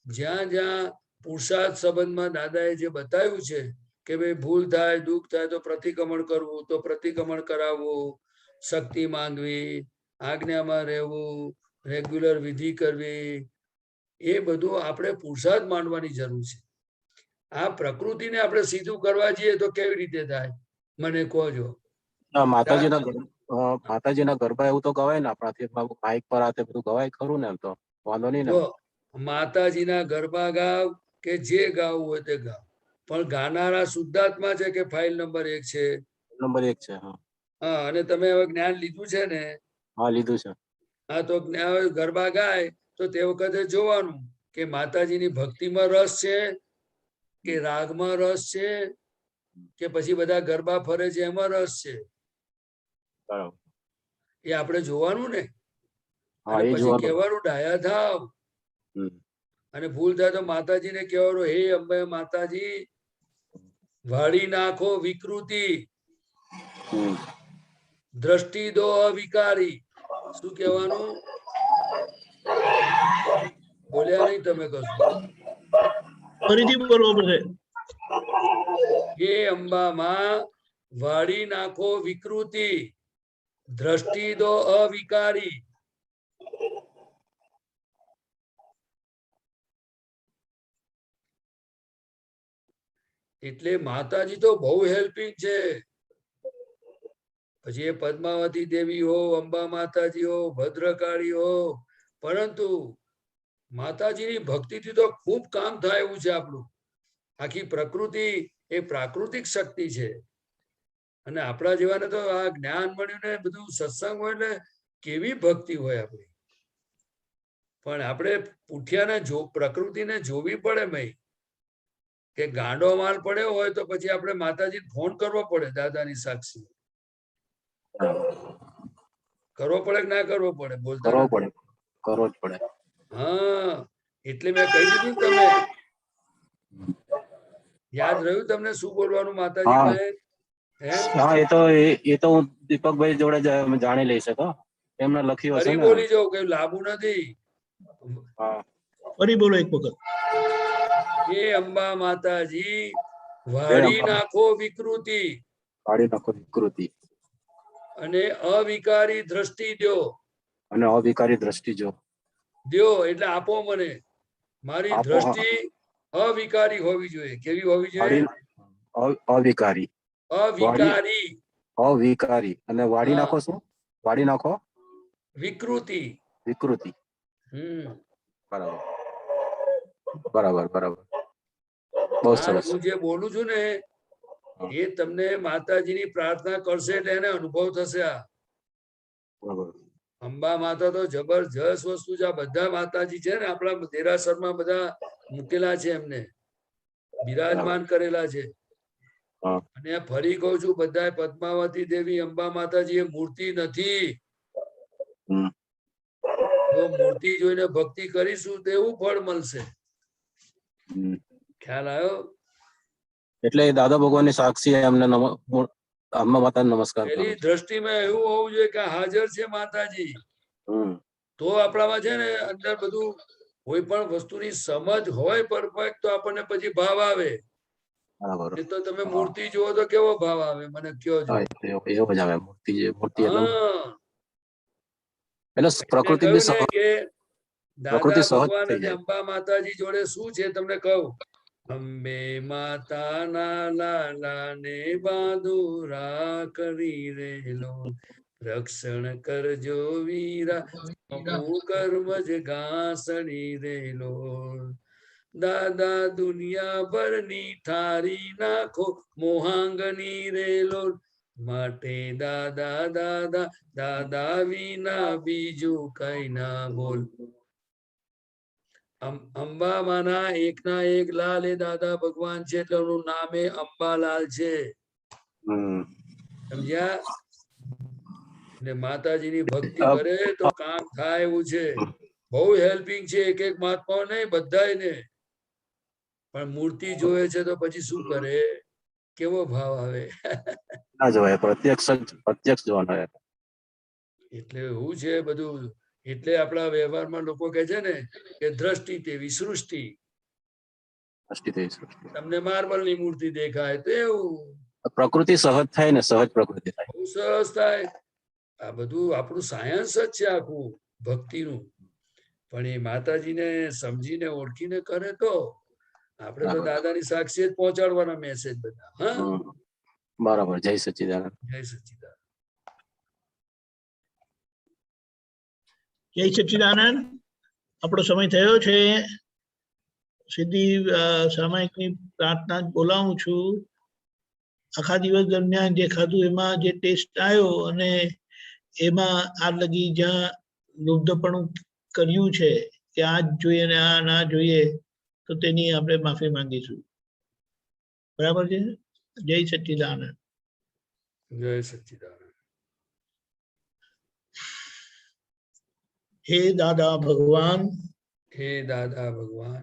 જ્યાં જ્યાં પુરુષાર્થ સંબંધમાં દાદાએ જે બતાવ્યું છે કે ભાઈ ભૂલ થાય, દુઃખ થાય તો પ્રતિક્રમણ કરવું, તો પ્રતિક્રમણ કરાવવું, શક્તિ માંગવી, આજ્ઞામાં રહેવું, રેગ્યુલર વિધિ કરવી, એ બધું આપણે પુરુષાર્થ માંડવાની જરૂર છે. આ પ્રકૃતિને આપણે સીધું કરવા જઈએ તો કેવી રીતે થાય મને કહો. માતાજીના ગરબા એવું તો ગવાય ને આપણાથી, માઇક પર આ બધું ગવાય ખરું ને? એમ તો વાંધો નહીં ને. માતાજીના ગરબા ગાવ કે જે ગાવું હોય તે ગાવ, પણ ગાનારા શુદ્ધાત્મા છે કે ફાઇલ નંબર 1 છે? નંબર 1 છે. હા, અને તમે હવે જ્ઞાન લીધું છે ને? હા, લીધું છે. હા, તો ગરબા ગાય તો તે વખતે જોવાનું કે માતાજીની ભક્તિમાં રસ છે કે રાગમાં રસ છે કે પછી બધા ગરબા ફરે છે એમાં રસ છે. એ આપણે જોવાનું ને. અને પછી કહેવાનું ડાયા થાવ, અને ભૂલ થાય તો માતાજીને કહેવાનું, હે અંબે માતાજી વાળી નાખો વિકૃતિ, દ્રષ્ટિ દો અવિકારી. શું કહેવાનું? બોલ્યા નહીં તમે કશું? ફરીથી બોલવું પડશે. હે અંબામાં વાળી નાખો વિકૃતિ, દ્રષ્ટિ દો અવિકારી. એટલે માતાજી તો બહુ હેલ્પિંગ છે. પછી એ પદ્માવતી દેવી હો, અંબા માતાજી હો, ભદ્રકાળી હો, પરંતુ માતાજીની ભક્તિથી તો ખૂબ કામ થાય એવું છે આપણું. આખી પ્રકૃતિ એ પ્રાકૃતિક શક્તિ છે, અને આપણા જેવાને તો આ જ્ઞાન મળ્યું ને બધું સત્સંગ હોય એટલે કેવી ભક્તિ હોય આપણી. પણ આપણે પૂઠિયાને પ્રકૃતિને જોવી પડે ભાઈ. કે ગાંડો માલ પડ્યો હોય તો પછી આપણે માતાજીને ફોન કરવો પડે, દાદાની સાક્ષી. કરવો પડે કે ના કરવો પડે? બોલતા કરવો જ પડે. હા, એટલે મેં કહી દીધું તમે યાદ રહ્યું તમને શું બોલવાનું માતાજી પાસે? હા, એ તો હું દીપકભાઈ જોડે જાણી લઈ શકો. એમને લખ્યું હશે. ફરી બોલી જાઉં, કઈ લાંબુ નથી. ફરી બોલો એક વખત. હે અંબા માતાજી વાળી નાખો વિકૃતિ, વાળી નાખો વિકૃતિ, અને અવિકારી દ્રષ્ટિ દો. અને અવિકારી દ્રષ્ટિ દો એટલે આપો મને. મારી દ્રષ્ટિ અવિકારી હોવી જોઈએ. કેવી હોવી જોઈએ? અવિકારી. અવિકારી. અવિકારી. અને વાળી નાખો શું? વાળી નાખો વિકૃતિ. વિકૃતિ. બરાબર. બરાબર બરાબર બહુ આ સરસ હું જે બોલું છું ને એ તમને માતાજીની પ્રાર્થના કરશે એટલે એને અનુભવ થશે. આ બરાબર અંબા માતા તો જબરજસ્ત વસ્તુ છે. આ બધા માતાજી છે ને આપણા દેરાસરમાં બધા મૂકેલા છે, એમને બિરાજમાન કરેલા છે. હા અને ફરી કહું છું, બધા પદ્માવતી દેવી અંબા માતાજી એ મૂર્તિ નથી. હમ જો મૂર્તિ જોઈને ભક્તિ કરીશું તો એવું ફળ મળશે. હમ. ખ્યાલ આવ્યો? એટલે એ દાદા ભગવાનની સાક્ષી એમને અંબા માતાને નમસ્કાર કરું પેલી છું. દ્રષ્ટિમાં એવું હોવું જોઈએ કે હાજર છે માતાજી, હમ તો આપણામાં છે ને અંદર બધું કોઈ પણ વસ્તુની સમજ હોય પરફેક્ટ તો આપણને પછી ભાવ આવે. બરાબર એ તો તમે હા મૂર્તિ જુઓ તો કેવો ભાવ આવે મને કયો છો? હા, એવો જ આવે મૂર્તિ એટલે હા, એટલે એટલે પ્રકૃતિ બી કહ્યું ને કે પ્રકૃતિ દાદા સહજ ભગવાન થઈ અને જાય. અંબા માતાજી જોડે શું છે તમને કહું. અંબે માતાના લાલા ને બાંધુરા કરી રેલો, રક્ષણ કરજો વીરા અમુ કર્મ જ ઘાસણી રેલો. દાદા દુનિયા ભરની થારી નાખો મોહાંગની રેલો, માટે દાદા દાદા દાદા વિના બીજું કઈ ના બોલ. અંબામાના એકના એક લાલ એ દાદા ભગવાન છે એટલે એનું નામે અંબાલાલ છે. હમ સમજ્યા? એટલે માતાજીની ભક્તિ કરે તો કામ થાય એવું છે. બહુ હેલ્પિંગ છે, એક એક મહાત્માઓ નહીં બધાને. પણ મૂર્તિ જોવે છે તો પછી શું કરે? કેવો ભાવ આવે? ના જવાય, પ્રત્યક્ષ જોવાનો. એટલે એવું છે બધું. એટલે આપણા વ્યવહારમાં લોકો કહે છે ને કે દ્રષ્ટિ તેવી સૃષ્ટિ. તમને માર્બલની મૂર્તિ દેખાય તો એવું પ્રકૃતિ સહજ થાય ને, સહજ પ્રકૃતિ થાય. બહુ સરસ થાય. આ બધું આપણું સાયન્સ જ છે આખું ભક્તિનું. પણ એ માતાજીને સમજીને ઓળખીને કરે તો આપણે તો દાદાની સાક્ષી જ પહોંચાડવાના મેસેજ બધા. હા, બરાબર. જય સચ્ચિદાનંદ. જય સચ્ચિદાનંદ. જય સચ્ચિદાનંદ. આપણો સમય થયો છે. સીધી સામાયિકની પ્રાર્થના જ બોલાવું છું. આખા દિવસ દરમિયાન જે ખાધું એમાં જે ટેસ્ટ આવ્યો અને એમાં આ લગી જ્યાં લુબ્ધપણું કર્યું છે કે આ જ જોઈએ ને આ ના જોઈએ, તો તેની આપણે માફી માંગીશું. બરાબર છે? જય સચ્ચિદાનંદ. જય સચ્ચિદાનંદ. હે દાદા ભગવાન, હે દાદા ભગવાન,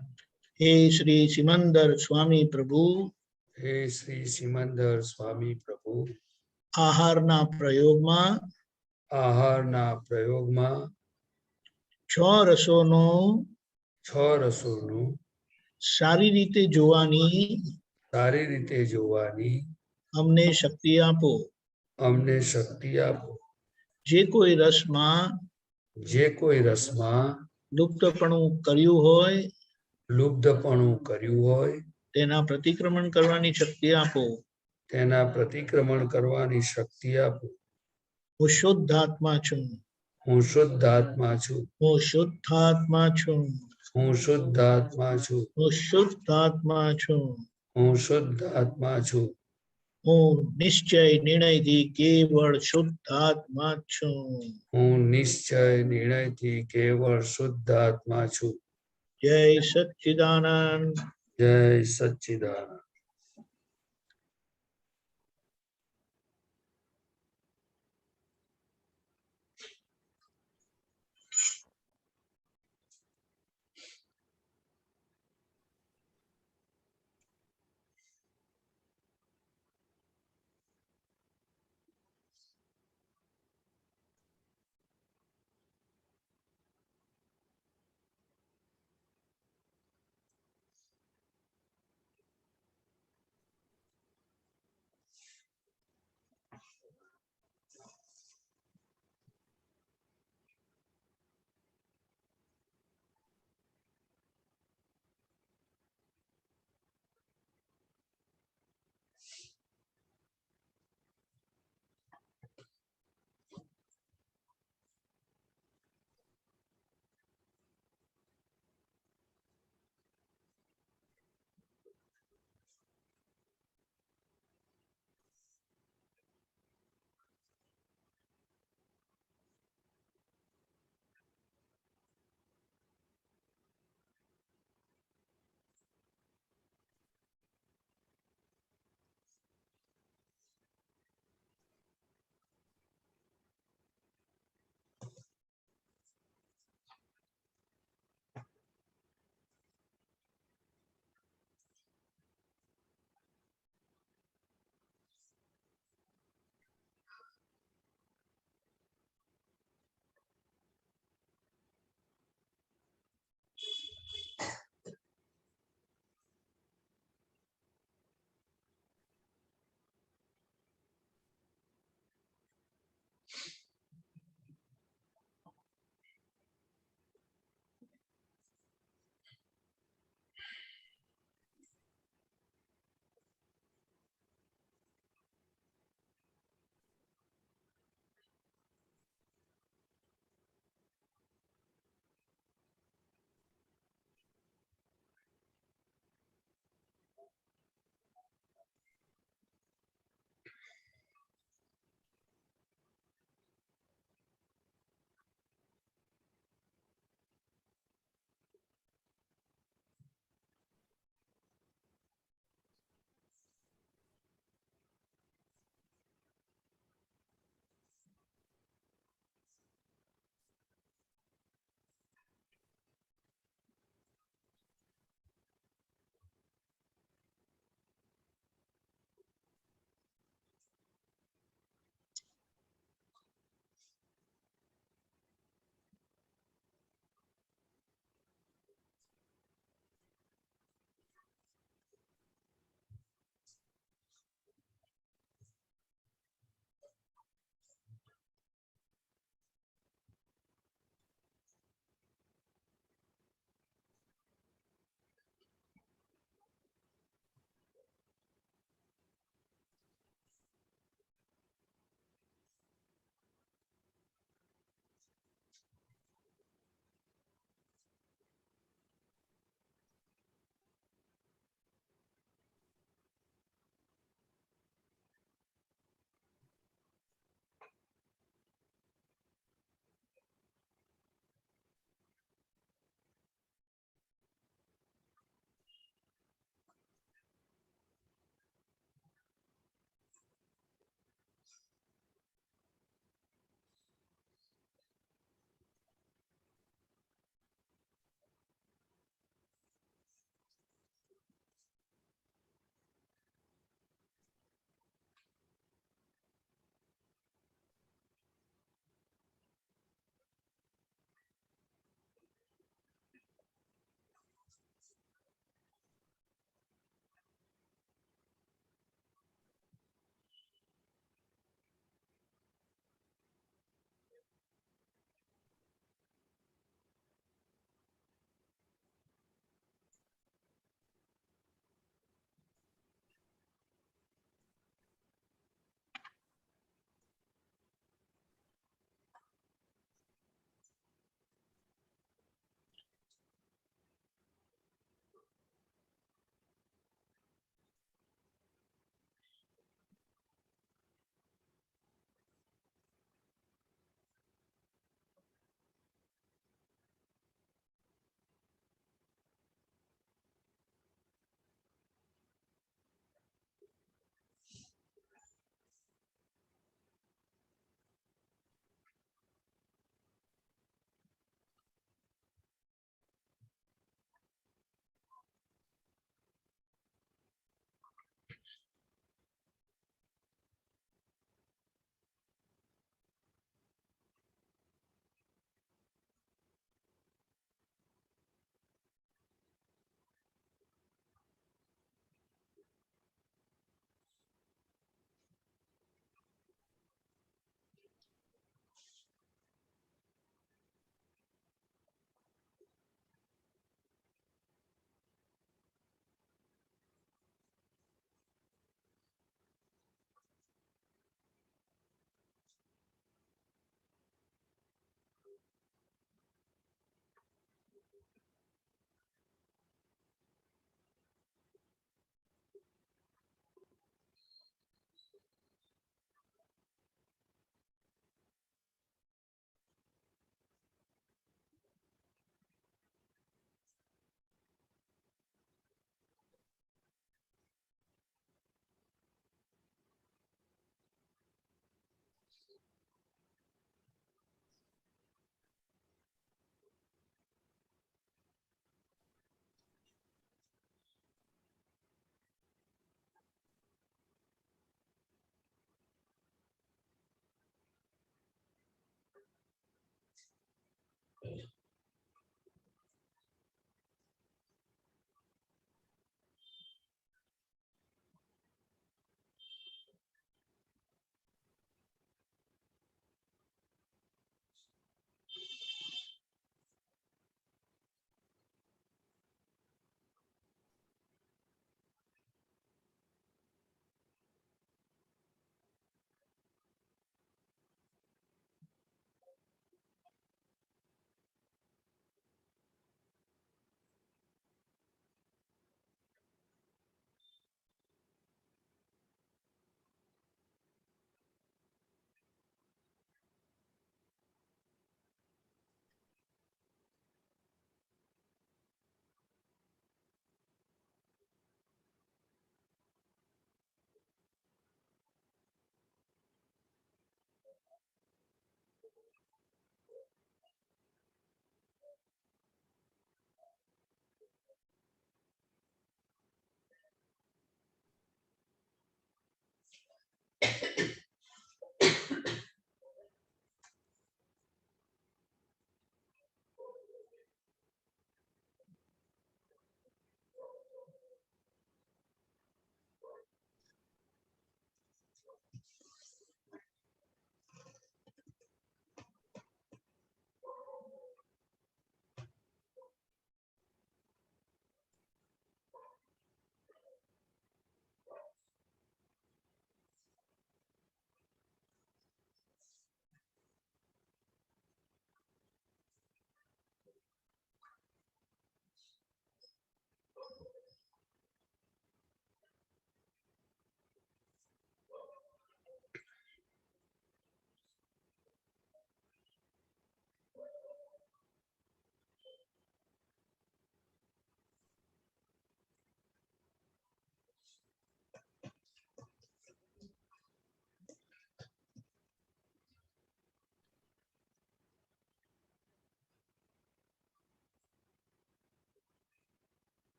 હે શ્રી સિમંદર સ્વામી પ્રભુ, હે શ્રી સિમંદર સ્વામી પ્રભુ, આહારના પ્રયોગમાં છ રસોનું સારી રીતે જોવાની અમને શક્તિ આપો. જે કોઈ રસમાં લુપ્તપણું કર્યું હોય તેના પ્રતિક્રમણ કરવાની શક્તિ આપો. હું શુદ્ધ આત્મા છું. હું શુદ્ધાત્મા છું. હું શુદ્ધ આત્મા છું. હું શુદ્ધાત્મા છું. હું શુદ્ધ આત્મા છું. હું શુદ્ધ આત્મા છું. હું નિશ્ચય નિર્ણયથી કેવળ શુદ્ધ આત્મા છું. હું નિશ્ચય નિર્ણયથી કેવળ શુદ્ધ આત્મા છું. જય સચ્ચિદાનંદ. જય સચ્ચિદાનંદ.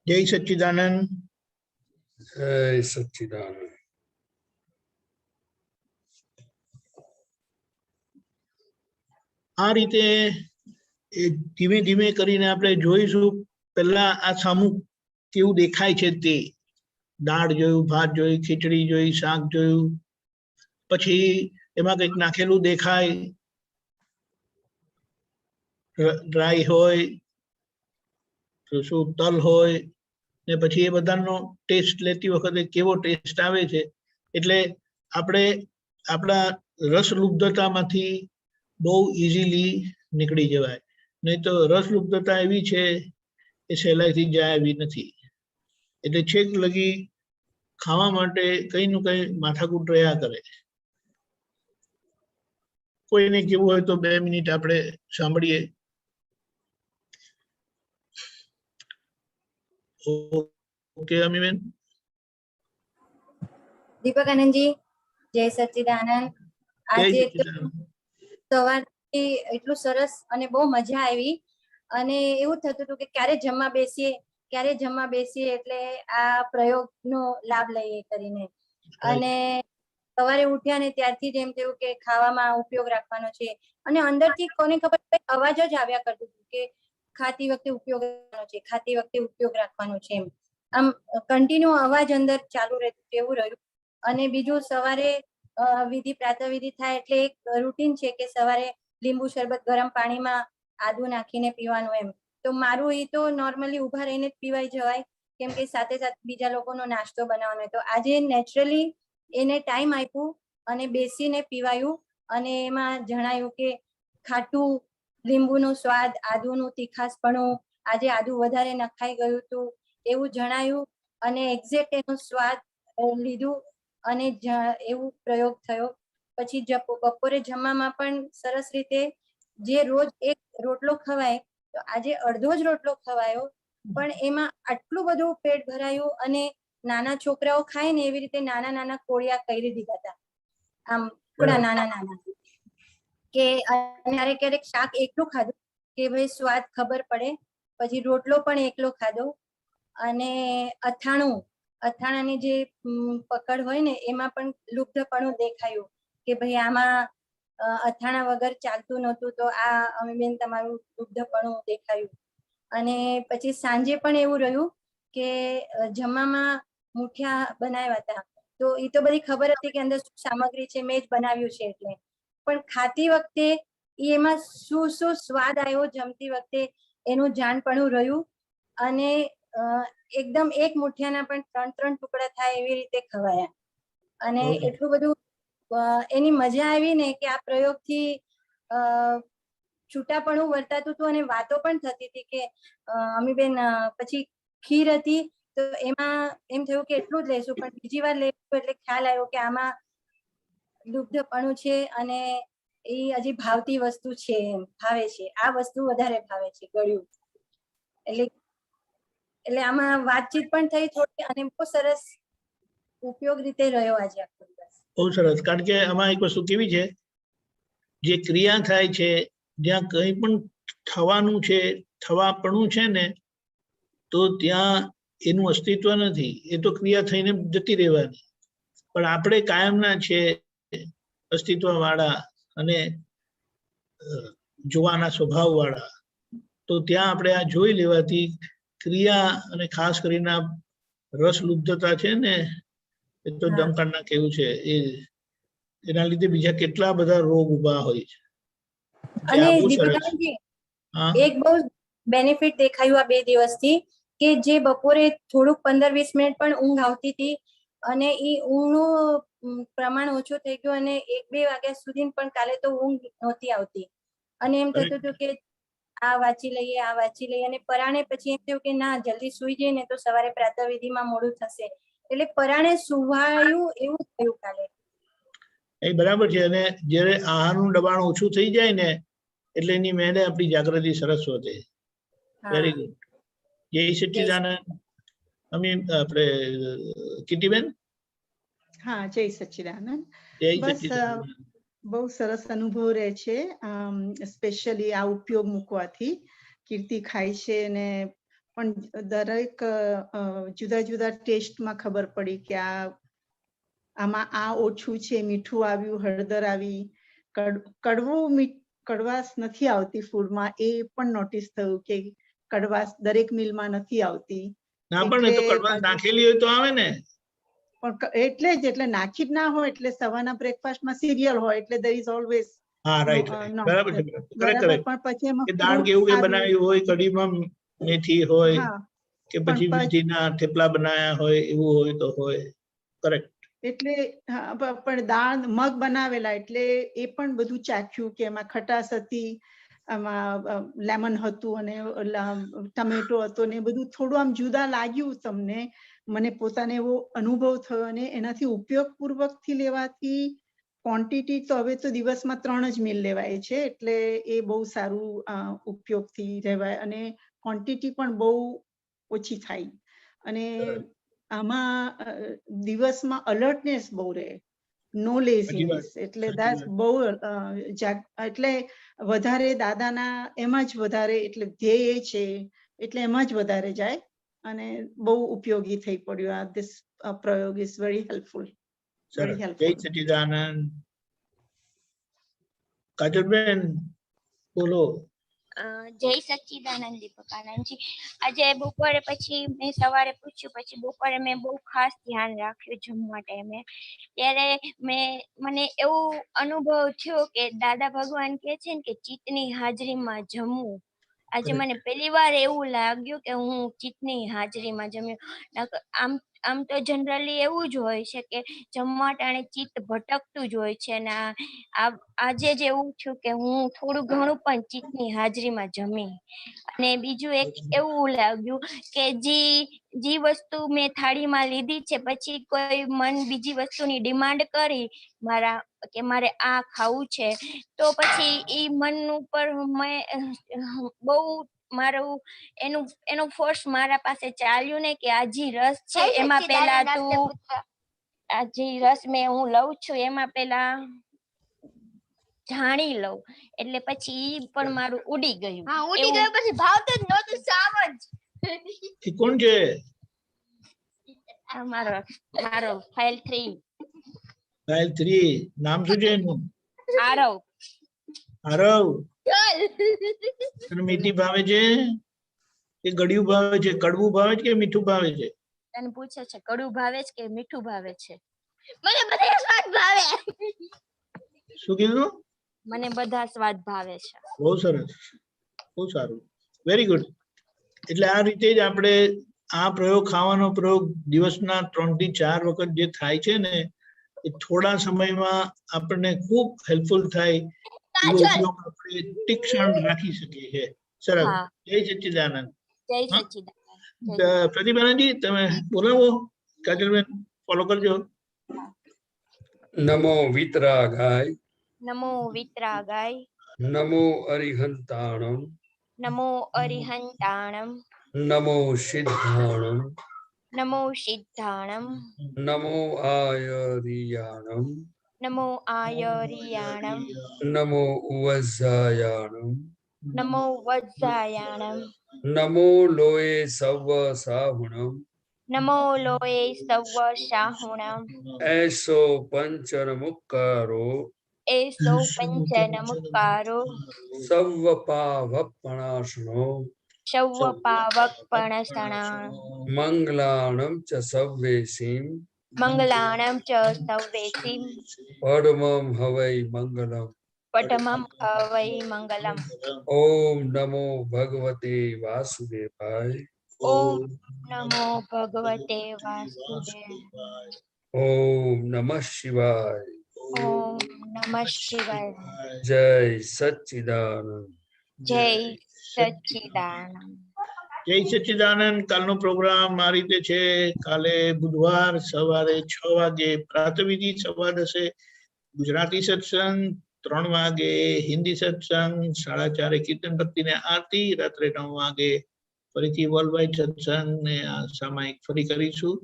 જય સચ્ચિદાનંદ. જય સચ્ચિદાનંદ. આ રીતે ધીમે ધીમે કરીને આપણે જોઈશું. પહેલા આ સામું કેવું દેખાય છે તે દાળ જોયું, ભાત જોયું, ખીચડી જોઈ, શાક જોયું, પછી એમાં કંઈક નાખેલું દેખાય, ડ્રાય હોય તો શું તલ હોય, ને પછી એ બધાનો ટેસ્ટ લેતી વખતે કેવો ટેસ્ટ આવે છે. એટલે આપણે આપણા રસલુબ્ધતામાંથી બહુ ઇઝીલી નીકળી જવાય. નહીં તો રસલુબ્ધતા એવી છે એ સહેલાઈથી જાય એવી નથી. એટલે છેક લગી ખાવા માટે કઈ નું કઈ માથાકૂટ રહ્યા કરે. કોઈને કેવું હોય તો 2 મિનિટ આપણે સાંભળીએ. ઓકે અમીબેન. દીપક આનંદજી, જય સચ્ચિદાનંદ. આજે સવારથી એટલું સરસ અને બહુ મજા આવી અને એવું થતું હતું કે ક્યારે જમવા બેસીએ એટલે આ પ્રયોગનો લાભ લઈએ કરીને. અને સવારે ઉઠ્યા ને ત્યારથી જ એમ થયું કે ખાવામાં ઉપયોગ રાખવાનો છે અને અંદરથી કોને ખબર અવાજ જ આવ્યા કરતું હતું કે ખાતી વખતે ઉપયોગ રાખવાનો છે, ખાતી વખતે ઉપયોગ રાખવાનો છે. એમ આમ કન્ટિન્યુ અવાજ અંદર ચાલુ રહેતું એવું રહ્યું. અને બીજું સવારે વિધિ પ્રાતઃવિધિ થાય એટલે એક રૂટીન છે કે સવારે લીંબુ શરબત ગરમ પાણીમાં આદુ નાખીને પીવાનું. એમ તો મારું એ તો નોર્મલી ઉભા રહીને જ પીવાઈ જવાય કેમ કે સાથે સાથે બીજા લોકોનો નાસ્તો બનાવવાનો હોય. તો આજે નેચરલી એને ટાઈમ આપ્યું અને બેસીને પીવાયું અને એમાં જણાયું કે ખાટું, લીંબુનો સ્વાદ, આદુનું તીખાસપણું, આજે આદુ વધારે નખાઈ ગયું હતું એવું જણાયું અને એક્ઝેક્ટ એનો સ્વાદ લીધું અને એવું પ્રયોગ થયો. પછી બપોરે જમવામાં પણ સરસ રીતે જે રોજ એક રોટલો ખવાય તો આજે અડધો જ રોટલો ખવાયો પણ એમાં આટલું બધું પેટ ભરાયું અને નાના છોકરાઓ ખાય ને એવી રીતે નાના નાના કોળિયા કરી દીધા હતા. આમ થોડા નાના કે ક્યારેક શાક એકલું ખાધું કે ભાઈ સ્વાદ ખબર પડે. પછી રોટલો પણ એકલો ખાધો અને અથાણાની જે પકડ હોય ને એમાં પણ લુપ્તપણું દેખાયું કે ભાઈ આમાં અથાણા વગર ચાલતું નહોતું તો આ અમીબેન તમારું લુપ્તપણું દેખાયું. અને પછી સાંજે પણ એવું રહ્યું કે જમવામાં મુઠિયા બનાવ્યા હતા તો એ તો બધી ખબર હતી કે અંદર શું સામગ્રી છે, મેં જ બનાવ્યું છે એટલે. પણ ખાતી વખતે એમાં શું શું સ્વાદ આવ્યો જમતી વખતે એનું જાણપણું રહ્યું અને એકદમ એક મુઠિયાના પણ 3 ટુકડા થાય એવી રીતે ખવાયા. અને એટલું બધું એની મજા આવી ને કે આ પ્રયોગથી છૂટાપણું વર્તાતું હતું અને વાતો પણ થતી હતી કે અમીબેન પછી ખીર હતી તો એમાં એમ થયું કે એટલું જ લેશું પણ બીજી વાર લેવું એટલે ખ્યાલ આવ્યો કે આમાં લુબ્ધપણું છે અને એ હજી ભાવતી વસ્તુ છે, એમ ભાવે છે. આ વસ્તુ વધારે ભાવે છે ગળ્યું. એટલે આમાં વાતચીત પણ થઈ થોડી અને બહુ સરસ ઉપયોગ રીતે રહ્યો આજે આખો દિવસ. બહુ સરસ. કારણ કે આમાં એક વસ્તુ કેવી છે, જે ક્રિયા થાય છે જ્યાં કંઈ પણ થવાનું છે, થવાપણું છે ને તો ત્યાં એનું અસ્તિત્વ નથી. એ તો ક્રિયા થઈને જતી રહેવાની. પણ આપણે કાયમના છે, અસ્તિત્વ વાળા અને જોવાના સ્વભાવ વાળા. તો ત્યાં આપણે આ જોઈ લેવાથી ક્રિયા અને ખાસ કરીને રસલુબ્ધતા છે ને એ તો દમકાંડના કેવું છે એના લીધે બીજા કેટલા બધા રોગ ઉભા હોય છે. અને દીપિકાજી એક બહુ બેનિફિટ દેખાયું આ 2 દિવસથી કે જે બપોરે થોડુંક 15-20 મિનિટ પણ ઊંઘ આવતી હતી અને એ ઊંઘનું પ્રમાણ ઓછું થઈ ગયું અને 1-2 વાગ્યા સુધી પણ કાલે તો ઊંઘ નહોતી આવતી અને એમ થતું હતું કે આ વાંચી લઈએ અને પરાણે પછી એમ થયું કે ના જલ્દી સુઈ જઈએ ને તો સવારે પ્રાતઃવિધિમાં મોડું થશે એટલે પરાણે સુવાયું એવું થયું કાલે. એ બરાબર છે. અને જ્યારે આહારનું દબાણ ઓછું થઈ જાય ને એટલે એની મેળે આપણી જાગૃતિ સરસ વધે. Very good. જય સચ્ચિદાનંદ. આપણે કીર્તિબેન. હા, જય સચ્ચિદાનંદ. જય બસ સચ્ચિદાનંદ. બહુ સરસ અનુભવ રહે છે સ્પેશિયલી આ ઉપયોગ મૂકવાથી. કીર્તિ ખાય છે અને પણ દરેક જુદા જુદા ટેસ્ટમાં ખબર પડી કે આમાં આ ઓછું છે, મીઠું આવ્યું, હળદર આવી, કડવાશ નથી આવતી ફૂડમાં, એ પણ નોટિસ થયું કે કડવાશ દરેક મિલમાં નથી આવતી. ના પણ એ તો કડવાશ નાખેલી હોય તો આવે ને. પણ એટલે જ એટલે નાખી જ ના હોય એટલે સવારના બ્રેકફાસ્ટમાં સિરિયલ હોય એટલે there is always હા રાઈટ બરાબર છે કરેક્ટ પણ પછી એમાં કે દાળ કેવું કે બનાવ્યું હોય, કઢીમાં મેથી હોય કે પછી મેથીના થેપલા બનાવ્યા હોય એવું હોય તો હોય. કરેક્ટ. એટલે પણ દાળ મગ બનાવેલા એટલે એ પણ બધું ચાખ્યું કે એમાં ખટાશ હતી, આમાં લેમન હતું અને ટમેટો હતો ને બધું થોડું આમ જુદા લાગ્યું તમને. મને પોતાને એવો અનુભવ થયો અને એનાથી ઉપયોગપૂર્વકથી લેવાથી ક્વોન્ટિટી તો હવે તો દિવસમાં 3 જ મીલ લેવાય છે એટલે એ બહુ સારું ઉપયોગથી રહેવાય અને ક્વોન્ટિટી પણ બહુ ઓછી થાય અને આમાં દિવસમાં અલર્ટનેસ બહુ રહે, નો લેઝીનેસ. એટલે that's બહુ એટલે વધારે દાદાના એમાં જ વધારે એટલે ધ્યેય છે એટલે એમાં જ વધારે જાય અને બહુ ઉપયોગી થઈ પડ્યું. this પ્રયોગ is very helpful. સરસ. જય સચ્ચિદાનંદ. કાજલબેન બોલો. જય સચ્ચિદાનંદ દીપકાનંદજી. આજે બપોરે પછી મેં સવારે પૂછ્યું, પછી બપોરે મેં બહુ ખાસ ધ્યાન રાખ્યું જમવા ટાઈમે. ત્યારે મને એવું અનુભવ થયો કે દાદા ભગવાન કહે છે ને કે ચિત્તની હાજરીમાં જમવું. આજે મને પહેલી વાર એવું લાગ્યું કે હું ચિત્તની હાજરીમાં જમ્યું. આમ તો જનરલી એવું જ હોય છે કે જમવા ટાણે ચિત્ત ભટકતું જ હોય છે અને આજે જ એવું થયું કે હું થોડું ઘણું પણ ચિત્તની હાજરીમાં જમી. અને બીજું એક એવું લાગ્યું કે જે વસ્તુ મેં થાળીમાં લીધી છે પછી કોઈ મન બીજી વસ્તુની ડિમાન્ડ કરી કે મારે આ ખાવું છે તો પછી એ મન ઉપર બહુ મારું એનું ફોર્સ મારા પાસે ચાલ્યું ને કે આ જે રસ છે એમાં પેલા આ જે રસ હું લઉં છું એમાં પેલા જાણી લઉં એટલે પછી ઈ પણ મારું ઉડી ગયું. ઉડી ગયું પછી ભાવતું જ નહોતું સાવ જ. કોણ છે? મારો ફાઇલ 3. ફાઇલ 3 નામ શું છે એનું? આરવ. આરવ. તને મીઠી ભાવે છે કે ગળ્યું ભાવે છે, કડવું ભાવે છે કે મીઠું ભાવે છે? તને પૂછે છે કડવું ભાવે છે કે મીઠું ભાવે છે? મને બધા સ્વાદ ભાવે. શું કીધું? મને બધા સ્વાદ ભાવે છે. બહુ સરસ, બહુ સારું, વેરી ગુડ. એટલે આ રીતે જ આપણે આ પ્રયોગ, ખાવાનો પ્રયોગ દિવસના 3 થી 4 વખત જે થાય છે ને એ થોડા સમયમાં આપણને ખૂબ હેલ્પફુલ થાય એવો ઉપયોગ આપણે તીક્ષણ રાખી શકીએ છીએ. સરસ. જય સચ્ચિદાનંદ. જય સચ્ચિદાનંદ. પ્રતિભાનંદજી તમે બોલાવો. કાજલબેન ફોલો કરજો. નમો વિતરાગાય. નમો વિતરાગાય. નમો અરિહંતાણમ. નમો અરિહંતાણમ. નમો સિદ્ધાણમ. નમો સિદ્ધાણમ. નમો આયરિયાણમ. નમો આયરિયાણમ. નમો ઉવઝાયાણમ. નમો વજ્જાયાણમ. નમો લોય સવ સાહુણમ. નમો લોય સવ શાહુણમ. એસો પંચન મુક્કારો. એસો પંચન મુક્કારો. સવ પાવપણાસનો. સવ પાવપણસણા. મંગલાણમ ચ સવ્વેસીમ. મંગલાણમ ચ સવ્વેસીમ. પરમમ હવૈ મંગલમ. પટમમ હવૈ મંગલમ. ઓમ નમો ભગવતે વાસુદેવાય. ઓમ નમો ભગવતે વાસુદેવાય. ઓમ નમઃ શિવાય. ઓમ નમઃ શિવાય. જય સચ્ચિદાનંદ. જય સચ્ચિદાનંદ. જય સચ્ચિદાનંદ. કાલનો પ્રોગ્રામ આ રીતે છે. કાલે બુધવાર સવારે 6 વાગે પ્રાતઃવિધિ, સવા 10 ગુજરાતી સત્સંગ, 3 વાગે હિન્દી સત્સંગ, 4:30 કીર્તન ભક્તિ ને આરતી, રાત્રે 9 વાગે ફરીથી વર્લ્ડ વાઇડ સત્સંગ ને સામાયિક ફરી કરીશું.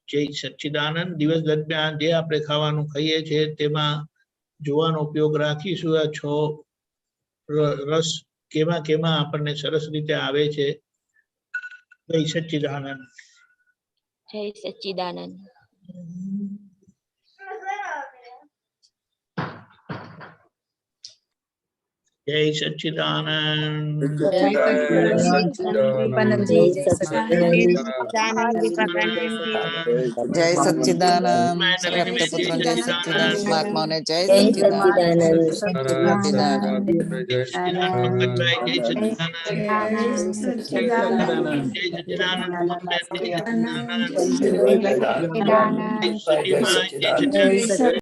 જય સચ્ચિદાનંદ. દિવસ દરમિયાન જે આપણે ખાવાનું ખાઈએ છીએ તેમાં જોવાનો ઉપયોગ રાખીશું. આ 6 રસ કેમાં આપણને સરસ રીતે આવે છે जय सच्चिदानंद। जय सच्चिदानंद। जय सच्चिदानंद। जय सच्चिदानंद सत्यपुत्रन जय सच्चिदानंद महात्मा ने जय सच्चिदानंद जय सच्चिदानंद।